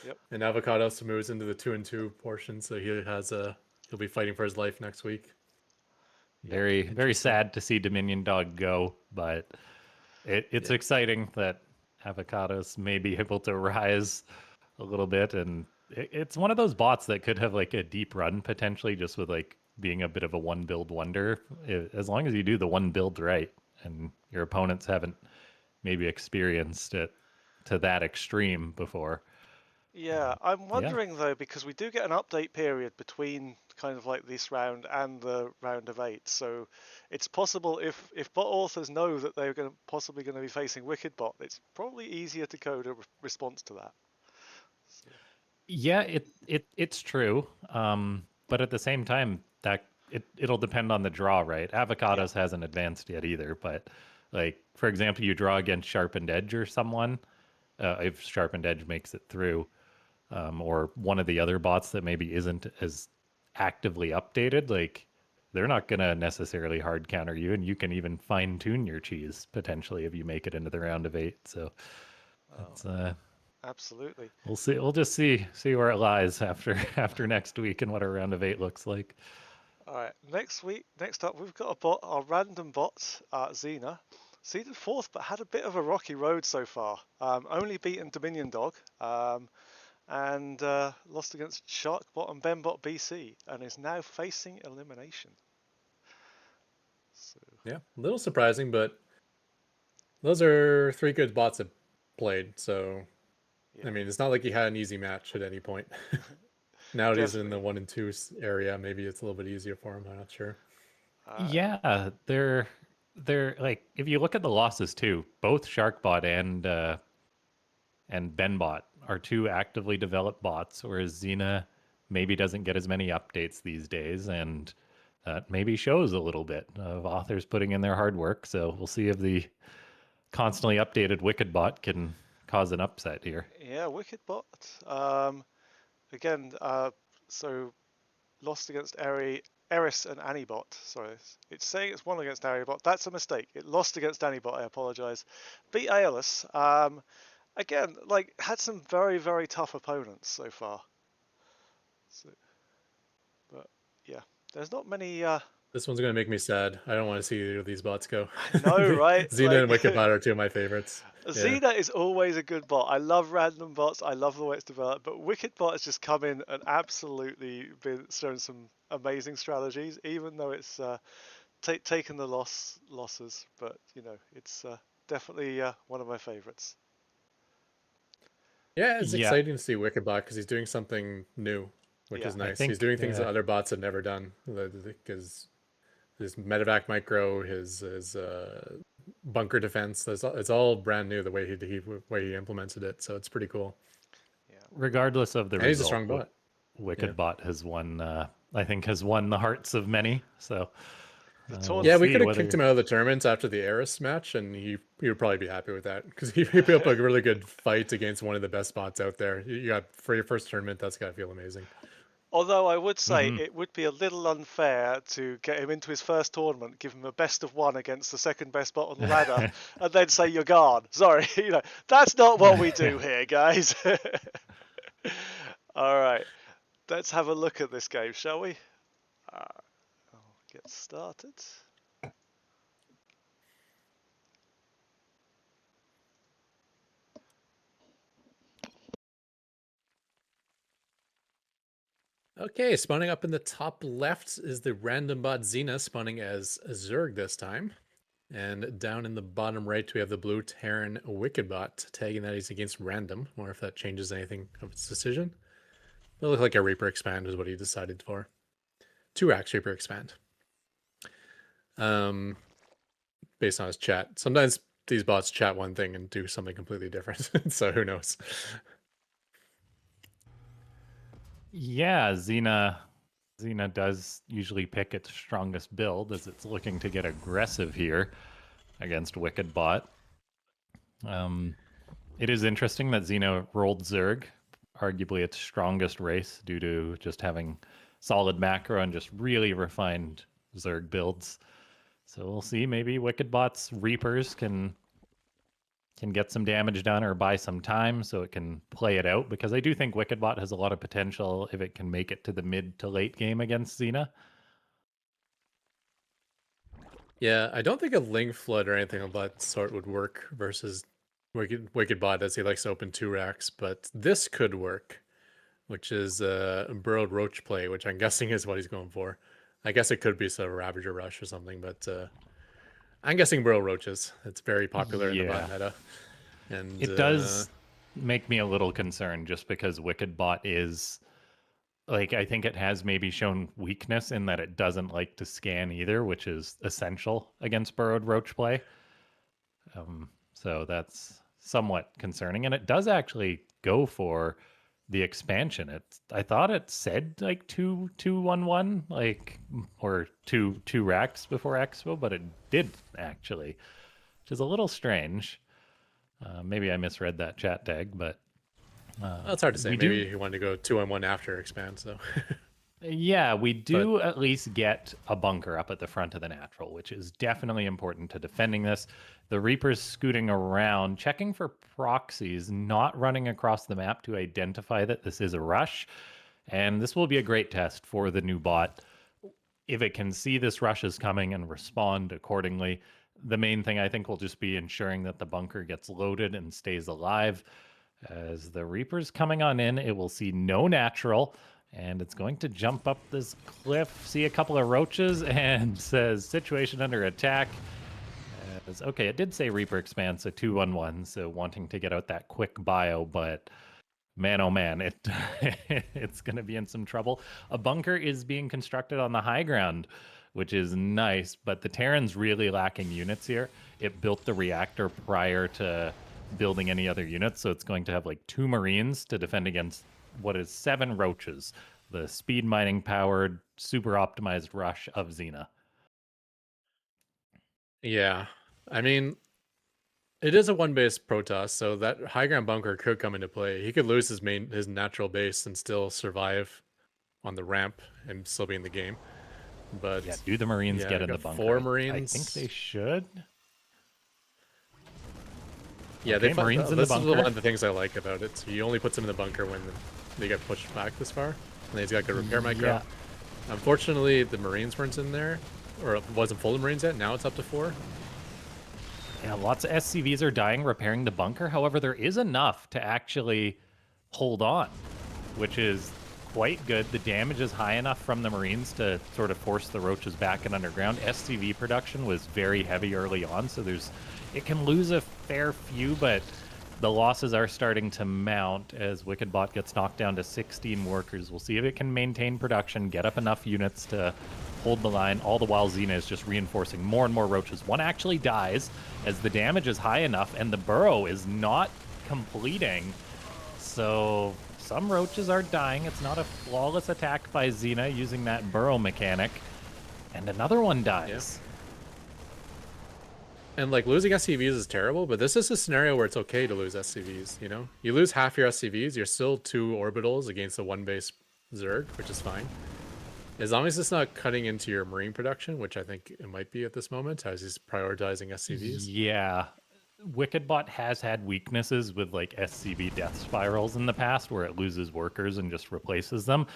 Yep. And Avocados moves into the 2 and 2 portion, so he'll be fighting for his life next week. Very Interesting. sad to see Dominion Dog go, but it's exciting that Avocados may be able to rise a little bit, and it's one of those bots that could have like a deep run potentially, just with like being a bit of a one build wonder, as long as you do the one build right, and your opponents haven't maybe experienced it to that extreme before. Yeah, I'm Yeah. wondering though, because we do get an update period between kind of like this round and the round of 8. So it's possible if bot authors know that they're possibly going to be facing Wicked Bot, it's probably easier to code a response to that. Yeah, it's true. But at the same time, that it'll depend on the draw, right? Yeah. Avocados hasn't advanced yet either, but like for example, you draw against Sharpened Edge or someone, if Sharpened Edge makes it through, or one of the other bots that maybe isn't as actively updated, like they're not gonna necessarily hard counter you, and you can even fine tune your cheese potentially if you make it into the round of 8. So it's Absolutely. we'll see. We'll just see where it lies after next week and what our round of 8 looks like. All right. Next up, we've got a bot, our random bot, Xena. Seeded fourth, but had a bit of a rocky road so far. Only beaten Dominion Dog, and lost against Sharkbot and Benbot BC, and is now facing elimination. So, Yeah, a little surprising, but those are 3 good bots that played. So yeah. I mean, it's not like he had an easy match at any point. Nowadays in the Definitely. 1 and 2 area, maybe it's a little bit easier for him. I'm not sure. Yeah, they're like if you look at the losses too, both Sharkbot and Benbot are two actively developed bots, whereas Xena maybe doesn't get as many updates these days, and that maybe shows a little bit of authors putting in their hard work. So we'll see if the constantly updated Wicked bot can cause an upset here. Yeah, Wicked Bot. Again, so lost against Eris and Anibot. Sorry, it's saying it's won against Anibot. That's a mistake. It lost against Anibot. I apologize. Beat Aeolus. Again, like had some very tough opponents so far. So, but yeah, there's not many. This one's going to make me sad. I don't want to see either of these bots go. I know, right? Xena and Wicked Bot are 2 of my favorites. Yeah. Xena is always a good bot. I love random bots. I love the way it's developed. But Wicked Bot has just come in and absolutely been shown some amazing strategies, even though it's taken the losses. But you know, it's definitely one of my favorites. Yeah, it's Yeah, exciting to see Wicked Bot because he's doing something new, which Yeah. is I nice. He's think doing things that other bots have never done. Because his medevac micro, his bunker defense, it's all brand new the way he implemented it. So it's pretty cool. Yeah. regardless of the And he's a result, strong bot. Yeah. Wicked bot has won. I think has won the hearts of many. So The we'll tournament. Yeah, we see could have whether kicked him out of the tournaments after the Eris match, and he would probably be happy with that because he put up a really good fight against one of the best spots out there. You got for your first tournament, that's got to feel amazing. Although I would say Mhm. it would be a little unfair to get him into his first tournament, give him a best of one against the second best spot on the ladder, and then say you're gone. Sorry, that's not what we do here, guys. All right, let's have a look at this game, shall we? get started. Okay, spawning up in the top left is the random bot Xena spawning as Zerg this time. And down in the bottom right, we have the blue Terran Wicked bot tagging that he's against random. Or if that changes anything of its decision. It looked like a Reaper expand is what he decided for. 2x Reaper expand. Based on his chat. Sometimes these bots chat one thing and do something completely different. So who knows? Yeah, Xena does usually pick its strongest build as it's looking to get aggressive here against Wicked Bot. It is interesting that Xena rolled Zerg, arguably its strongest race, due to just having solid macro and just really refined Zerg builds. So we'll see. Maybe Wicked Bot's Reapers can get some damage done or buy some time so it can play it out, because I do think Wicked Bot has a lot of potential if it can make it to the mid to late game against Xena. Yeah, I don't think a Ling Flood or anything of that sort would work versus Wicked Bot, as he likes to open 2 racks, but this could work, which is a Burrowed Roach play, which I'm guessing is what he's going for. I guess it could be some Ravager Rush or something, but I'm guessing Burrowed Roaches. It's very popular in the bot meta. And it does make me a little concerned just because Wicked Bot is, like, I think it has maybe shown weakness in that it doesn't like to scan either, which is essential against Burrowed Roach play. So that's somewhat concerning. And it does actually go for the expansion. I thought it said like 2-2-1-1, like, or two racks before Expo, but it did actually, which is a little strange. Maybe I misread that chat tag, but well, it's hard to say. Maybe he wanted to go 2-on-1 after expand, so yeah, we do at least get a bunker up at the front of the natural, which is definitely important to defending this. The Reaper's scooting around, checking for proxies, not running across the map to identify that this is a rush. And this will be a great test for the new bot. If it can see this rush is coming and respond accordingly, the main thing I think will just be ensuring that the bunker gets loaded and stays alive. As the Reaper's coming on in, it will see no natural, and it's going to jump up this cliff, see a couple of roaches, and says situation under attack. Okay, it did say Reaper expand, so 2-1-1, so wanting to get out that quick bio, but man, oh man, it's going to be in some trouble. A bunker is being constructed on the high ground, which is nice, but the Terran's really lacking units here. It built the reactor prior to building any other units, so it's going to have like 2 Marines to defend against what is 7 Roaches, the speed mining powered, super optimized rush of Xena. yeah. I mean, it is a 1-base Protoss, so that high ground bunker could come into play. He could lose his natural base and still survive on the ramp and still be in the game. But yeah, do the Marines get in the bunker? 4 Marines. I think they should. Yeah, okay, Marines in the bunker. This is one of the things I like about it. He only puts them in the bunker when they get pushed back this far, and he's got good repair micro. Yeah. Unfortunately, the Marines weren't in there, or it wasn't full of Marines yet. Now it's up to 4. Yeah, lots of SCVs are dying repairing the bunker. However, there is enough to actually hold on, which is quite good. The damage is high enough from the Marines to sort of force the Roaches back and underground. SCV production was very heavy early on, so it can lose a fair few, but the losses are starting to mount as Wicked Bot gets knocked down to 16 workers. We'll see if it can maintain production, get up enough units to hold the line, all the while Xena is just reinforcing more and more Roaches. One actually dies as the damage is high enough and the burrow is not completing. So some Roaches are dying. It's not a flawless attack by Xena using that burrow mechanic. And another one dies. Yeah. And like losing SCVs is terrible, but this is a scenario where it's okay to lose SCVs, you know? You lose half your SCVs, you're still 2 orbitals against a 1-base Zerg, which is fine. As long as it's not cutting into your Marine production, which I think it might be at this moment, as he's prioritizing SCVs. Yeah. Wicked Bot has had weaknesses with like SCV death spirals in the past where it loses workers and just replaces them.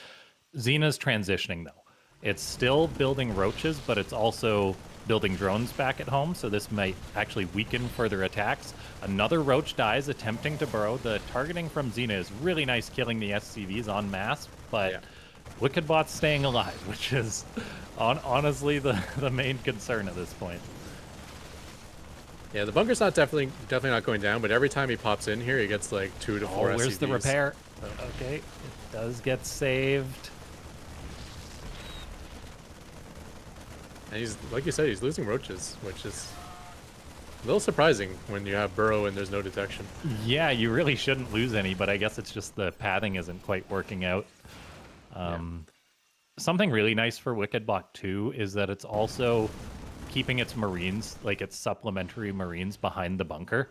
Xena's transitioning though. It's still building roaches, but it's also building drones back at home, so this might actually weaken further attacks. Another roach dies attempting to burrow. The targeting from Xena is really nice, killing the SCVs en masse, but Yeah. Wickedbot's staying alive, which is honestly the main concern at this point. Yeah, the bunker's not definitely not going down, but every time he pops in here, he gets like 2 to 4 Oh, where's the SCVs. repair? Okay, it does get saved. And he's, like you said, he's losing roaches, which is a little surprising when you have burrow and there's no detection. Yeah, you really shouldn't lose any, but I guess it's just the pathing isn't quite working out. Something really nice for Wickedbot 2 is that it's also keeping its marines, like its supplementary marines, behind the bunker.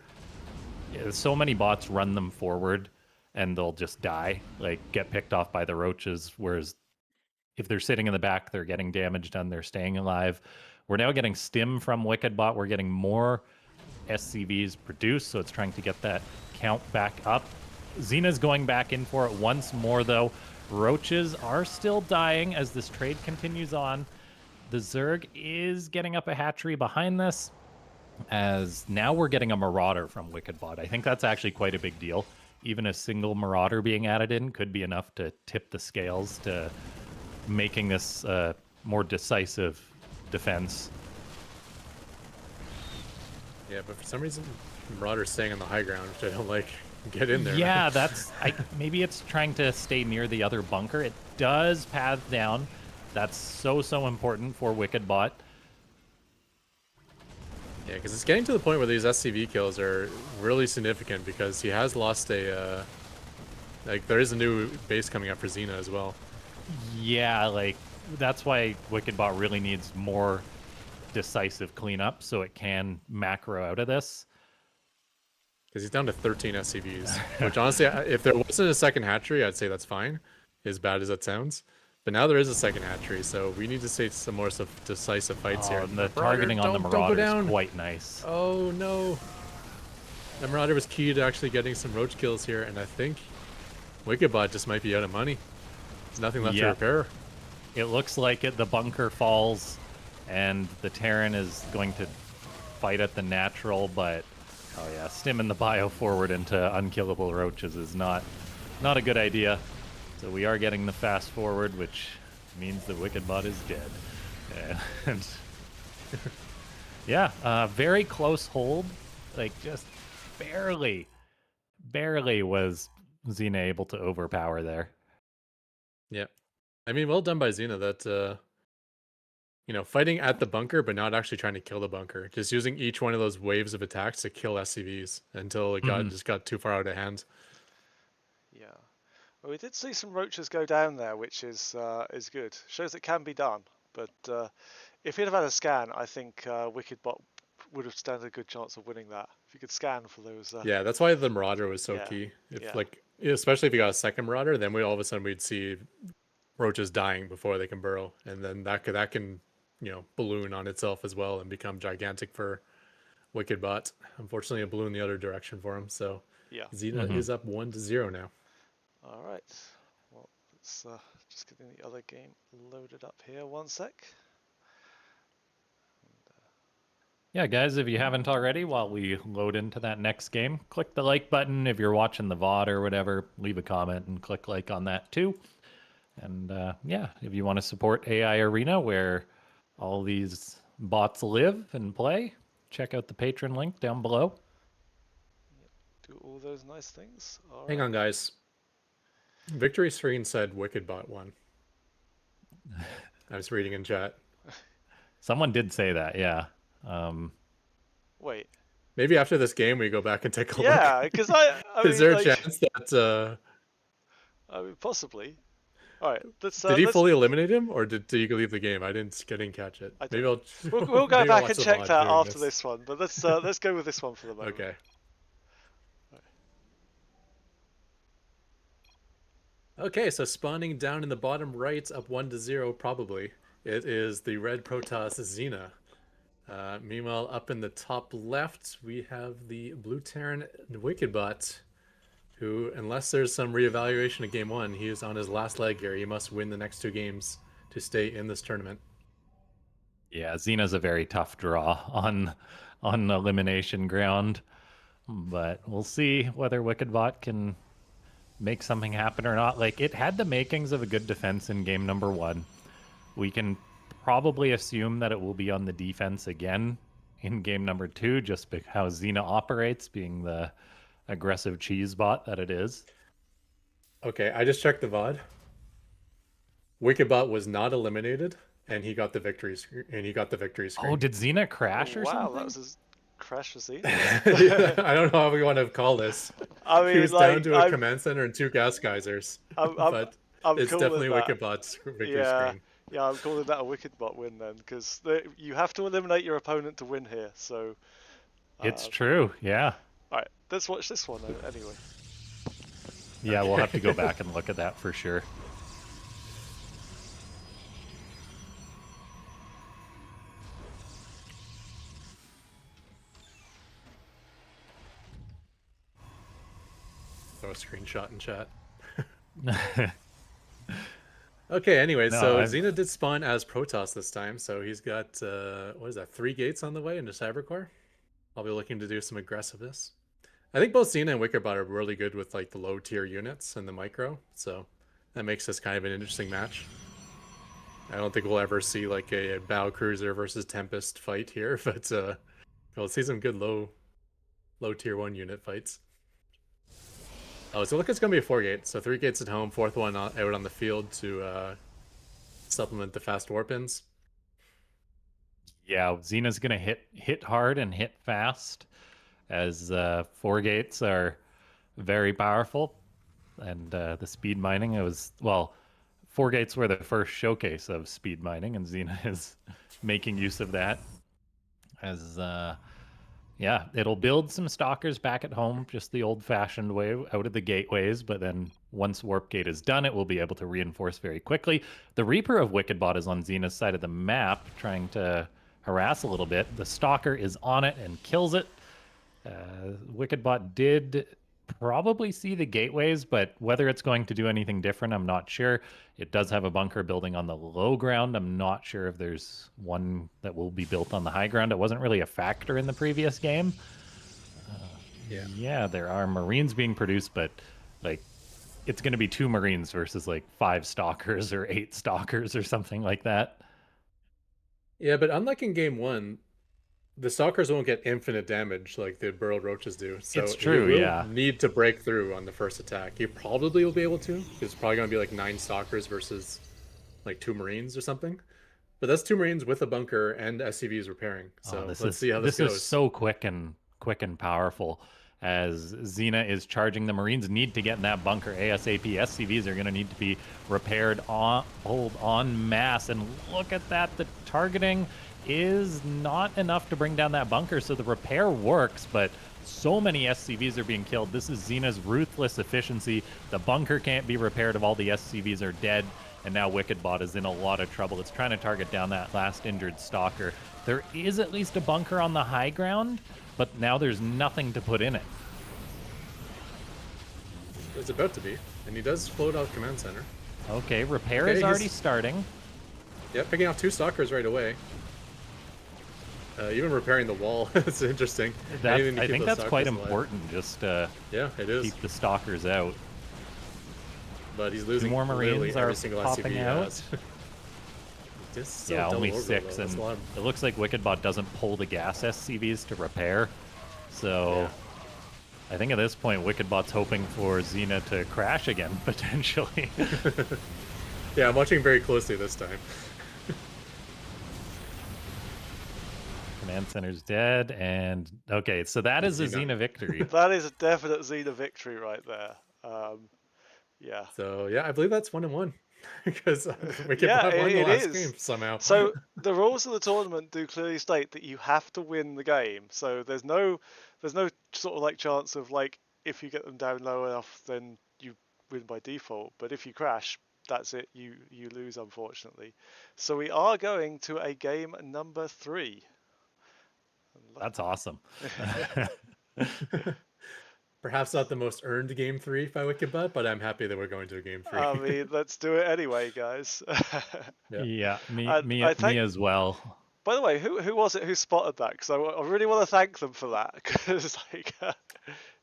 So many bots run them forward and they'll just die, like get picked off by the roaches, whereas if they're sitting in the back, they're getting damage done, they're staying alive. We're now getting stim from Wickedbot. We're getting more SCVs produced, so it's trying to get that count back up. Xena's going back in for it once more, though. Roaches are still dying as this trade continues on. The Zerg is getting up a hatchery behind this, as now we're getting a Marauder from Wickedbot. I think that's actually quite a big deal. Even a single Marauder being added in could be enough to tip the scales to making this more decisive defense. Yeah, but for some reason, Marauder's staying on the high ground, which I don't like. Get in there. Yeah, man. that's maybe it's trying to stay near the other bunker. It does path down. That's so important for Wickedbot. Yeah, because it's getting to the point where these SCV kills are really significant because he has lost a, like, there is a new base coming up for Xena as well. Yeah, like that's why Wickedbot really needs more decisive cleanup so it can macro out of this. Because he's down to 13 SCVs, which honestly, if there wasn't a second hatchery, I'd say that's fine, as bad as that sounds. But now there is a second hatchery, so we need to see some more decisive fights here. And the targeting on the Marauder is quite nice. Oh no! The Marauder was key to actually getting some roach kills here, and I think Wickedbot just might be out of money. There's nothing left to repair. It looks like it. The bunker falls, and the Terran is going to fight at the natural, but oh yeah, stimming the bio forward into unkillable roaches is not a good idea. So we are getting the fast forward, which means the Wickedbot is dead. And yeah, very close hold, like just barely was Xena able to overpower there. Yeah, I mean, well done by Xena. That you know, fighting at the bunker, but not actually trying to kill the bunker. Just using each one of those waves of attacks to kill SCVs until it just got too far out of hand. Yeah. Well, we did see some roaches go down there, which is good. Shows it can be done. But if he'd have had a scan, I think Wickedbot would have stood a good chance of winning that. If you could scan for those. Yeah, that's why the Marauder was so Yeah, key. If yeah. like, especially if you got a second Marauder, then we all of a sudden we'd see roaches dying before they can burrow, and then that can you know balloon on itself as well and become gigantic for Wickedbot. Unfortunately, a balloon the other direction for him. So Yeah. Xena is up 1-0 now. All right. Well, let's just get the other game loaded up here. One sec. Yeah, guys, if you haven't already, while we load into that next game, click the like button. If you're watching the VOD or whatever, leave a comment and click like on that too. And yeah, if you want to support AI Arena, where all these bots live and play, check out the Patreon link down below. Do all those nice things. All Hang right. on, guys. Victory Screen said Wickedbot won. I was reading in chat. Someone did say that, yeah. Wait. Maybe after this game we go back and take a look. Yeah, because I Is mean, there a like, chance that I mean, possibly. All right, let's. did he let's, fully eliminate him, or did you leave the game? I didn't catch it. Maybe I'll. we'll go maybe back I'll and watch the check VOD that during after this one, but let's go with this one for the moment. Okay. Okay, so spawning down in the bottom right, up 1-0 probably. It is the red Protoss Xena. Meanwhile, up in the top left, we have the blue Terran Wickedbot, who, unless there's some reevaluation of game one, he is on his last leg here. He must win the next two games to stay in this tournament. Yeah, Xena's a very tough draw on elimination ground, but we'll see whether Wickedbot can make something happen or not. Like, it had the makings of a good defense in game number 1. We can probably assume that it will be on the defense again in game number 2, just how Xena operates, being the aggressive cheese bot that it is. Okay, I just checked the VOD. Wickedbot was not eliminated, and he got the victory. And he got the victory Oh, screen. did Xena Oh, crash or wow, that something? was a crash of Xena. I don't know how we want to call this. I He mean, was down like, to a command center and 2 gas geysers, I'm, I'm, but I'm it's calling definitely that. Wickedbot's victory Yeah, screen. yeah, I'm calling that a wicked bot win then, because you have to eliminate your opponent to win here. So, It's uh, true, yeah. all right, let's watch this one anyway. Yeah, we'll have to go back and look at that for sure. Throw a screenshot in chat. Okay, anyway, No, so Xena did spawn as Protoss this time, so he's got, what is that, 3 gates on the way into Cybercore? I'll be looking to do some aggressiveness. I think both Xena and Wickerbot are really good with like the low tier units and the micro, so that makes this kind of an interesting match. I don't think we'll ever see like a Bow Cruiser versus Tempest fight here, but we'll see some good low tier 1 unit fights. Oh, so look, it's gonna be a 4 gate, so 3 gates at home, 4th one out on the field to supplement the fast warp-ins. yeah, Xena's gonna hit hard and hit fast, as 4 gates are very powerful, and the speed mining, it was, well, 4 gates were the first showcase of speed mining, and Xena is making use of that. As yeah, it'll build some stalkers back at home, just the old-fashioned way, out of the gateways, but then once Warp Gate is done, it will be able to reinforce very quickly. The Reaper of Wickedbot is on Xena's side of the map, trying to harass a little bit. The Stalker is on it and kills it. Wickedbot did probably see the gateways, but whether it's going to do anything different, I'm not sure. It does have a bunker building on the low ground. I'm not sure if there's one that will be built on the high ground. It wasn't really a factor in the previous game. Yeah, there are Marines being produced, but like, it's going to be 2 Marines versus like 5 Stalkers or 8 Stalkers or something like that. Yeah, but unlike in game 1, the Stalkers won't get infinite damage like the Burrowed Roaches do, It's so he true, will yeah. need to break through on the first attack. He probably will be able to. It's probably going to be like 9 Stalkers versus like 2 Marines or something. But that's 2 Marines with a bunker and SCVs repairing. Oh, So let's see how this is goes. so quick and powerful. As Xena is charging, the Marines need to get in that bunker ASAP. SCVs are going to need to be repaired en masse. And look at that, the targeting is not enough to bring down that bunker. So the repair works, but so many SCVs are being killed. This is Xena's ruthless efficiency. The bunker can't be repaired if all the SCVs are dead. And now Wickedbot is in a lot of trouble. It's trying to target down that last injured Stalker. There is at least a bunker on the high ground, but now there's nothing to put in it. It's about to be, and he does float out command center. Okay, repair Okay, is already starting. Yep, picking off 2 Stalkers right away. Even repairing the wall, it's interesting. I think that's quite important, just to yeah, it is. keep the Stalkers out. But he's losing 2 more Marines are every single popping SCV out. Yeah, only 6, and it looks like Wickedbot doesn't pull the gas SCVs to repair. So I think at this point, Wickedbot's hoping for Xena to crash again, potentially. Yeah, I'm watching very closely this time. Command center's dead, and okay, so that is a Xena victory. That is a definite Xena victory right there. Yeah. So yeah, I believe that's 1-1 because Yeah, Wickedbot won the it last is. game somehow. So the rules of the tournament do clearly state that you have to win the game. So there's no sort of like chance of like if you get them down low enough, then you win by default. But if you crash, that's it. You lose, unfortunately. So we are going to a game number 3. That's awesome. Perhaps not the most earned game 3 by Wikibut, but I'm happy that we're going to a game 3. I mean, let's do it anyway, guys. Yeah. Yeah, me And me I me think, as well. by the way, who was it who spotted that? Because I really want to thank them for that. Because like,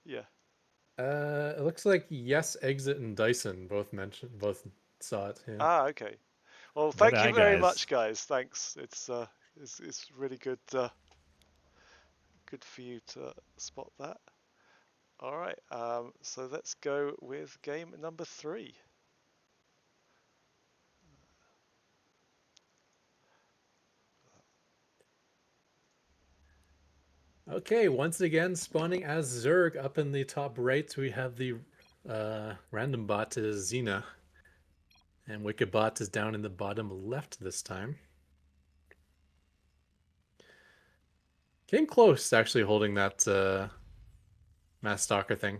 yeah. It looks like Yes, Exit, and Dyson both saw it. Yeah. Ah, okay. Well, Right thank you eye, very guys. much, guys. Thanks. It's really good good for you to spot that. All right. So let's go with game number 3. Okay, once again, spawning as Zerg up in the top right, we have the random bot is Xena, and Wikibot is down in the bottom left this time. Came close to actually holding that Mass Stalker thing.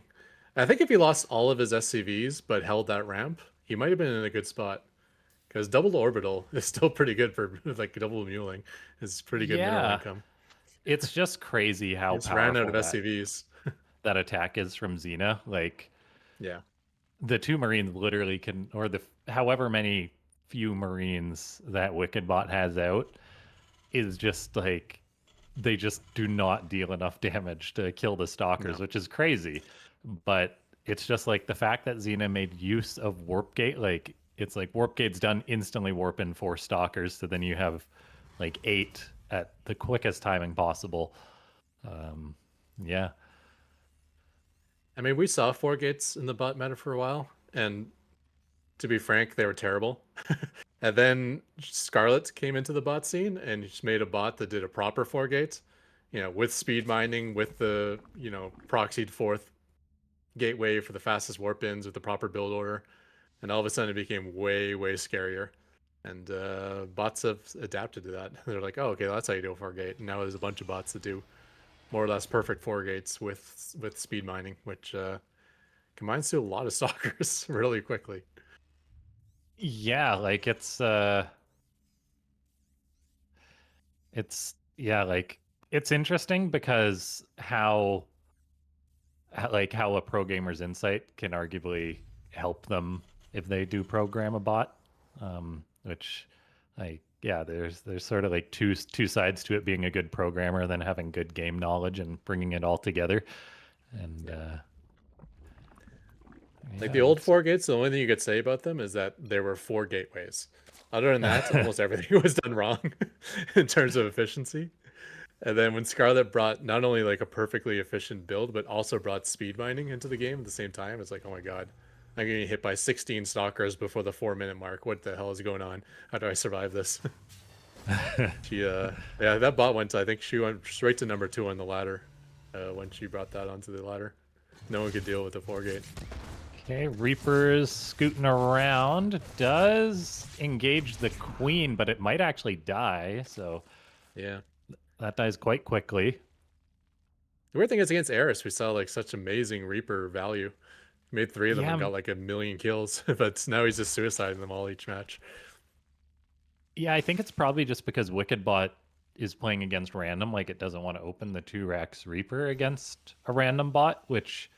I think if he lost all of his SCVs but held that ramp, he might have been in a good spot. Because double orbital is still pretty good for like double muling. It's pretty good mineral Yeah, income. it's just crazy He how just ran out powerful of SCVs. that attack is from Xena. Like Yeah. the two Marines literally can, or the however many few Marines that Wickedbot has out is just like they just do not deal enough damage to kill the stalkers, No. which is crazy. But it's just like the fact that Xena made use of Warp Gate, like it's like Warp Gate's done, instantly warp in 4 stalkers, so then you have like 8 at the quickest timing possible. Yeah. I mean, we saw 4 gates in the bot meta for a while, and to be frank, they were terrible. And then Scarlet came into the bot scene and just made a bot that did a proper 4 gate, with speed mining, with the, proxied fourth gateway for the fastest warp ins with the proper build order. And all of a sudden it became way, way scarier. And bots have adapted to that. They're like, oh, okay, that's how you do a 4 gate. And now there's a bunch of bots that do more or less perfect 4 gates with speed mining, which combines to a lot of stalkers really quickly. Yeah, like it's yeah, like it's interesting because like how a pro gamer's insight can arguably help them if they do program a bot, which like yeah, there's sort of like two sides to it, being a good programmer and then having good game knowledge and bringing it all together. And Yeah. Like yeah, the old it's 4 gates, the only thing you could say about them is that there were 4 gateways. Other than that, almost everything was done wrong in terms of efficiency. And then when Scarlet brought not only like a perfectly efficient build, but also brought speed mining into the game at the same time, it's like, oh my god, I'm getting hit by 16 stalkers before the 4 minute mark. What the hell is going on? How do I survive this? Yeah, that bot went. I think she went straight to number 2 on the ladder when she brought that onto the ladder. No one could deal with the 4 gate. okay. Reaper's scooting around, does engage the queen, but it might actually die, so Yeah. that dies quite quickly. The weird thing is against Eris, we saw like such amazing Reaper value. Made 3 of them and Yeah, got like a million kills, but now he's just suiciding them all each match. yeah, I think it's probably just because Wickedbot is playing against random, like it doesn't want to open the 2 Rex Reaper against a random bot, which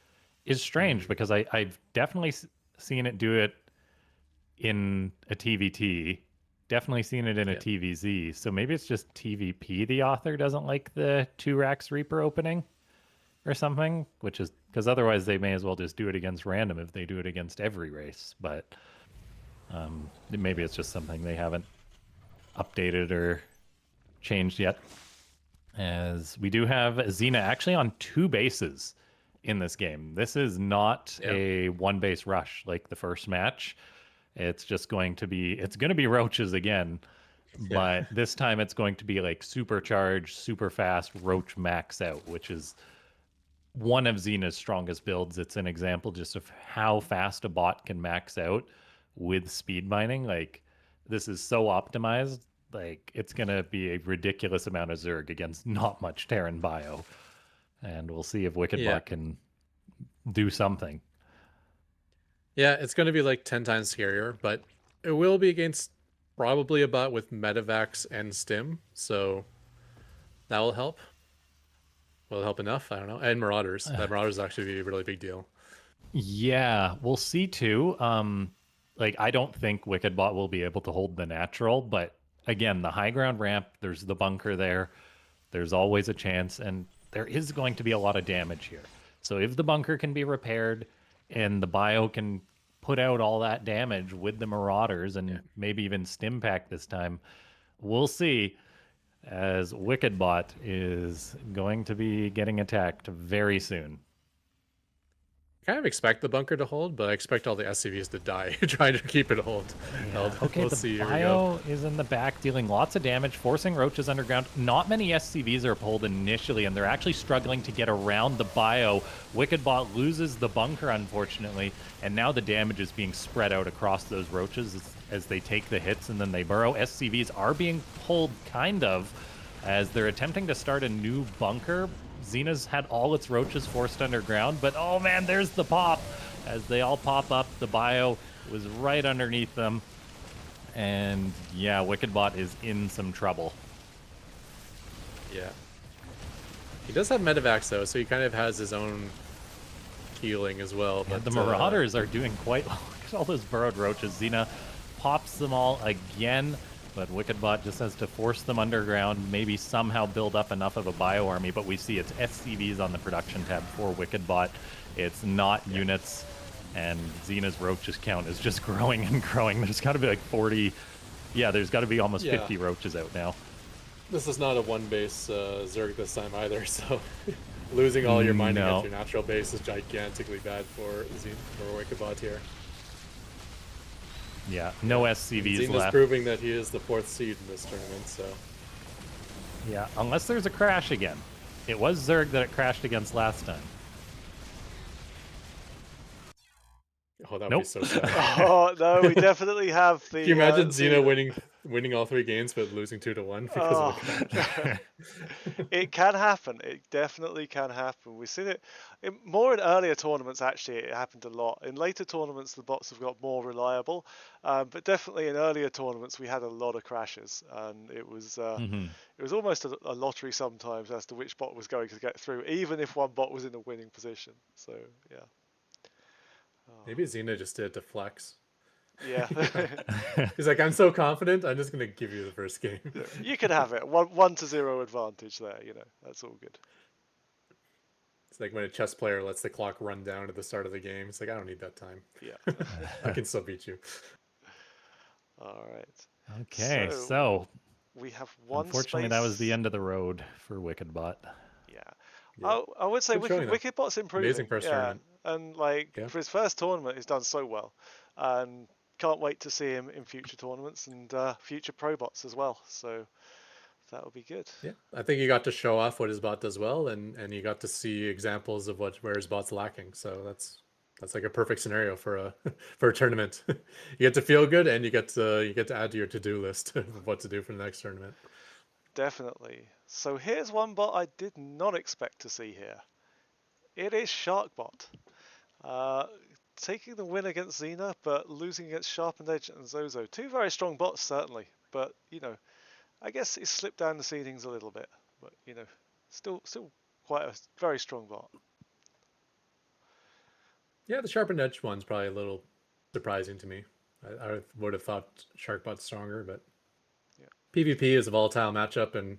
is strange Mm, because I've definitely seen it do it in a TVT, definitely seen it in a yeah. TVZ. So maybe it's just TVP the author doesn't like the 2 Rex Reaper opening or something, which is because otherwise they may as well just do it against random if they do it against every race. But maybe it's just something they haven't updated or changed yet. As we do have Xena actually on 2 bases in this game. This is not Yeah. a 1 base rush like the first match. It's going to be roaches again, Yeah. but this time it's going to be like supercharged, super fast roach max out, which is one of Xena's strongest builds. It's an example just of how fast a bot can max out with speed mining. Like this is so optimized. Like it's gonna be a ridiculous amount of Zerg against not much Terran bio, and we'll see if Yeah. Wickedbot can do something. Yeah, it's going to be like 10 times scarier, but it will be against probably a bot with Metavax and Stim, so that will help. Will it help enough? I don't know. And Marauders. That Marauders actually be a really big deal. Yeah, we'll see too. Like I don't think Wickedbot will be able to hold the natural, but again, the high ground ramp, there's the bunker there. There's always a chance, and there is going to be a lot of damage here. So if the bunker can be repaired and the bio can put out all that damage with the Marauders Yeah. and maybe even Stimpack this time, we'll see as Wickedbot is going to be getting attacked very soon. I kind of expect the bunker to hold, but I expect all the SCVs to die trying to keep it Yeah. held. Okay, We'll the see. Here we go. bio is in the back, dealing lots of damage, forcing roaches underground. Not many SCVs are pulled initially, and they're actually struggling to get around the bio. Wickedbot loses the bunker, unfortunately, and now the damage is being spread out across those roaches as they take the hits and then they burrow. SCVs are being pulled, kind of, as they're attempting to start a new bunker. Xena's had all its roaches forced underground, but oh man, there's the pop. As they all pop up, the bio was right underneath them. And yeah, Wickedbot is in some trouble. Yeah. He does have Medivacs though, so he kind of has his own healing as well. Yeah, But the Marauders are doing quite well. Look at all those burrowed roaches. Xena pops them all again, but Wickedbot just has to force them underground, maybe somehow build up enough of a bio army, but we see it's SCVs on the production tab for Wickedbot. It's not units, and Xena's roaches count is just growing and growing. There's got to be like 40, yeah, there's got to be almost 50 roaches out now. this is not a one base Zerg this time either, so losing all your mining No. at your natural base is gigantically bad for Wickedbot here. Yeah, no SCVs Xena's left. proving that he is the 4th seed in this tournament, so Yeah, unless there's a crash again. It was Zerg that it crashed against last time. oh, that would Nope. be so sad. Oh no, we definitely have the. Can you imagine Xena. Xena winning all 3 games but losing 2-1 because of a crash? It can happen. It definitely can happen. We've seen it more in earlier tournaments. Actually, it happened a lot. In later tournaments, the bots have got more reliable, but definitely in earlier tournaments, we had a lot of crashes, and it was almost a lottery sometimes as to which bot was going to get through, even if one bot was in a winning position. So yeah. Maybe Xena just did it to flex. Yeah. He's like, I'm so confident, I'm just going to give you the first game. You could have it. 1-0 advantage there, that's all good. It's like when a chess player lets the clock run down at the start of the game. It's like, I don't need that time. Yeah. I can still beat you. All right. Okay, so we have one unfortunately space. that was the end of the road for Wickedbot. Yeah. I would say Wickedbot's improving. Amazing first tournament. And for his first tournament, he's done so well, and can't wait to see him in future tournaments and future pro bots as well. So that would be good. Yeah, I think you got to show off what his bot does well, and you got to see examples of where his bot's lacking. So that's like a perfect scenario for a for a tournament. You get to feel good, and you get to add to your to-do list of what to do for the next tournament. Definitely. So here's one bot I did not expect to see here. It is Sharkbot. Taking the win against Xena, but losing against Sharpened Edge and Zozo. 2 very strong bots, certainly. But, I guess it's slipped down the seedings a little bit. But, still quite a very strong bot. Yeah, the Sharpened Edge one's probably a little surprising to me. I would have thought Sharkbot's stronger, but PvP is a volatile matchup, and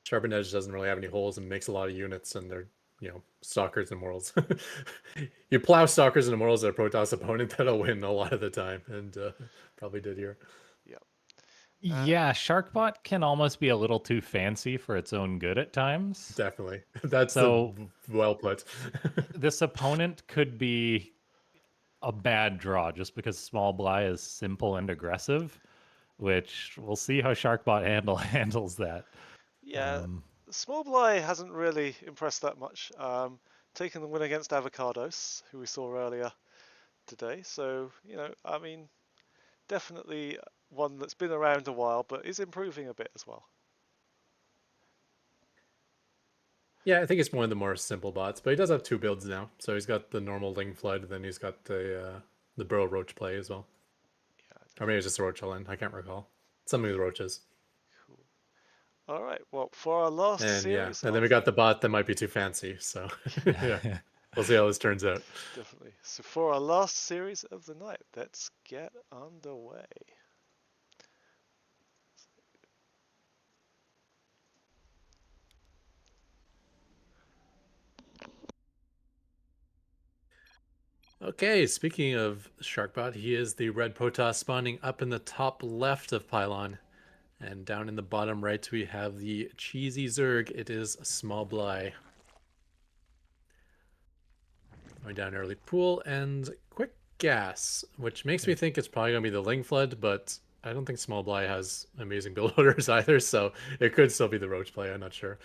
Sharpened Edge doesn't really have any holes and makes a lot of units, and they're Stalkers and Immortals. You plow Stalkers and Immortals at a Protoss opponent, that'll win a lot of the time, and probably did here. Yeah, Sharkbot can almost be a little too fancy for its own good at times. Definitely. That's so well put. This opponent could be a bad draw just because Small Bly is simple and aggressive, which we'll see how Sharkbot handles that. Yeah, Small Bly hasn't really impressed that much. Taking the win against Avocados, who we saw earlier today. So, definitely one that's been around a while, but is improving a bit as well. Yeah, I think it's one of the more simple bots, but he does have 2 builds now. So he's got the normal Ling Flood, and then he's got the Burrow Roach play as well. Or maybe it's just a Roach all in. I can't recall. Something with roaches. All right. Well, for our last And yeah, series and then we of got the bot that might be too fancy. So yeah, we'll see how this turns out. definitely. So for our last series of the night, let's get underway. Okay, speaking of Sharkbot, he is the red Protoss spawning up in the top left of Pylon. And down in the bottom right, we have the cheesy Zerg. It is a small Bly. Going down early pool and quick gas, which makes me think it's probably going to be the Ling Flood, but I don't think small Bly has amazing build orders either, so it could still be the Roach play. I'm not sure.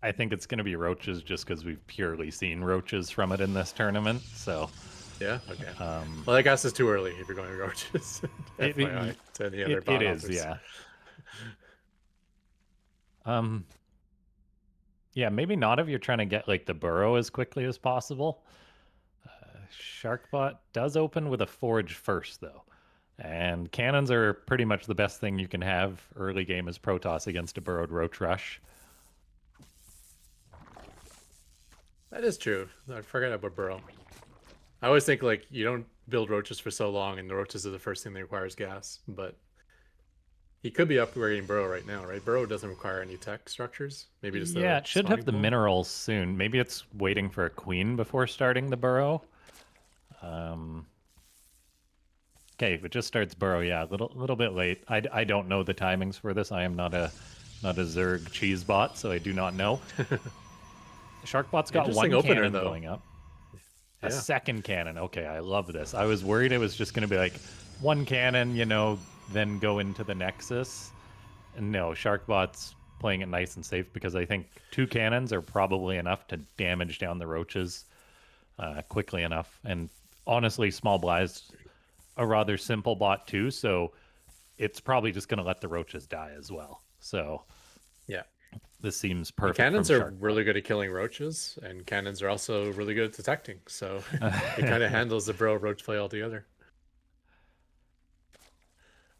I think it's going to be roaches just because we've purely seen roaches from it in this tournament. So Yeah, okay. um, Well, that gas is too early if you're going Roaches. it, FYI, it, to any other it bot is, offers. yeah. Um, yeah, maybe not if you're trying to get like the burrow as quickly as possible. Sharkbot does open with a forge first, though. And cannons are pretty much the best thing you can have early game as Protoss against a burrowed Roach Rush. That is true. I forgot about Burrow. I always think like you don't build roaches for so long, and the roaches are the first thing that requires gas. But he could be upgrading Burrow right now, right? Burrow doesn't require any tech structures. Maybe just Yeah, a it should spawning have the pool. minerals soon. Maybe it's waiting for a queen before starting the burrow. Um, okay, if it just starts burrow, yeah, a little bit late. I don't know the timings for this. I am not a Zerg cheese bot, so I do not know. Sharkbot's got Interesting one opener cannon though. going up. A Yeah. second cannon. Okay, I love this. I was worried it was just going to be like one cannon, then go into the Nexus. And no, Sharkbot's playing it nice and safe because I think two cannons are probably enough to damage down the roaches quickly enough. And honestly, Small Bly's a rather simple bot too, so it's probably just going to let the roaches die as well. So Yeah. this seems And perfect from cannons are Sharkbot. really good at killing roaches, and cannons are also really good at detecting. So it kind of handles the Burrow roach play altogether.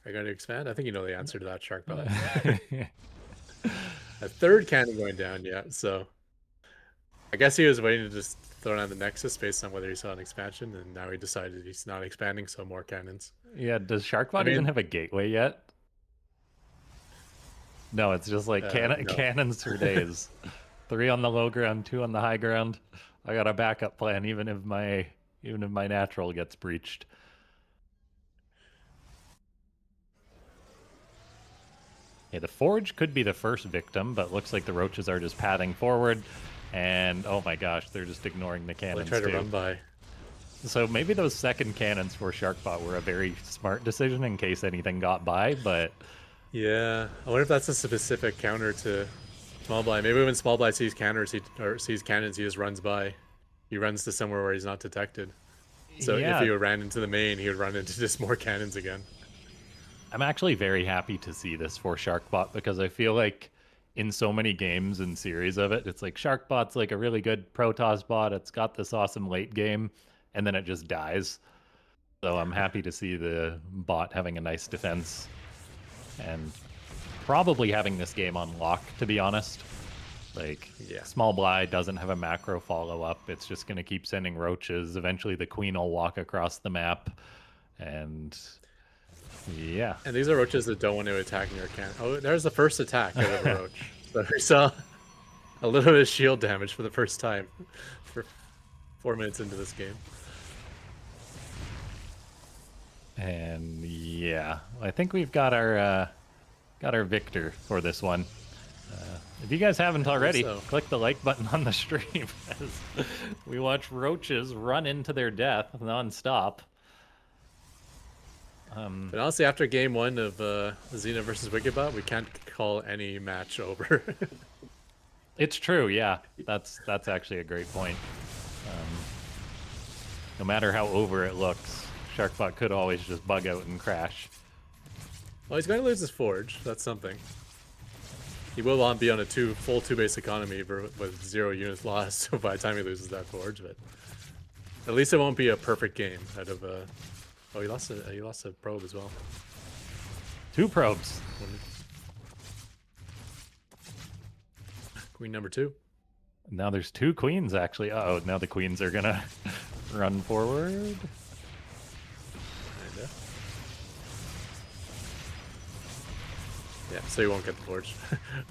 Are you going to expand? I think you know the answer to that, Sharkbot. A third cannon going down, yeah. So I guess he was waiting to just throw down the Nexus based on whether he saw an expansion, and now he decided he's not expanding, so more cannons. Yeah, does I Sharkbot even mean, have a gateway yet? No, it's just like no. cannons for days. 3 on the low ground, 2 on the high ground. I got a backup plan even if my natural gets breached. Yeah, the forge could be the first victim, but looks like the roaches are just padding forward. And oh my gosh, they're just ignoring the Well, they cannons tried to too. run by. So maybe those second cannons for Sharkbot were a very smart decision in case anything got by, but Yeah, I wonder if that's a specific counter to Small Blind. Maybe when Small Blind sees counters, or sees cannons, he just runs by. He runs to somewhere where he's not detected. So if yeah, he ran into the main, he would run into just more cannons again. I'm actually very happy to see this for Sharkbot because I feel like in so many games and series of it, it's like Sharkbot's like a really good Protoss bot. It's got this awesome late game, and then it just dies. So I'm happy to see the bot having a nice defense and probably having this game on lock, to be honest. Like, Yeah. Small Bly doesn't have a macro follow up. It's just going to keep sending roaches. Eventually, the queen will walk across the map. And yeah. And these are roaches that don't want to attack near cannon. Oh, there's the first attack out of a roach. So we saw a little bit of shield damage for the first time for 4 minutes into this game. And yeah, I think we've got our victor for this one. If you guys haven't already, so. click the like button on the stream as we watch roaches run into their death nonstop. But honestly, after game 1 of Xena versus Wikibot, we can't call any match over. It's true, yeah. That's actually a great point. No matter how over it looks, Sharkbot could always just bug out and crash. Well, he's going to lose his forge. That's something. He will be on a full 2-base economy with 0 units lost by the time he loses that forge. But at least it won't be a perfect game out of Oh, he lost a probe as well. 2 probes. Queen number 2. Now there's 2 queens, actually. Oh, now the queens are gonna run forward. Kinda. Yeah, so you won't get the forge.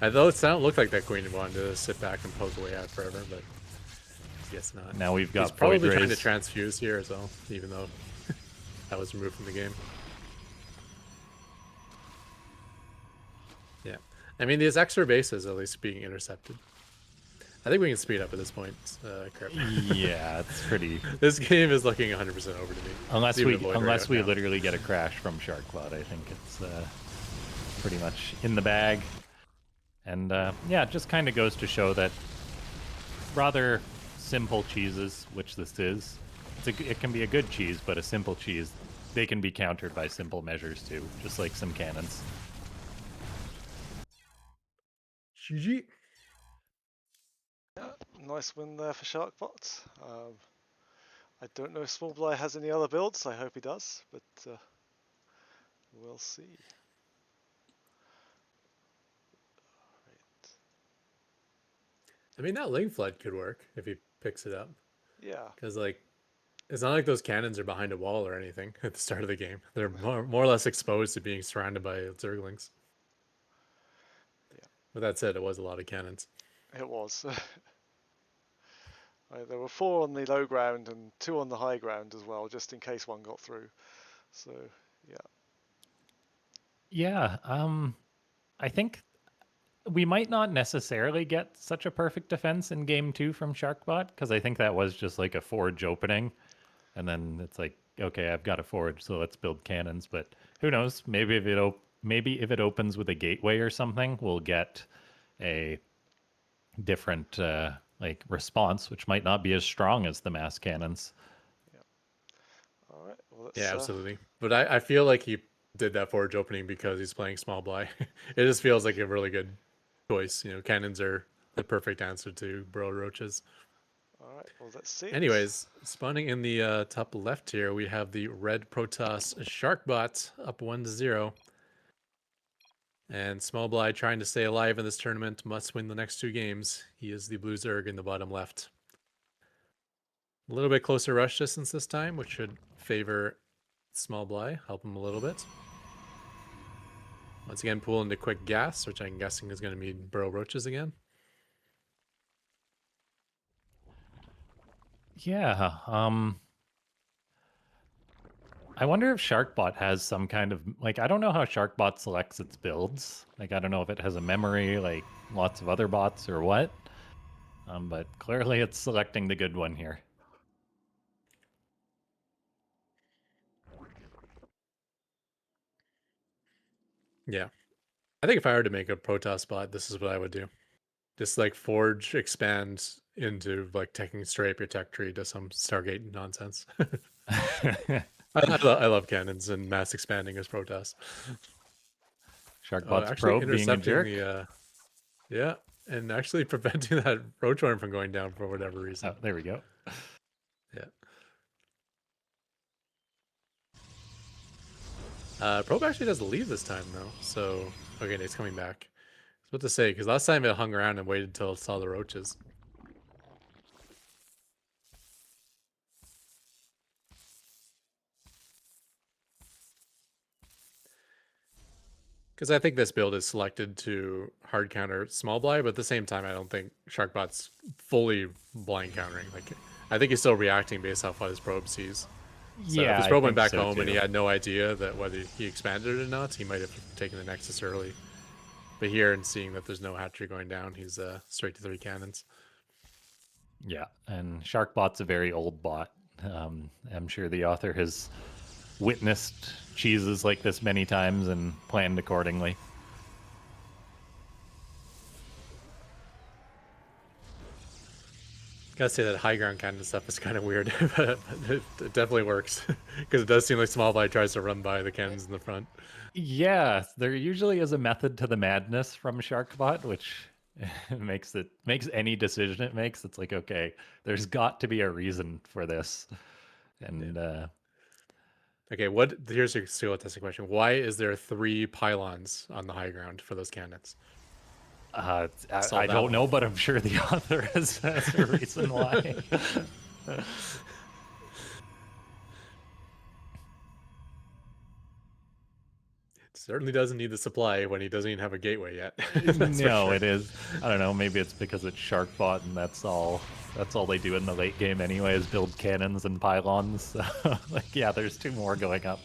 Although it looked like that queen wanted to sit back and poke away at forever, but I guess not. Now we've got He's probably Void trying to Rays. transfuse here as well, even though that was removed from the game. Yeah. I mean, these extra bases at least being intercepted. I think we can speed up at this point. Yeah, it's pretty. This game is looking 100% over to me. Unless Even we a Void Ray out now. literally get a crash from Sharkbot, I think it's pretty much in the bag. And yeah, it just kind of goes to show that rather simple cheeses, which this is, it can be a good cheese, but a simple cheese, they can be countered by simple measures too, just like some cannons. GG. Yeah, nice win there for Sharkbot. I don't know if Small Bly has any other builds. I hope he does, but we'll see. Right. I mean, that Link Flood could work if he picks it up. Yeah. Because, like, it's not like those cannons are behind a wall or anything at the start of the game. They're more or less exposed to being surrounded by Zerglings. Yeah. With that said, it was a lot of cannons. It was. There were 4 on the low ground and 2 on the high ground as well, just in case one got through. So, yeah. Yeah, I think we might not necessarily get such a perfect defense in game 2 from Sharkbot, because I think that was just like a forge opening, and then it's like, okay, I've got a forge, so let's build cannons. But who knows? Maybe if it opens with a gateway or something, we'll get a different like response, which might not be as strong as the mass cannons. Yeah. All right. Well, let's, Yeah, absolutely. But I feel like he did that forge opening because he's playing Small Bly. It just feels like a really good choice. You know, cannons are the perfect answer to Burrow Roaches. all right. Well, let's see. Anyways, spawning in the top left here, we have the red Protoss Sharkbot up 1-0. And Small Bly trying to stay alive in this tournament, must win the next 2 games. He is the blue Zerg in the bottom left. A little bit closer rush distance this time, which should favor Small Bly, help him a little bit. Once again, pull into quick gas, which I'm guessing is going to mean Burrow Roaches again. Yeah, I wonder if Sharkbot has some kind of, like, I don't know how Sharkbot selects its builds. Like, I don't know if it has a memory like lots of other bots or what. But clearly it's selecting the good one here. Yeah. I think if I were to make a Protoss bot, this is what I would do. Just like forge, expand into like taking straight up your tech tree to some Stargate nonsense. I love cannons and mass expanding as Protoss. Sharkbot's Actually probe being a intercepting jerk. the yeah, and actually preventing that roach worm from going down for whatever reason. Oh, there we go. Yeah. Probe actually does leave this time though, so okay, it's coming back. I was about to say, because last time it hung around and waited until it saw the roaches. Because I think this build is selected to hard counter Small Bly, but at the same time, I don't think Sharkbot's fully blind countering. Like, I think he's still reacting based off what his probe sees. So Yeah, if his I probe went think back so home and he too. had no idea that whether he expanded it or not, he might have taken the Nexus early. But here, and seeing that there's no hatchery going down, he's straight to 3 cannons. Yeah, and Sharkbot's a very old bot. I'm sure the author has witnessed cheeses like this many times and planned accordingly. Gotta say that high ground cannon stuff is kind of weird, but it definitely works because it does seem like Small Bly tries to run by the cannons in the front. Yeah, there usually is a method to the madness from Sharkbot, which makes any decision it makes. It's like, okay, there's got to be a reason for this, and Okay, here's your skill testing question. Why is there 3 pylons on the high ground for those cannons? Solve I that don't one. know, but I'm sure the author has a reason why. Certainly doesn't need the supply when he doesn't even have a gateway yet. That's for No, sure. it is. I don't know. Maybe it's because it's Sharkbot, and that's all. That's all they do in the late game anyway, is build cannons and pylons. So, like, yeah, there's two more going up.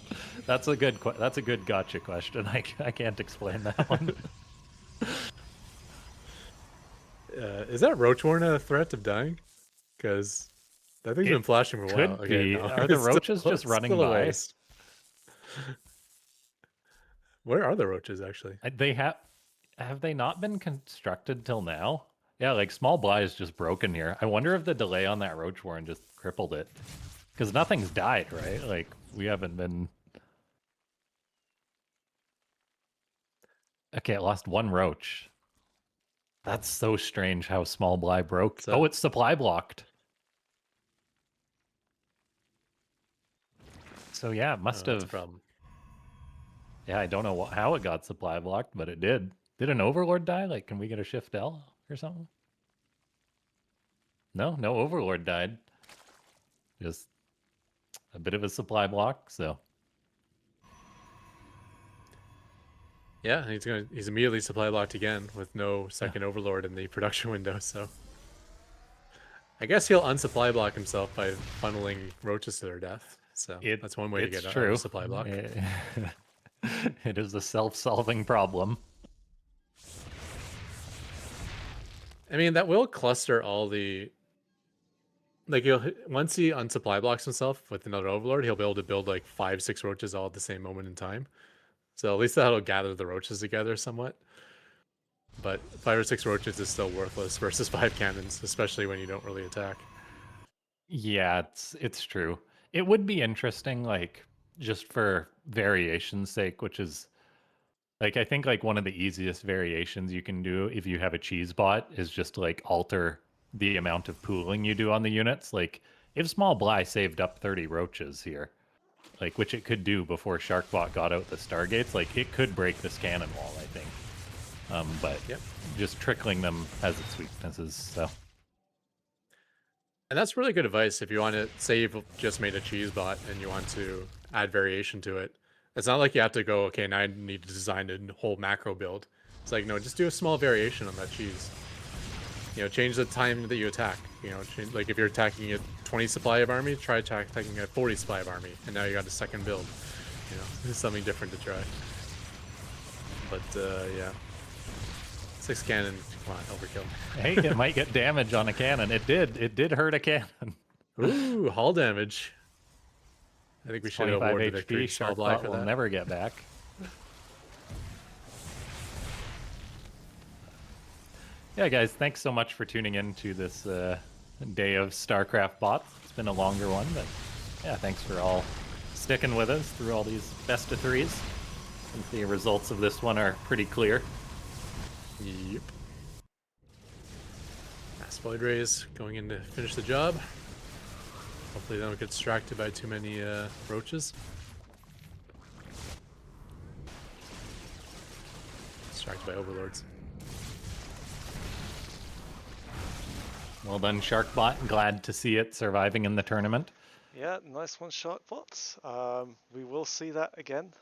That's a good. That's a good gotcha question. I can't explain that one. Is that Roachworn a threat of dying? Because that thing's It been flashing for a while. could Okay, be. no, Are the it's roaches still, just it's running still a by? waste. Where are the roaches actually? They have they not been constructed till now? Yeah, like small Bly is just broken here. I wonder if the delay on that roach warren just crippled it. Because nothing's died, right? Like we haven't been. Okay, it lost one roach. That's so strange how small Bly broke. So, Oh, it's supply blocked. So yeah, it must that's a have. problem. Yeah, I don't know how it got supply blocked, but it did. Did an Overlord die? Like, can we get a Shift L or something? No, no Overlord died. Just a bit of a supply block. So Yeah, he's immediately supply blocked again with no second overlord in the production window, so I guess he'll unsupply block himself by funneling roaches to their death. So that's one way to it's get out of true. supply block. It is a self-solving problem. I mean, that will cluster all the like he'll once he unsupply blocks himself with another overlord, he'll be able to build like 5, 6 roaches all at the same moment in time. So at least that'll gather the roaches together somewhat. But 5 or 6 roaches is still worthless versus 5 cannons, especially when you don't really attack. Yeah, it's true. It would be interesting, like just for variation's sake, which is like I think like one of the easiest variations you can do if you have a cheese bot is just like alter the amount of pooling you do on the units. Like if Small Bly saved up 30 roaches here, like which it could do before Sharkbot got out the Stargates, like it could break this cannon wall, I think. But Yep. just trickling them has its weaknesses. So And that's really good advice if you want to say you've just made a cheese bot and you want to add variation to it. It's not like you have to go, okay, now I need to design a whole macro build. It's like, no, just do a small variation on that cheese. You know, change the time that you attack. You know, like if you're attacking a 20 supply of army, try attacking a 40 supply of army, and now you got a second build. You know, something different to try. But yeah, 6 cannon, come on, overkill. hey, it might get damage on a cannon. It did. It did hurt a cannon. Ooh, hull damage. I think we It's should 25 award the victory HP. to Small Bly Sharkbot for will that. never get back. Yeah, guys, thanks so much for tuning in to this day of StarCraft bots. It's been a longer one, but yeah, thanks for all sticking with us through all these best of threes. I think the results of this one are pretty clear. Yep. Mass void rays going in to finish the job. Hopefully they don't get distracted by too many roaches. Distracted by overlords. Well done, Sharkbot. Glad to see it surviving in the tournament. Yeah, nice one, Sharkbot. We will see that again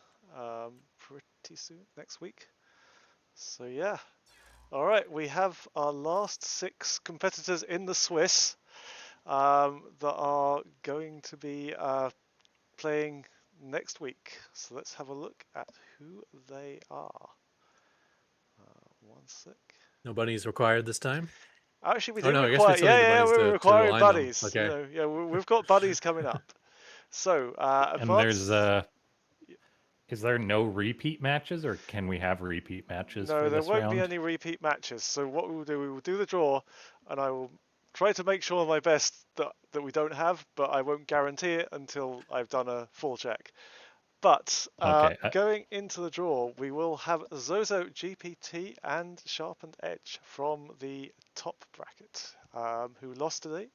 pretty soon, next week. So yeah. All right, we have our last 6 competitors in the Swiss that are going to be playing next week. So let's have a look at who they are. One sec. No bunnies required this time. Actually, we Oh do no, I guess we require. still Yeah, need the yeah, bunnies we're to requiring align them. buddies. You Okay. know, yeah, we've got buddies coming up. So, And there's advanced. is there no repeat matches, or can we have repeat matches No, for there this won't be round? any repeat matches. So what we will do the draw, and I will try to make sure my best that we don't have, but I won't guarantee it until I've done a full check. But Okay. going into the draw, we will have Zozo, GPT, and Sharpened Edge from the top bracket, who lost today.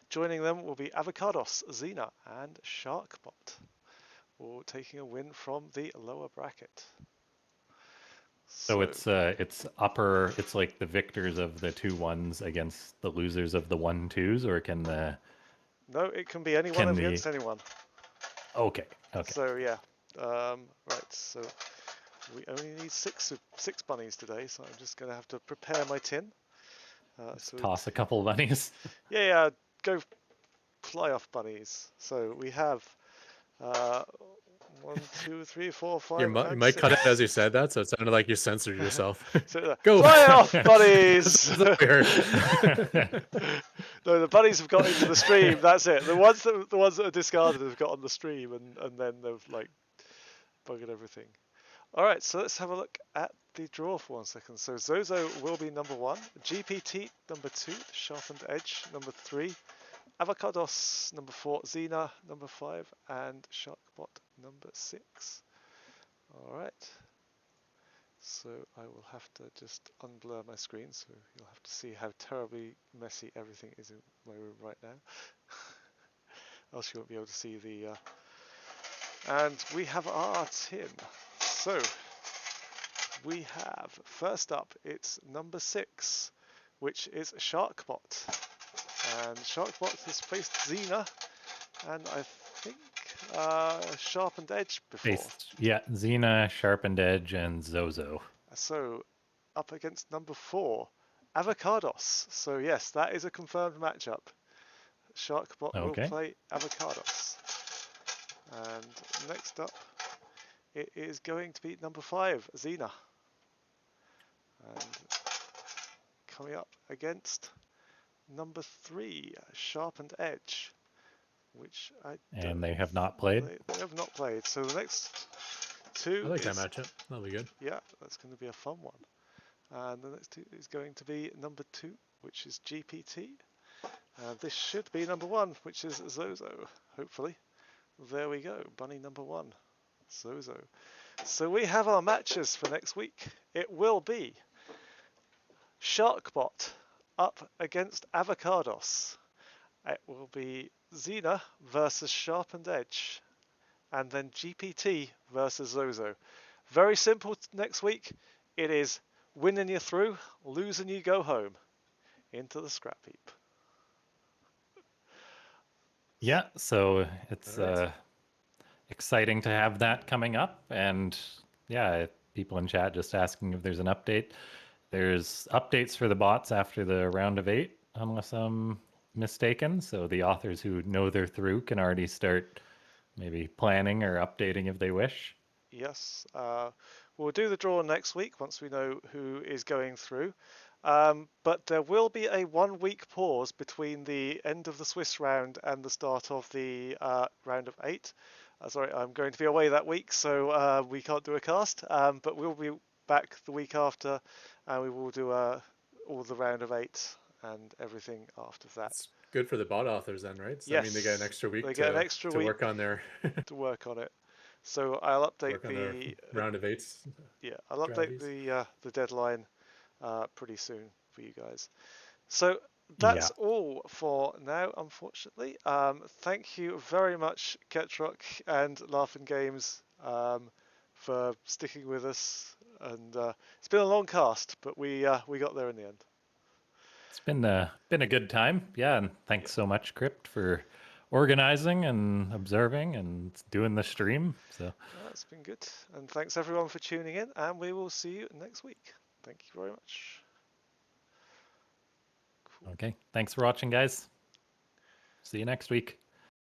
Joining them will be Avocados, Xena, and Sharkbot, all taking a win from the lower bracket. So it's upper. It's like the victors of the 2-1s against the losers of the 1-2s, or no, it can be anyone can the against anyone. okay. So yeah, right. So we only need six bunnies today, so I'm just going to have to prepare my tin. Just toss a couple of bunnies. Yeah, go fly off bunnies. So we have 1, 2, 3, 4, 5, You and might cut it 6. as you said that, so it sounded like you censored yourself. So Go! fly off, That's bunnies! what we heard. No, the bunnies have got into the stream. That's it. The ones that are discarded have got on the stream, and then they've like buggered everything. All right, so let's have a look at the draw for 1 second. So Zozo will be number 1, GPT number 2, Sharpened Edge number 3, Avocados number 4, Xena number 5, and Sharkbot number 6. All right. So I will have to just unblur my screen, so you'll have to see how terribly messy everything is in my room right now. Else you won't be able to see the... And we have our tin. So we have, first up, it's number 6, which is Sharkbot. And Sharkbot has faced Xena, and I think Sharpened Edge before. Xena, Sharpened Edge, and Zozo. So up against number 4, Avocados. So yes, that is a confirmed matchup. Sharkbot will play Avocados. And next up, it is going to be number 5, Xena. And coming up against number 3, Sharpened Edge, which and they have not played. They have not played. So the next 2 I like that matchup. That'll be good. Yeah, that's going to be a fun one. And the next 2 is going to be number 2, which is GPT. This should be number 1, which is Zozo, hopefully. There we go, bunny number 1, Zozo. So we have our matches for next week. It will be Sharkbot up against Avocados. It will be Xena versus Sharpened Edge. And then GPT versus Zozo. Very simple next week. It is win and you're through, lose and you go home. Into the scrap heap. Yeah, so it's exciting to have that coming up. And yeah, people in chat just asking if there's an update. There's updates for the bots after the round of 8, unless I'm mistaken. So the authors who know they're through can already start maybe planning or updating if they wish. Yes, we'll do the draw next week once we know who is going through. But there will be a 1-week pause between the end of the Swiss round and the start of the round of 8. Sorry, I'm going to be away that week, so we can't do a cast. But we'll be back the week after, and we will do all the round of 8 and everything after that. It's good for the bot authors then, right? So, yes, I mean, they get an extra week to work on their to work on it. So I'll update the round of 8s. Yeah, I'll update the deadline pretty soon for you guys. So that's all for now, unfortunately. Thank you very much, Ketrock and Laughing Games, for sticking with us. And it's been a long cast, but we got there in the end. It's been a good time, yeah. And thanks so much, Crypt, for organizing and observing and doing the stream. So it's been good, and thanks everyone for tuning in. And we will see you next week. Thank you very much. Cool. Okay, thanks for watching, guys. See you next week.